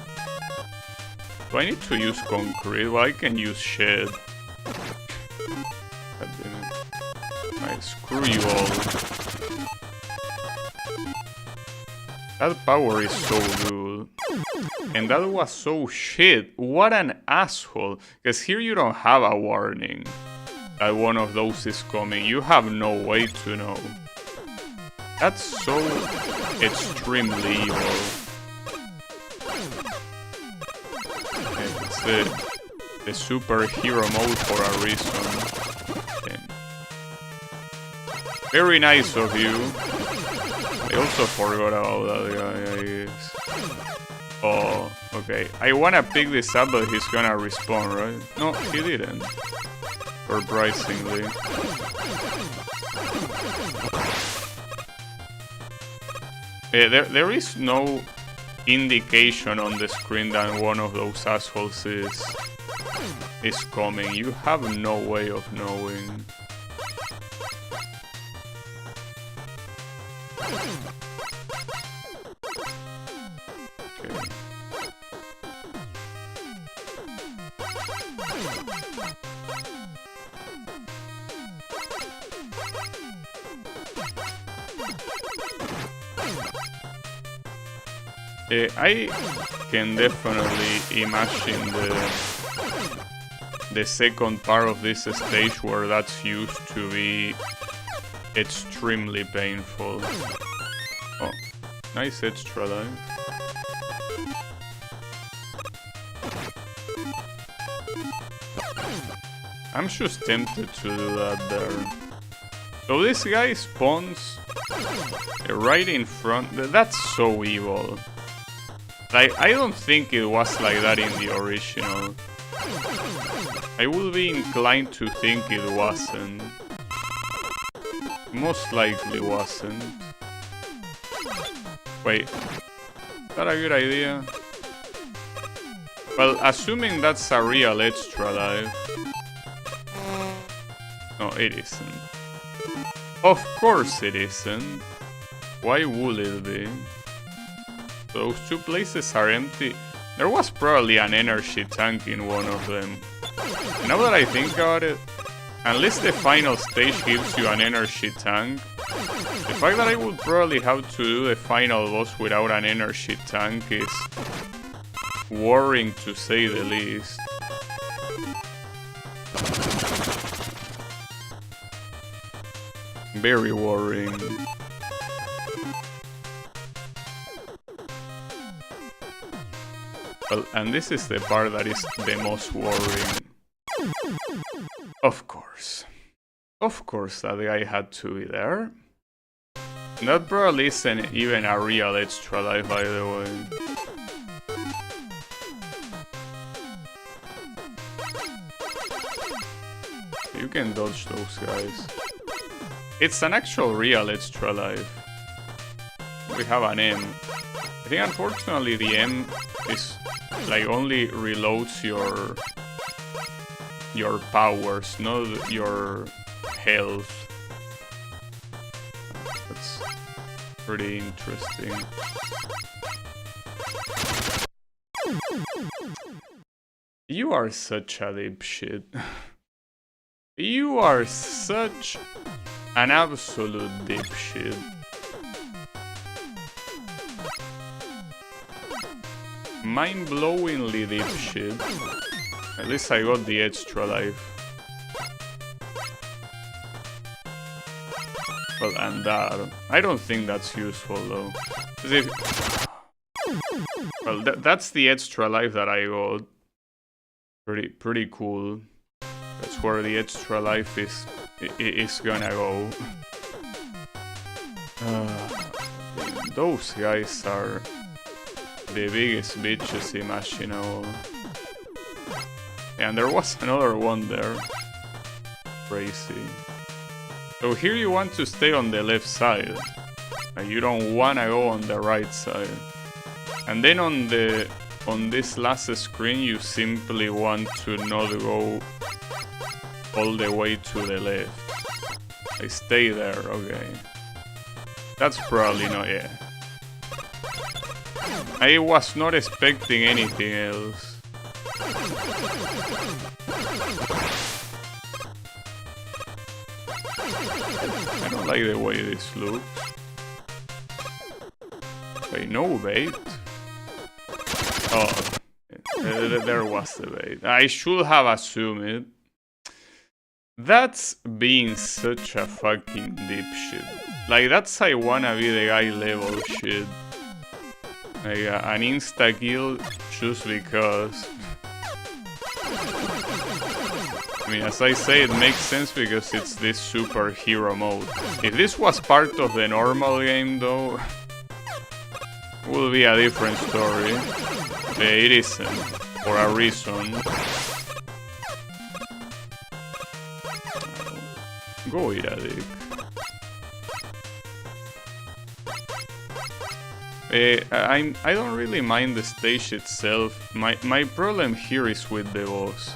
[SPEAKER 1] Do I need to use concrete? Well, I can use shed. God damn it. Alright, screw you all. That power is so good. And that was so shit. What an asshole. Because here you don't have a warning that one of those is coming. You have no way to know. That's so extremely evil. Okay, it's the superhero mode for a reason. Okay. Very nice of you. I also forgot about that guy, I guess. Oh, okay. I wanna pick this up, but he's gonna respawn, right? No, he didn't. Surprisingly. There is no indication on the screen that one of those assholes is coming. You have no way of knowing. I can definitely imagine the second part of this stage where that's used to be extremely painful. Oh, nice extra life. I'm just tempted to do that there. So this guy spawns right in front. That's so evil. Like, I don't think it was like that in the original. I would be inclined to think it wasn't. Most likely wasn't. Wait, is that a good idea? Well, assuming that's a real extra life. No, it isn't. Of course it isn't. Why would it be? Those two places are empty. There was probably an energy tank in one of them. Now that I think about it, unless the final stage gives you an energy tank, the fact that I would probably have to do the final boss without an energy tank is worrying, to say the least. Very worrying. Well, and this is the part that is the most worrying. Of course. Of course that guy had to be there. That probably isn't even a real extra life, by the way. You can dodge those guys. It's an actual real extra life. We have an M. I think unfortunately the M is like only reloads your powers, not your health. That's pretty interesting. You are such a dipshit. You are such an absolute dipshit. Mind-blowingly dipshit. At least I got the extra life. Well, and that. I don't think that's useful though. Well, that's the extra life that I got. Pretty cool. That's where the extra life is gonna go. Those guys are the biggest bitches imaginable. And there was another one there. Crazy. So here you want to stay on the left side. You don't wanna go on the right side. And then on this last screen you simply want to not go all the way to the left. I stay there, okay. That's probably not, yeah. I was not expecting anything else. I don't like the way this looks. Wait, no bait? Oh, there was the bait. I should have assumed it. That's being such a fucking dipshit. Like, that's I wanna be the guy level shit. Like, an insta-kill just because. I mean, as I say, it makes sense because it's this superhero mode. If this was part of the normal game, though, will be a different story. It isn't, for a reason. Go Iradik. I don't really mind the stage itself. My problem here is with the boss.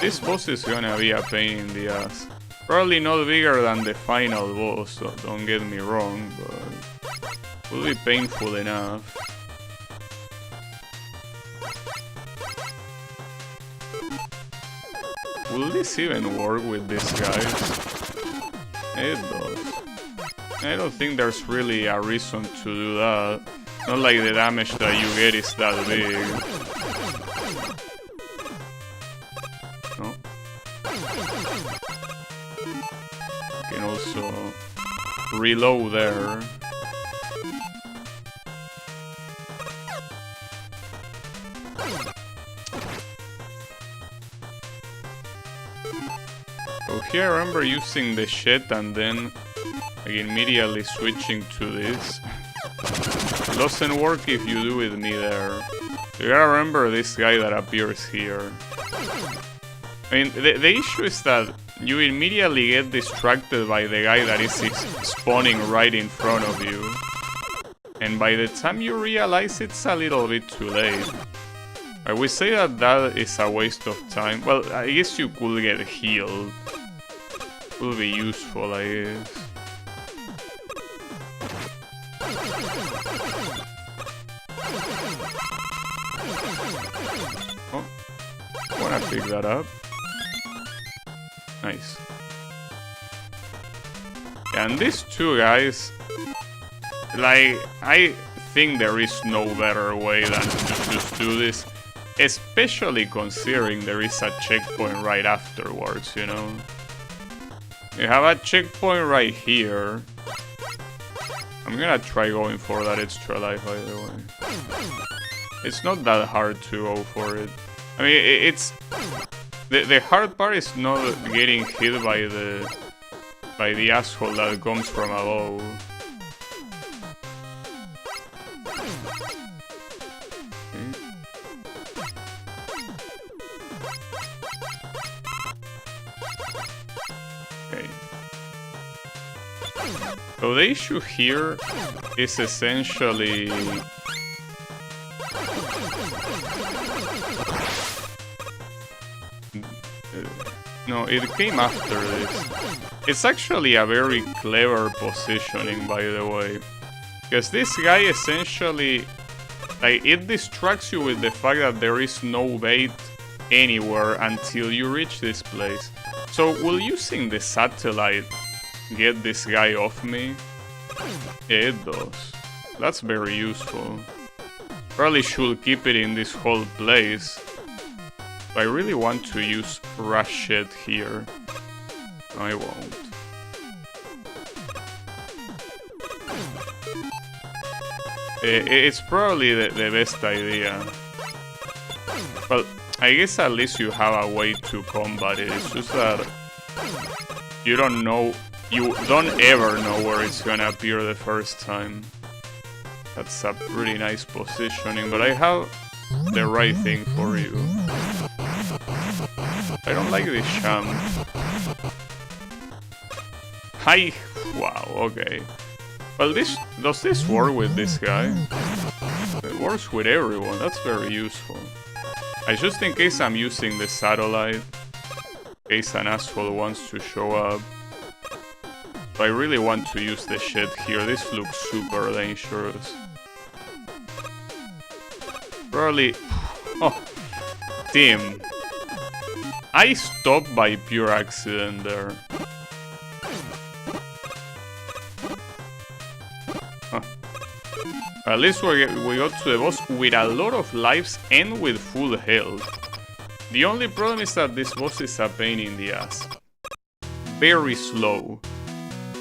[SPEAKER 1] This boss is gonna be a pain in the ass. Probably not bigger than the final boss, so don't get me wrong, but will be painful enough. Will this even work with these guys? It does. I don't think there's really a reason to do that. Not like the damage that you get is that big. No. You can also reload there. So here I remember using the shit and then like immediately switching to this. It doesn't work if you do with me there. You gotta remember this guy that appears here. I mean, the issue is that you immediately get distracted by the guy that is spawning right in front of you. And by the time you realize it's a little bit too late. I would say that that is a waste of time. Well, I guess you could get healed. Will be useful, I guess. Oh, wanna pick that up? Nice. And these two guys, like, I think there is no better way than to just do this, especially considering there is a checkpoint right afterwards, you know? You have a checkpoint right here. I'm gonna try going for that extra life, by the way. It's not that hard to go for it. I mean, it's... The hard part is not getting hit by the asshole that comes from above. Okay. So the issue here is essentially... No, it came after this. It's actually a very clever positioning, by the way. Because this guy essentially... Like, it distracts you with the fact that there is no bait anywhere until you reach this place. So, will using the satellite get this guy off me? Yeah, it does. That's very useful. Probably should keep it in this whole place. I really want to use rush it here. I won't. It's probably the best idea. Well, I guess at least you have a way to combat it. It's just that you don't know, you don't ever know where it's gonna appear the first time. That's a pretty nice positioning, but I have the right thing for you. I don't like this sham. Hi! Wow, okay. Well, does this work with this guy? It works with everyone, that's very useful. Just in case I'm using the satellite, in case an asshole wants to show up. So I really want to use the shit here, this looks super dangerous. Probably... Oh! Damn. I stopped by pure accident there. Huh. At least we got to the boss with a lot of lives and with full health. The only problem is that this boss is a pain in the ass. Very slow.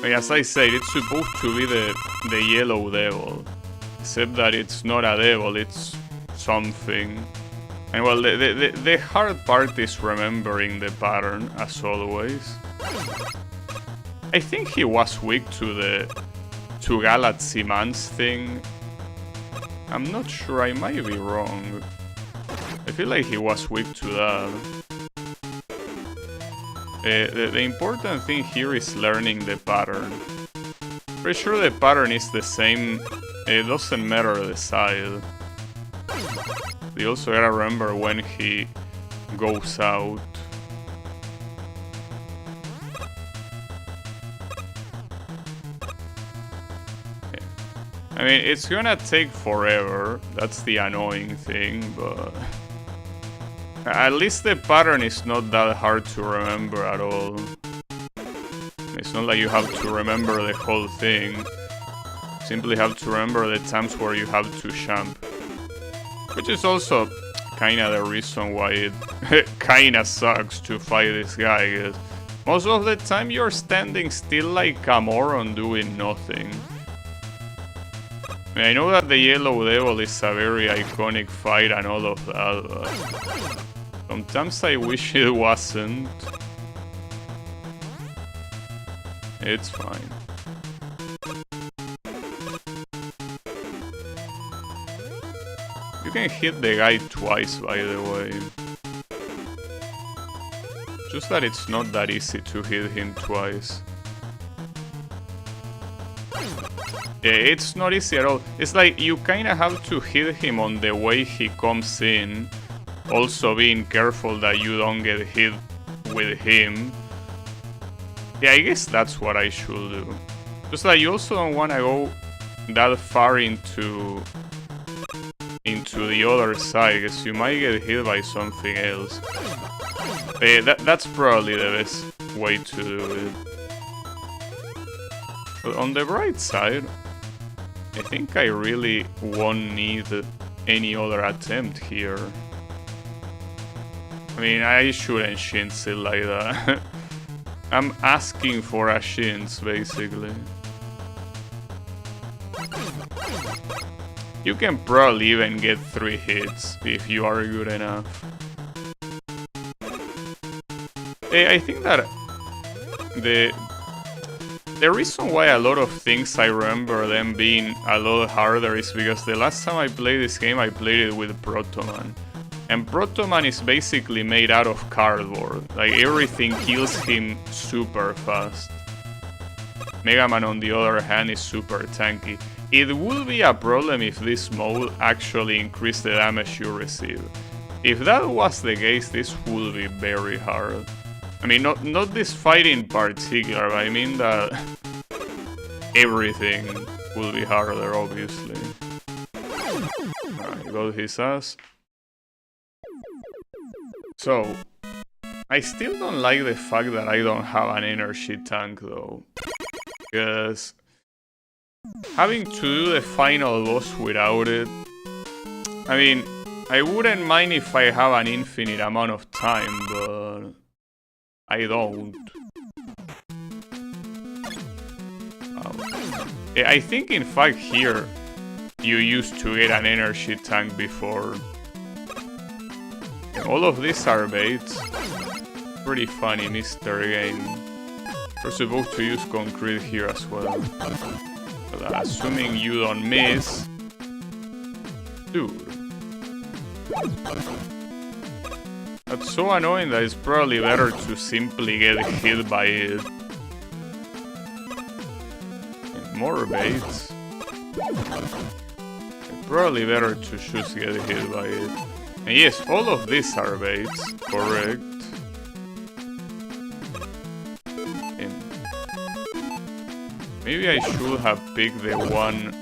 [SPEAKER 1] As I said, it's supposed to be the yellow devil. Except that it's not a devil, it's something. And well, the hard part is remembering the pattern, as always. I think he was weak to Galaxy Man's thing. I'm not sure, I might be wrong. I feel like he was weak to that. The important thing here is learning the pattern. Pretty sure the pattern is the same, it doesn't matter the side. You also gotta remember when he goes out. I mean, it's gonna take forever, that's the annoying thing, but... At least the pattern is not that hard to remember at all. It's not like you have to remember the whole thing. You simply have to remember the times where you have to jump. Which is also kinda the reason why it kinda sucks to fight this guy, because most of the time you're standing still like a moron doing nothing. I mean, I know that the Yellow Devil is a very iconic fight and all of that, but sometimes I wish it wasn't. It's fine. You can hit the guy twice, by the way. Just that it's not that easy to hit him twice. Yeah, it's not easy at all. It's like you kinda have to hit him on the way he comes in. Also being careful that you don't get hit with him. Yeah, I guess that's what I should do. Just like you also don't wanna go that far into the other side, because you might get hit by something else. That's probably the best way to do it. But on the bright side, I think I really won't need any other attempt here. I mean, I shouldn't shins it like that. I'm asking for a shins, basically. You can probably even get 3 hits if you are good enough. I think that the reason why a lot of things I remember them being a lot harder is because the last time I played this game I played it with Proto Man. And Proto Man is basically made out of cardboard. Like everything kills him super fast. Mega Man on the other hand is super tanky. It would be a problem if this mode actually increased the damage you receive. If that was the case, this would be very hard. I mean, not this fight in particular, but I mean that everything will be harder, obviously. Alright, got his ass. So, I still don't like the fact that I don't have an energy tank, though. Because having to do the final boss without it... I mean, I wouldn't mind if I have an infinite amount of time, but I don't. I think in fact here you used to get an energy tank before. All of these are baits. Pretty funny, Mr. Game. We're supposed to use concrete here as well. But assuming you don't miss... Dude. That's so annoying that it's probably better to simply get hit by it. And more baits. It's probably better to just get hit by it. And yes, all of these are baits, correct. And maybe I should have picked the one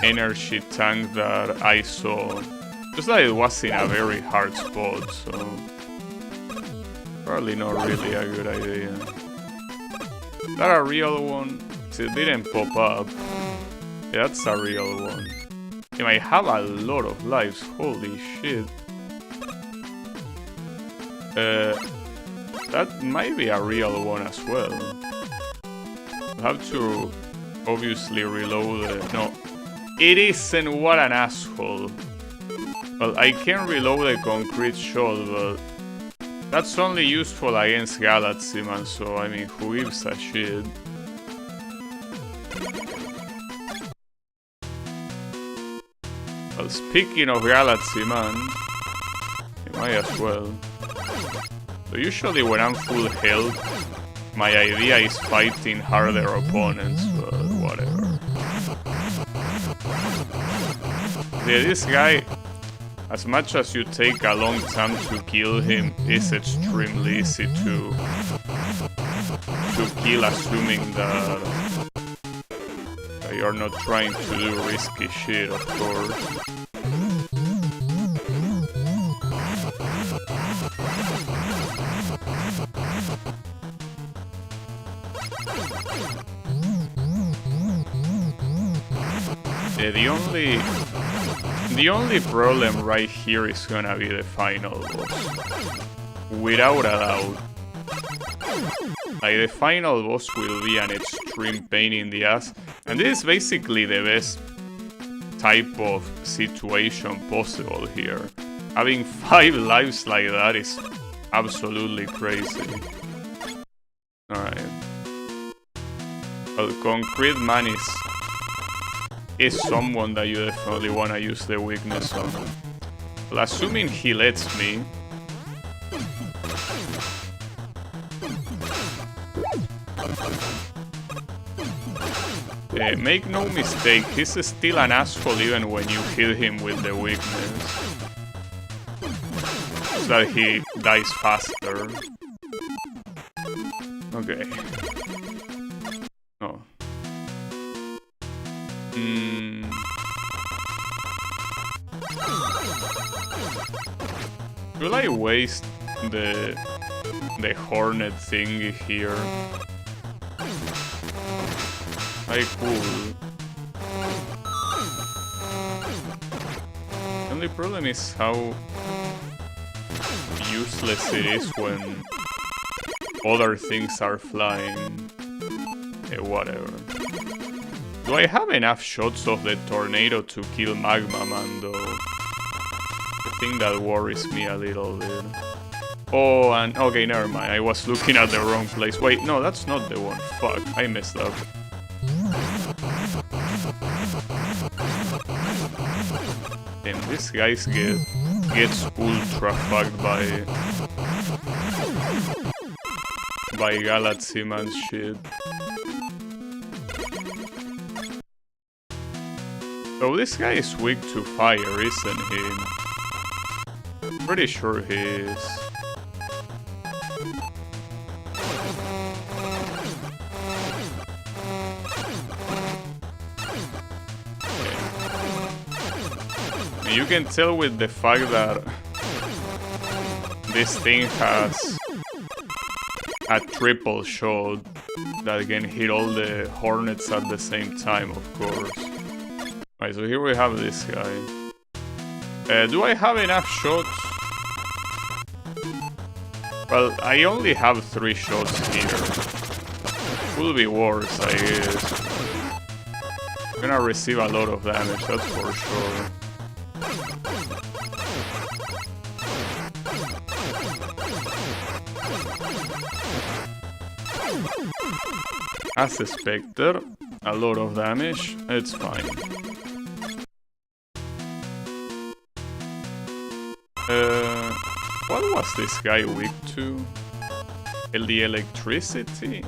[SPEAKER 1] energy tank that I saw. Just that it was in a very hard spot, so probably not really a good idea. Is that a real one? It didn't pop up. Yeah, that's a real one. It might have a lot of lives, holy shit. That might be a real one as well. I have to obviously reload it. No, it isn't, what an asshole. Well, I can reload the concrete shot, but that's only useful against Galaxy Man, so I mean, who gives a shit? Well, speaking of Galaxy Man, I might as well. So usually when I'm full health, my idea is fighting harder opponents, but whatever. Yeah, this guy, as much as you take a long time to kill him, is extremely easy to kill, assuming that you're not trying to do risky shit, of course. Yeah, the only problem right here is gonna be the final boss. Without a doubt. Like, the final boss will be an extreme pain in the ass. And this is basically the best type of situation possible here. Having 5 lives like that is absolutely crazy. Alright. Well, Concrete Man is someone that you definitely want to use the weakness on. Well, assuming he lets me. Make no mistake, he's still an asshole even when you hit him with the weakness. So that he dies faster. Okay. Oh. Will I waste the hornet thingy here? I could. The only problem is how useless it is when other things are flying. Whatever. Do I have enough shots of the tornado to kill Magma Man though? I think that worries me a little bit. Oh, and okay, never mind. I was looking at the wrong place. Wait, no, that's not the one. Fuck, I messed up. Damn, this guy gets ultra fucked by Galaxy Man shit. So this guy is weak to fire, isn't he? Pretty sure he is. You can tell with the fact that this thing has a triple shot that can hit all the hornets at the same time, of course. Alright, so here we have this guy. Do I have enough shots? Well, I only have 3 shots here. Could be worse, I guess. I'm gonna receive a lot of damage, that's for sure. As expected, a lot of damage, it's fine. What was this guy weak to? The electricity?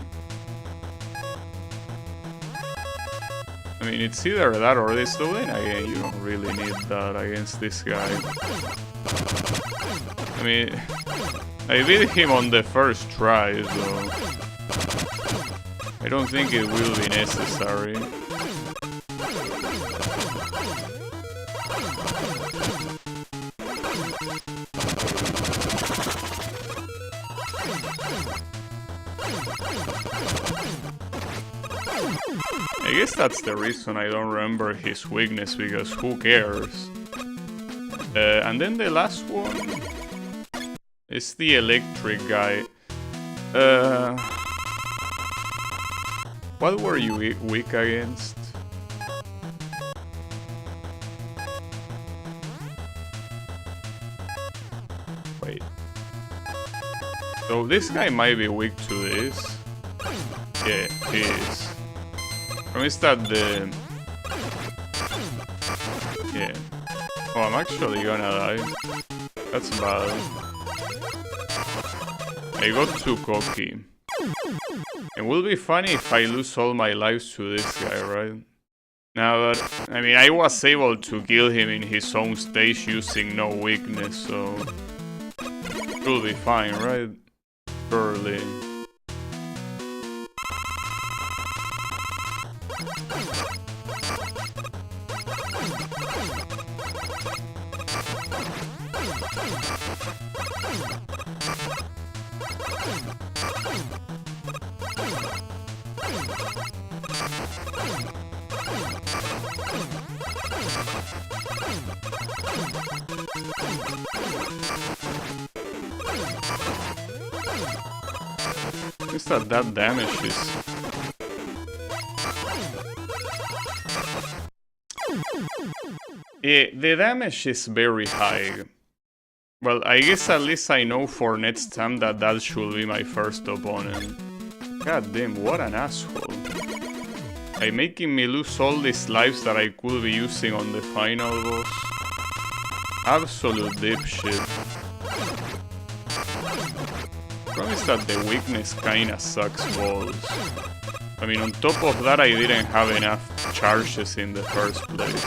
[SPEAKER 1] I mean, it's either that or this, though then again, you don't really need that against this guy. I mean, I beat him on the first try, so I don't think it will be necessary. I guess that's the reason I don't remember his weakness, because who cares? And then the last one is the electric guy. What were you weak against? Wait. So this guy might be weak to this. Yeah, he is. Is that the... Yeah. Oh, I'm actually gonna die. That's bad. I got too cocky. It will be funny if I lose all my lives to this guy, right? Now that, I mean, I was able to kill him in his own stage using no weakness, so... it will be fine, right? Surely. Is that damage is... yeah, the damage is very high. Well, I guess at least I know for next time that that should be my first opponent. God damn, what an asshole. Like, making me lose all these lives that I could be using on the final boss. Absolute dipshit. Problem is that the weakness kinda sucks balls. I mean, on top of that, I didn't have enough charges in the first place.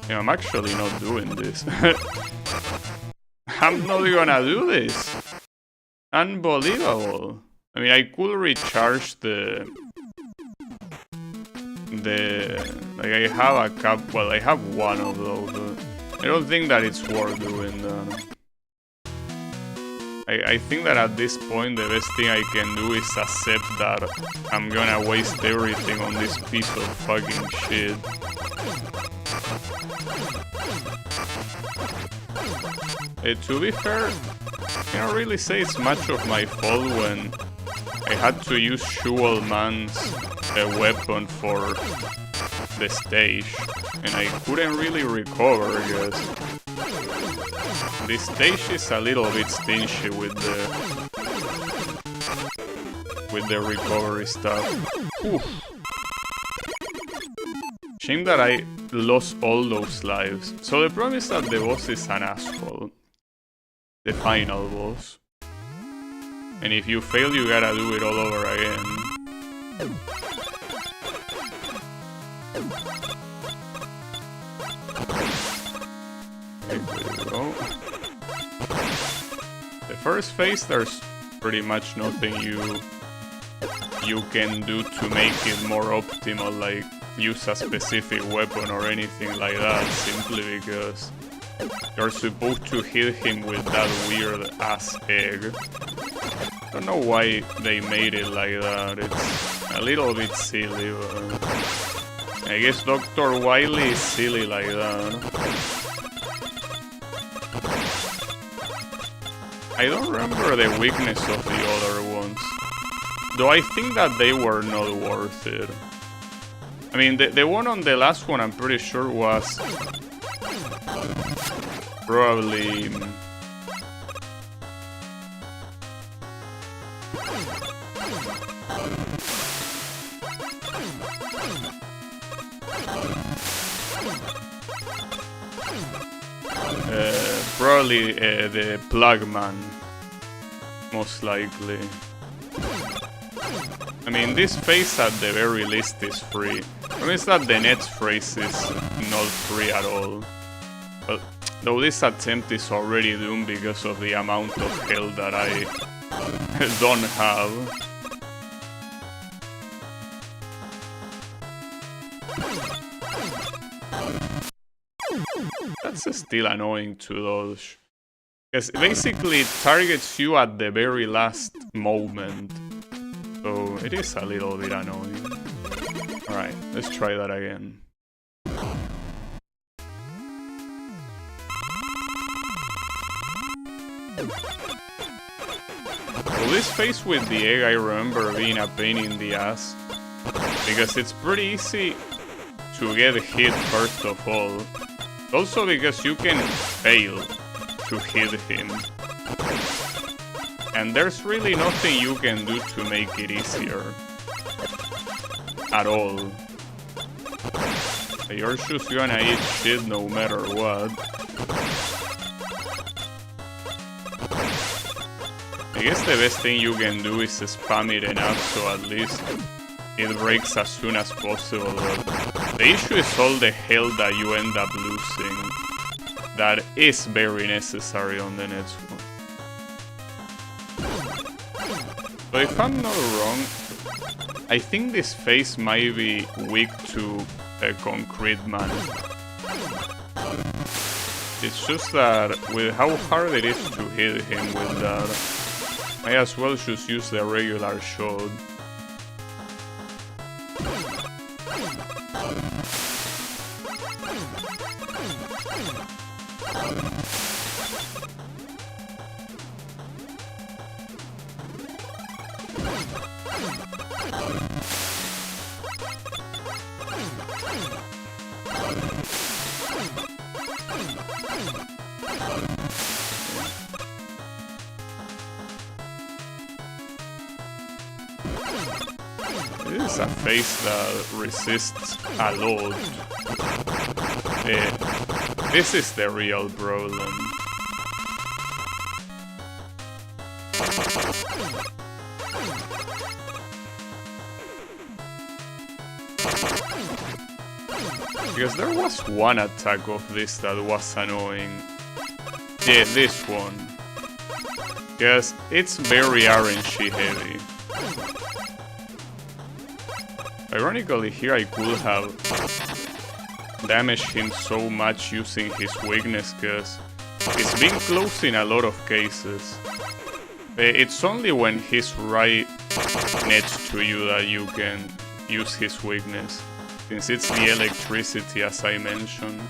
[SPEAKER 1] Yeah, I'm actually not doing this. I'm not gonna do this. Unbelievable. I mean, I could recharge the... like, I have a cap... well, I have one of those, but I don't think that it's worth doing that. I think that at this point, the best thing I can do is accept that I'm gonna waste everything on this piece of fucking shit. To be fair, I can't really say it's much of my fault when I had to use Shual Man's weapon for the stage, and I couldn't really recover because this stage is a little bit stingy with the recovery stuff. Oof. Shame that I lost all those lives. So the problem is that the boss is an asshole. The final boss. And if you fail, you gotta do it all over again. There we go. The first phase, there's pretty much nothing you can do to make it more optimal, like use a specific weapon or anything like that, simply because you're supposed to hit him with that weird ass egg. Don't know why they made it like that. It's a little bit silly, but I guess Dr. Wily is silly like that. I don't remember the weakness of the other ones, though I think that they were not worth it. I mean, the one on the last one I'm pretty sure was probably... probably the Plug Man, most likely. I mean, this phase at the very least is free. I mean, it's that the next phase is not free at all. But though this attempt is already doomed because of the amount of health that I don't have. That's still annoying to dodge. Because basically it targets you at the very last moment. So it is a little bit annoying. Alright, let's try that again. So this phase with the egg, I remember being a pain in the ass. Because it's pretty easy to get hit first of all. Also because you can fail to hit him. And there's really nothing you can do to make it easier. At all. You're just gonna eat shit no matter what. I guess the best thing you can do is spam it enough so at least it breaks as soon as possible. But the issue is all the health that you end up losing. That is very necessary on the next one. So if I'm not wrong, I think this phase might be weak to a Concrete Man. It's just that with how hard it is to hit him with that, I as well just use the regular shot. This is a phase that resists a lot. This is the real problem. Because there was one attack of this that was annoying. Yeah, this one. Because it's very RNG heavy. Ironically, here I could have damaged him so much using his weakness, because he's been close in a lot of cases. It's only when he's right next to you that you can use his weakness, since it's the electricity, as I mentioned.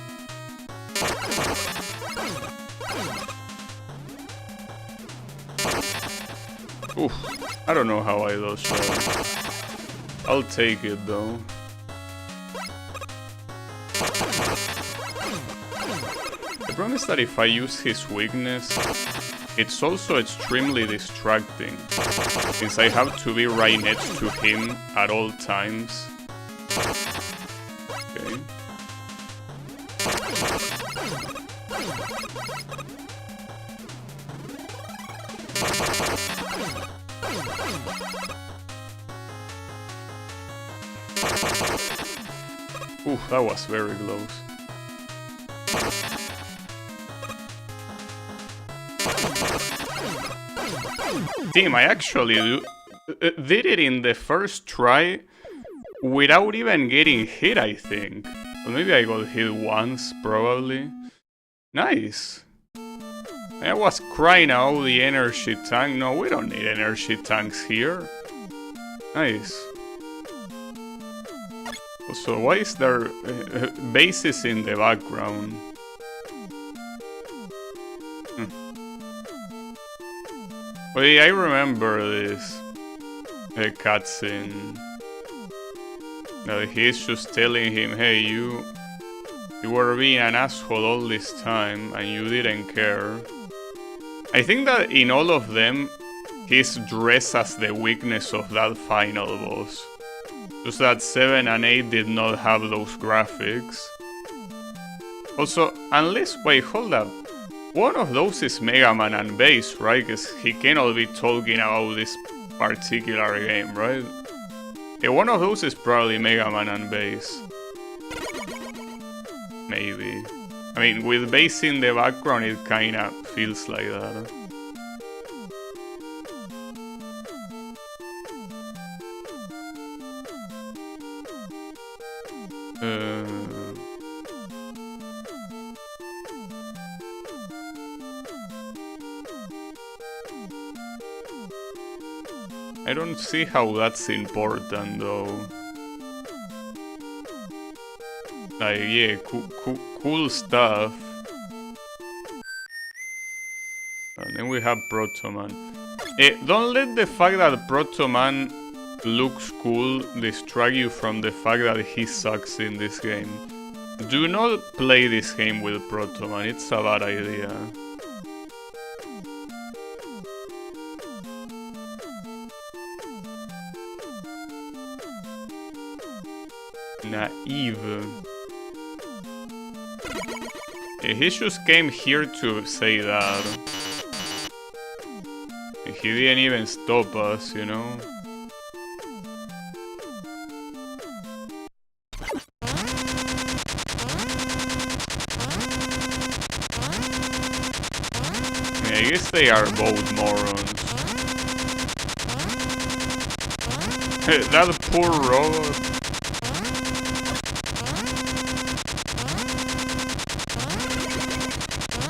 [SPEAKER 1] Oof, I don't know how I dodged that. I'll take it though. The problem is that if I use his weakness, it's also extremely distracting, since I have to be right next to him at all times. Okay. Ooh, that was very close. Damn, I actually did it in the first try without even getting hit, I think. Or maybe I got hit once, probably. Nice. I was crying out the energy tank. No, we don't need energy tanks here. Nice. Also, why is there bases in the background? Wait, I remember this cutscene. He's just telling him, hey, you were being an asshole all this time and you didn't care. I think that in all of them, he's dressed as the weakness of that final boss. Just that 7 and 8 did not have those graphics. Also, unless, wait, hold up. One of those is Mega Man and Base, right? Because he cannot be talking about this particular game, right? Yeah, one of those is probably Mega Man and Base. Maybe. I mean, with Base in the background, it kinda feels like that. I don't see how that's important though. Like, yeah, cool stuff. And then we have Proto Man. Don't let the fact that Proto Man looks cool distract you from the fact that he sucks in this game. Do not play this game with Proto Man, it's a bad idea. Naive. He just came here to say that. He didn't even stop us, you know? I guess they are both morons. That poor robot.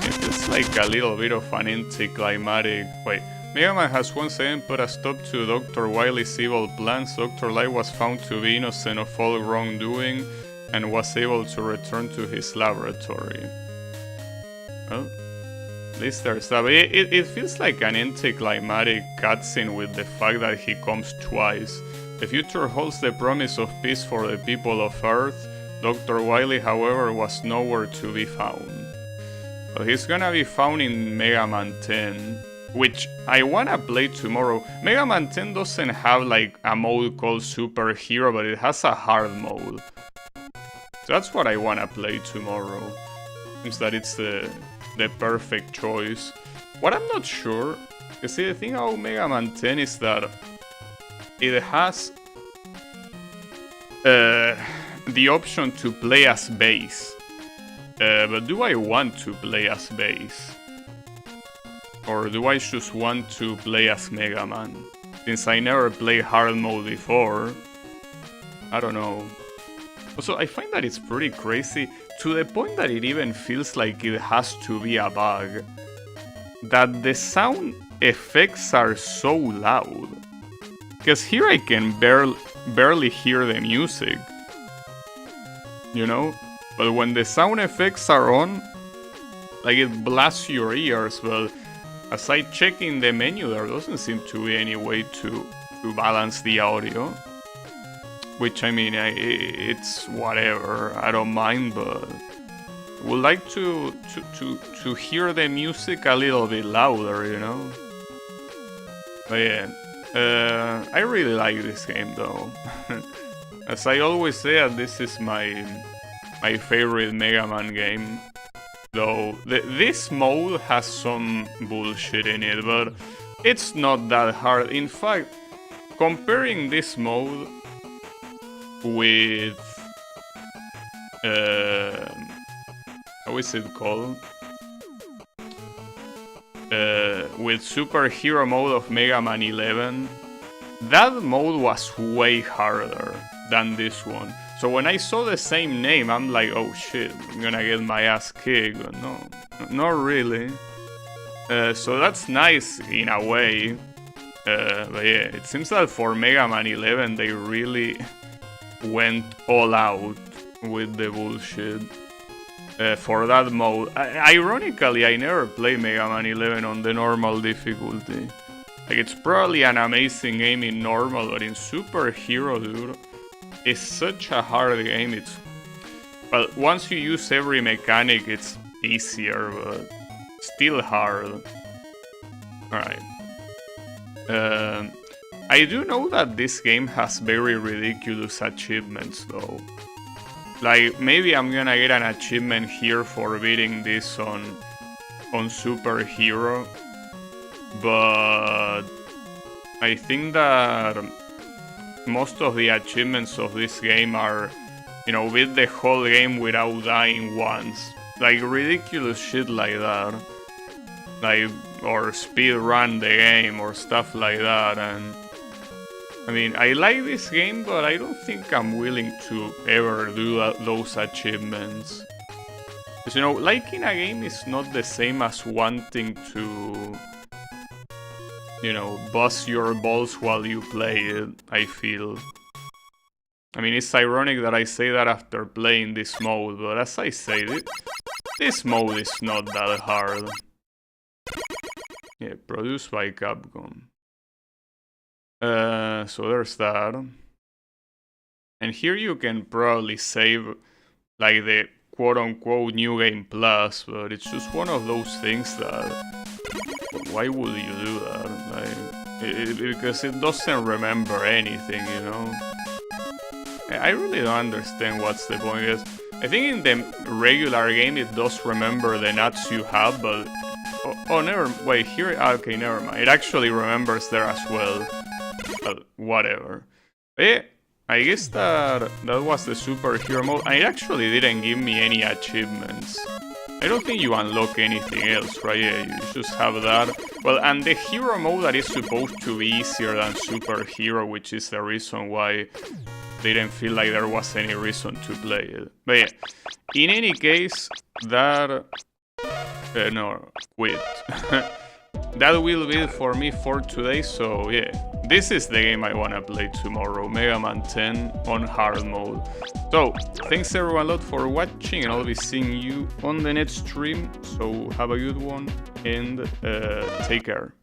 [SPEAKER 1] It feels like a little bit of an anticlimactic. Wait, Mega Man has once again put a stop to Dr. Wily's evil plans. Dr. Light was found to be innocent of all wrongdoing and was able to return to his laboratory. Well, at least there's that. It feels like an anticlimactic cutscene with the fact that he comes twice. The future holds the promise of peace for the people of Earth. Dr. Wily, however, was nowhere to be found. But he's gonna be found in Mega Man 10, which I wanna play tomorrow. Mega Man 10 doesn't have like a mode called Superhero, but it has a hard mode. So that's what I wanna play tomorrow. Seems that it's the perfect choice. What I'm not sure, you see, the thing about Mega Man 10 is that it has the option to play as Bass. But do I want to play as Bass? Or do I just want to play as Mega Man? Since I never played hard mode before, I don't know. Also, I find that it's pretty crazy, to the point that it even feels like it has to be a bug, that the sound effects are so loud. Because here I can barely hear the music, you know? But when the sound effects are on, like it blasts your ears, but as I check in the menu, there doesn't seem to be any way to balance the audio. Which, I mean, it's whatever, I don't mind, but would like to hear the music a little bit louder, you know? But yeah, I really like this game though. As I always say, this is my favorite Mega Man game. Though this mode has some bullshit in it, but it's not that hard. In fact, comparing this mode with how is it called? With Superhero mode of Mega Man 11, that mode was way harder than this one. So when I saw the same name, I'm like, oh shit, I'm gonna get my ass kicked. But no, not really. So that's nice in a way. But yeah, it seems that for Mega Man 11 they really went all out with the bullshit for that mode. Ironically, I never played Mega Man 11 on the normal difficulty. Like, it's probably an amazing game in normal, but in Superhero, dude, it's such a hard game. It's, well, once you use every mechanic, it's easier, but still hard. Alright. I do know that this game has very ridiculous achievements, though. Like, maybe I'm gonna get an achievement here for beating this on Superhero, but I think that most of the achievements of this game are, you know, beat the whole game without dying once. Like, ridiculous shit like that. Like, or speed run the game or stuff like that. And I mean, I like this game, but I don't think I'm willing to ever do those achievements. Because, you know, liking a game is not the same as wanting to, you know, bust your balls while you play it, I feel. I mean, it's ironic that I say that after playing this mode, but as I say, this mode is not that hard. Yeah, produced by Capcom. So there's that. And here you can probably save like the quote-unquote New Game Plus, but it's just one of those things that, why would you do that? Like, because it doesn't remember anything, you know? I really don't understand what's the point. Because I think in the regular game it does remember the nuts you have, but... Oh, never... Wait, here... Okay, never mind. It actually remembers there as well. But whatever. But yeah, I guess that was the superhero mode. And it actually didn't give me any achievements. I don't think you unlock anything else, right? Yeah, you just have that. Well, and the hero mode that is supposed to be easier than superhero, which is the reason why didn't feel like there was any reason to play it. But yeah, in any case, that... no, quit. That will be it for me for today, so yeah. This is the game I wanna play tomorrow, Mega Man 10 on hard mode. So, thanks everyone a lot for watching, and I'll be seeing you on the next stream. So, have a good one, and take care.